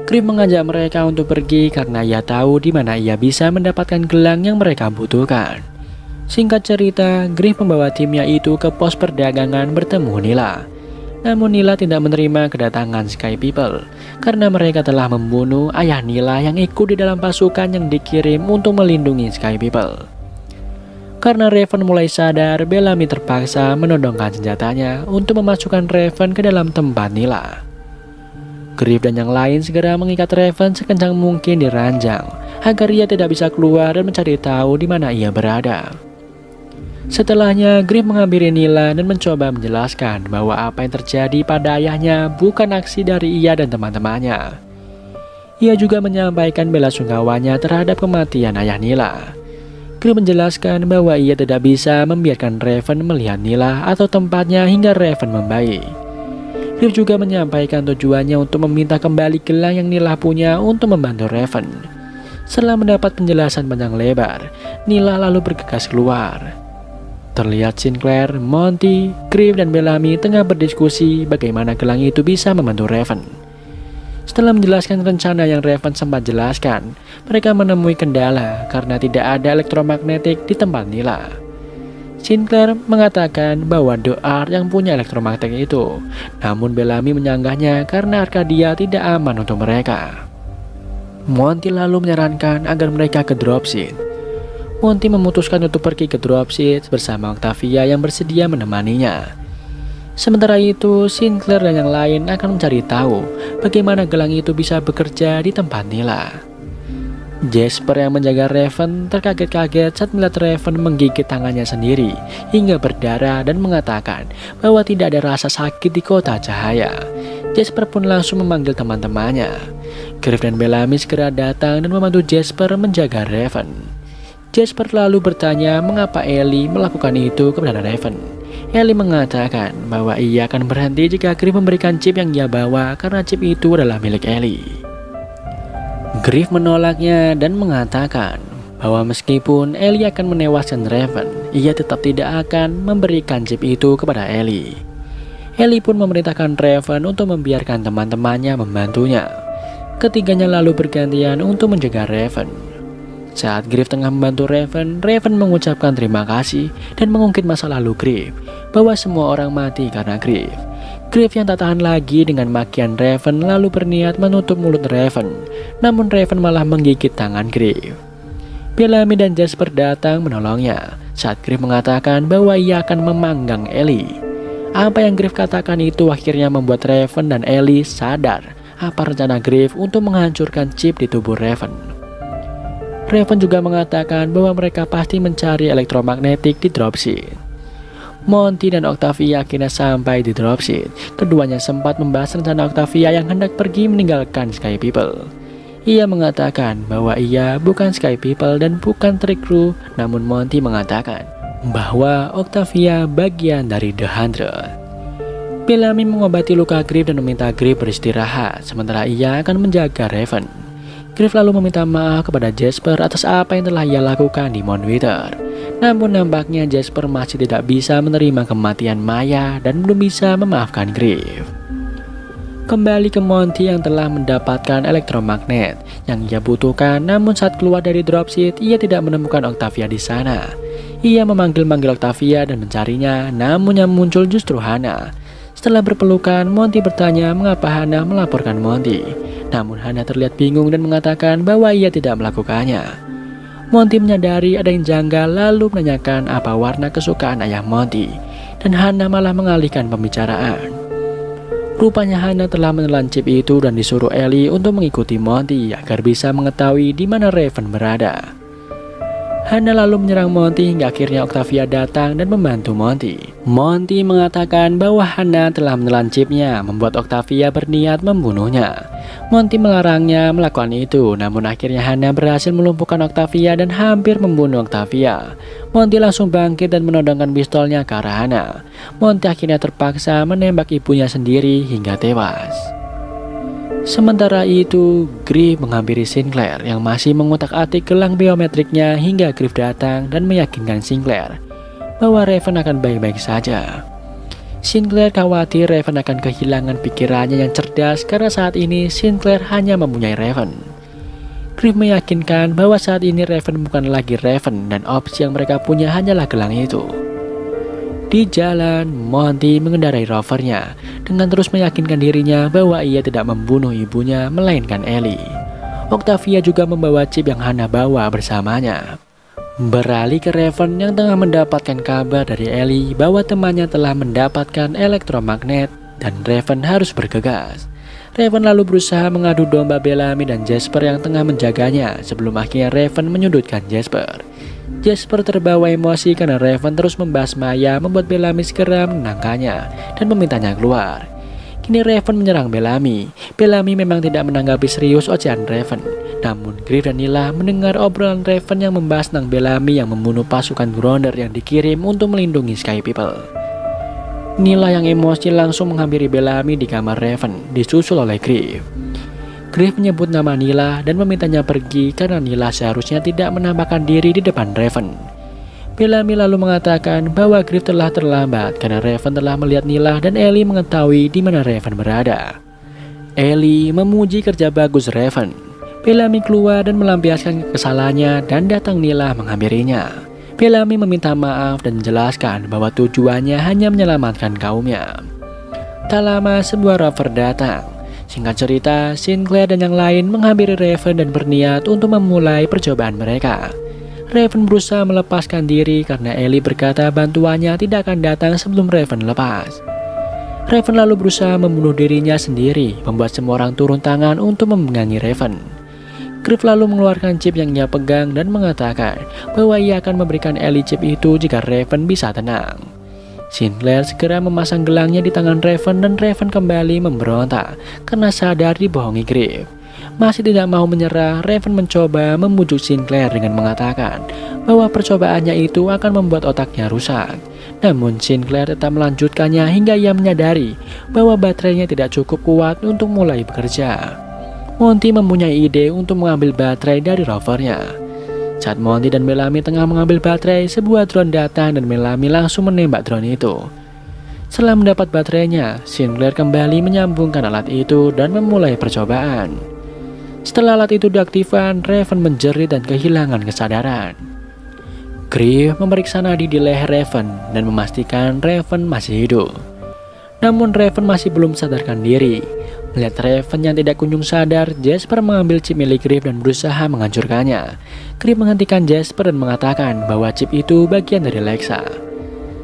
S1: Griff mengajak mereka untuk pergi karena ia tahu di mana ia bisa mendapatkan gelang yang mereka butuhkan. Singkat cerita, Griff membawa timnya itu ke pos perdagangan bertemu Nila. Namun Nila tidak menerima kedatangan Sky People karena mereka telah membunuh ayah Nila yang ikut di dalam pasukan yang dikirim untuk melindungi Sky People. Karena Raven mulai sadar, Bellamy terpaksa menodongkan senjatanya untuk memasukkan Raven ke dalam tempat Nila. Griff dan yang lain segera mengikat Raven sekencang mungkin di ranjang agar ia tidak bisa keluar dan mencari tahu di mana ia berada. Setelahnya, Griff menghampiri Nila dan mencoba menjelaskan bahwa apa yang terjadi pada ayahnya bukan aksi dari ia dan teman-temannya. Ia juga menyampaikan bela-sungkawanya terhadap kematian ayah Nila. Griff menjelaskan bahwa ia tidak bisa membiarkan Raven melihat Nila atau tempatnya hingga Raven membaik. Griff juga menyampaikan tujuannya untuk meminta kembali gelang yang Nila punya untuk membantu Raven. Setelah mendapat penjelasan panjang lebar, Nila lalu bergegas keluar. Terlihat Sinclair, Monty, Griff, dan Bellamy tengah berdiskusi bagaimana gelang itu bisa membantu Raven. Setelah menjelaskan rencana yang Raven sempat jelaskan, mereka menemui kendala karena tidak ada elektromagnetik di tempat Nila. Sinclair mengatakan bahwa The Art yang punya elektromagnetik itu, namun Bellamy menyanggahnya karena Arcadia tidak aman untuk mereka. Monty lalu menyarankan agar mereka ke dropship. Monty memutuskan untuk pergi ke dropship bersama Octavia yang bersedia menemaninya. Sementara itu, Sinclair dan yang lain akan mencari tahu bagaimana gelang itu bisa bekerja di tempat Nila. Jasper yang menjaga Raven terkaget-kaget saat melihat Raven menggigit tangannya sendiri hingga berdarah dan mengatakan bahwa tidak ada rasa sakit di kota cahaya. Jasper pun langsung memanggil teman-temannya. Griff dan Bellamy segera datang dan membantu Jasper menjaga Raven. Jasper lalu bertanya mengapa Ellie melakukan itu kepada Raven. Ellie mengatakan bahwa ia akan berhenti jika Griff memberikan chip yang ia bawa karena chip itu adalah milik Ellie. Griff menolaknya dan mengatakan bahwa meskipun Ellie akan menewaskan Raven, ia tetap tidak akan memberikan chip itu kepada Ellie. Ellie pun memerintahkan Raven untuk membiarkan teman-temannya membantunya. Ketiganya lalu bergantian untuk menjaga Raven. Saat Griff tengah membantu Raven, Raven mengucapkan terima kasih dan mengungkit masa lalu Griff, bahwa semua orang mati karena Griff. Griff yang tak tahan lagi dengan makian Raven lalu berniat menutup mulut Raven, namun Raven malah menggigit tangan Griff. Bellamy dan Jasper datang menolongnya saat Griff mengatakan bahwa ia akan memanggang Ellie. Apa yang Griff katakan itu akhirnya membuat Raven dan Ellie sadar apa rencana Griff untuk menghancurkan chip di tubuh Raven. Raven juga mengatakan bahwa mereka pasti mencari elektromagnetik di dropship. Monty dan Octavia akhirnya sampai di dropship. Keduanya sempat membahas rencana Octavia yang hendak pergi meninggalkan Sky People. Ia mengatakan bahwa ia bukan Sky People dan bukan Trick Crew, namun Monty mengatakan bahwa Octavia bagian dari The Hundred. Bellamy mengobati luka Griff dan meminta Griff beristirahat, sementara ia akan menjaga Raven. Griff lalu meminta maaf kepada Jasper atas apa yang telah ia lakukan di Mount Wither. Namun nampaknya Jasper masih tidak bisa menerima kematian Maya dan belum bisa memaafkan Griff. Kembali ke Monty yang telah mendapatkan elektromagnet yang ia butuhkan, namun saat keluar dari dropship ia tidak menemukan Octavia di sana. Ia memanggil-manggil Octavia dan mencarinya, namun yang muncul justru Hana. Setelah berpelukan, Monty bertanya mengapa Hana melaporkan Monty. Namun Hana terlihat bingung dan mengatakan bahwa ia tidak melakukannya. Monty menyadari ada yang janggal lalu menanyakan apa warna kesukaan ayah Monty. Dan Hana malah mengalihkan pembicaraan. Rupanya Hana telah menelan chip itu dan disuruh Ellie untuk mengikuti Monty agar bisa mengetahui di mana Raven berada. Hana lalu menyerang Monty hingga akhirnya Octavia datang dan membantu Monty. Monty mengatakan bahwa Hana telah menelan chipnya, membuat Octavia berniat membunuhnya. Monty melarangnya melakukan itu, namun akhirnya Hana berhasil melumpuhkan Octavia dan hampir membunuh Octavia. Monty langsung bangkit dan menodongkan pistolnya ke arah Hana. Monty akhirnya terpaksa menembak ibunya sendiri hingga tewas. Sementara itu, Griff menghampiri Sinclair yang masih mengutak-atik gelang biometriknya hingga Griff datang dan meyakinkan Sinclair bahwa Raven akan baik-baik saja. Sinclair khawatir Raven akan kehilangan pikirannya yang cerdas karena saat ini Sinclair hanya mempunyai Raven. Griff meyakinkan bahwa saat ini Raven bukan lagi Raven dan opsi yang mereka punya hanyalah gelang itu. Di jalan, Monty mengendarai rovernya dengan terus meyakinkan dirinya bahwa ia tidak membunuh ibunya melainkan Ellie. Octavia juga membawa chip yang Hana bawa bersamanya. Beralih ke Raven yang tengah mendapatkan kabar dari Ellie bahwa temannya telah mendapatkan elektromagnet dan Raven harus bergegas. Raven lalu berusaha mengadu domba Bellamy dan Jasper yang tengah menjaganya sebelum akhirnya Raven menyudutkan Jasper. Jasper terbawa emosi karena Raven terus membahas Maya membuat Bellamy segera menenangkannya dan memintanya keluar. Kini Raven menyerang Bellamy. Bellamy memang tidak menanggapi serius ocehan Raven. Namun Griff dan Nila mendengar obrolan Raven yang membahas tentang Bellamy yang membunuh pasukan Gronder yang dikirim untuk melindungi Sky People. Nila yang emosi langsung menghampiri Bellamy di kamar Raven, disusul oleh Griff. Griff menyebut nama Nila dan memintanya pergi karena Nila seharusnya tidak menampakkan diri di depan Raven. Bellamy lalu mengatakan bahwa Griff telah terlambat karena Raven telah melihat Nila dan Ellie mengetahui di mana Raven berada. Ellie memuji kerja bagus Raven. Bellamy keluar dan melampiaskan kesalahannya dan datang Nila menghampirinya. Bellamy meminta maaf dan menjelaskan bahwa tujuannya hanya menyelamatkan kaumnya. Tak lama sebuah rover datang. Singkat cerita, Sinclair dan yang lain menghampiri Raven dan berniat untuk memulai percobaan mereka. Raven berusaha melepaskan diri karena Ellie berkata bantuannya tidak akan datang sebelum Raven lepas. Raven lalu berusaha membunuh dirinya sendiri, membuat semua orang turun tangan untuk memegangi Raven. Griff lalu mengeluarkan chip yang ia pegang dan mengatakan bahwa ia akan memberikan Ellie chip itu jika Raven bisa tenang. Sinclair segera memasang gelangnya di tangan Raven dan Raven kembali memberontak karena sadar dibohongi Griff. Masih tidak mau menyerah, Raven mencoba membujuk Sinclair dengan mengatakan bahwa percobaannya itu akan membuat otaknya rusak. Namun Sinclair tetap melanjutkannya hingga ia menyadari bahwa baterainya tidak cukup kuat untuk mulai bekerja. Monty mempunyai ide untuk mengambil baterai dari rovernya. Saat Monty dan Bellamy tengah mengambil baterai, sebuah drone datang dan Bellamy langsung menembak drone itu. Setelah mendapat baterainya, Sinclair kembali menyambungkan alat itu dan memulai percobaan. Setelah alat itu diaktifkan, Raven menjerit dan kehilangan kesadaran. Griff memeriksa nadi di leher Raven dan memastikan Raven masih hidup. Namun Raven masih belum sadarkan diri. Melihat Raven yang tidak kunjung sadar, Jasper mengambil chip milik Griff dan berusaha menghancurkannya. Griff menghentikan Jasper dan mengatakan bahwa chip itu bagian dari Lexa.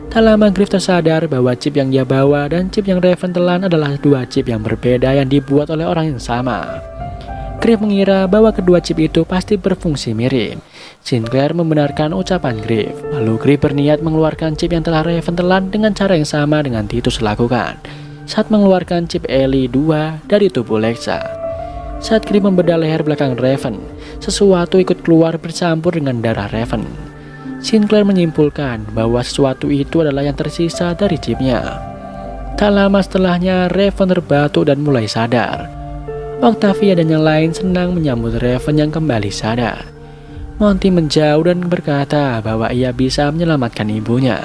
S1: Tak lama Griff tersadar bahwa chip yang dia bawa dan chip yang Raven telan adalah dua chip yang berbeda yang dibuat oleh orang yang sama. Griff mengira bahwa kedua chip itu pasti berfungsi mirip. Sinclair membenarkan ucapan Griff. Lalu Griff berniat mengeluarkan chip yang telah Raven telan dengan cara yang sama dengan Titus lakukan saat mengeluarkan chip Ellie 2 dari tubuh Lexa. Saat Griff membedah leher belakang Raven, sesuatu ikut keluar bercampur dengan darah Raven. Sinclair menyimpulkan bahwa sesuatu itu adalah yang tersisa dari chipnya. Tak lama setelahnya, Raven terbatuk dan mulai sadar. Octavia dan yang lain senang menyambut Raven yang kembali sadar. Monty menjauh dan berkata bahwa ia bisa menyelamatkan ibunya.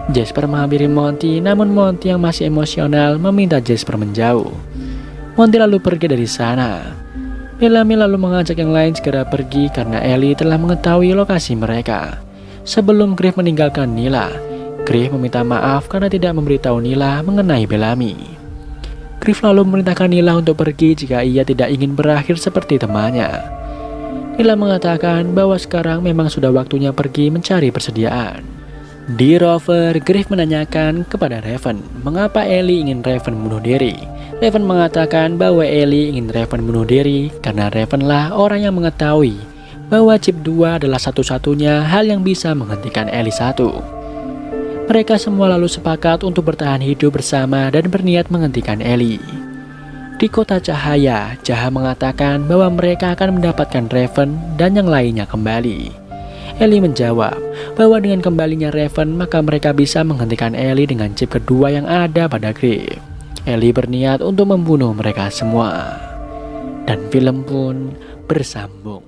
S1: Jasper menghampiri Monty, namun Monty yang masih emosional meminta Jasper menjauh. Monty lalu pergi dari sana. Bellamy lalu mengajak yang lain segera pergi karena Ellie telah mengetahui lokasi mereka. Sebelum Griff meninggalkan Nila, Griff meminta maaf karena tidak memberitahu Nila mengenai Bellamy. Griff lalu memerintahkan Nila untuk pergi jika ia tidak ingin berakhir seperti temannya. Nila mengatakan bahwa sekarang memang sudah waktunya pergi mencari persediaan. Di rover, Griff menanyakan kepada Raven mengapa Ellie ingin Raven bunuh diri. Raven mengatakan bahwa Ellie ingin Raven bunuh diri karena Ravenlah orang yang mengetahui bahwa chip 2 adalah satu-satunya hal yang bisa menghentikan Ellie 1. Mereka semua lalu sepakat untuk bertahan hidup bersama dan berniat menghentikan Ellie. Di kota cahaya, Jaha mengatakan bahwa mereka akan mendapatkan Raven dan yang lainnya kembali. Ellie menjawab bahwa dengan kembalinya Raven maka mereka bisa menghentikan Ellie dengan chip kedua yang ada pada Griff. Ellie berniat untuk membunuh mereka semua. Dan film pun bersambung.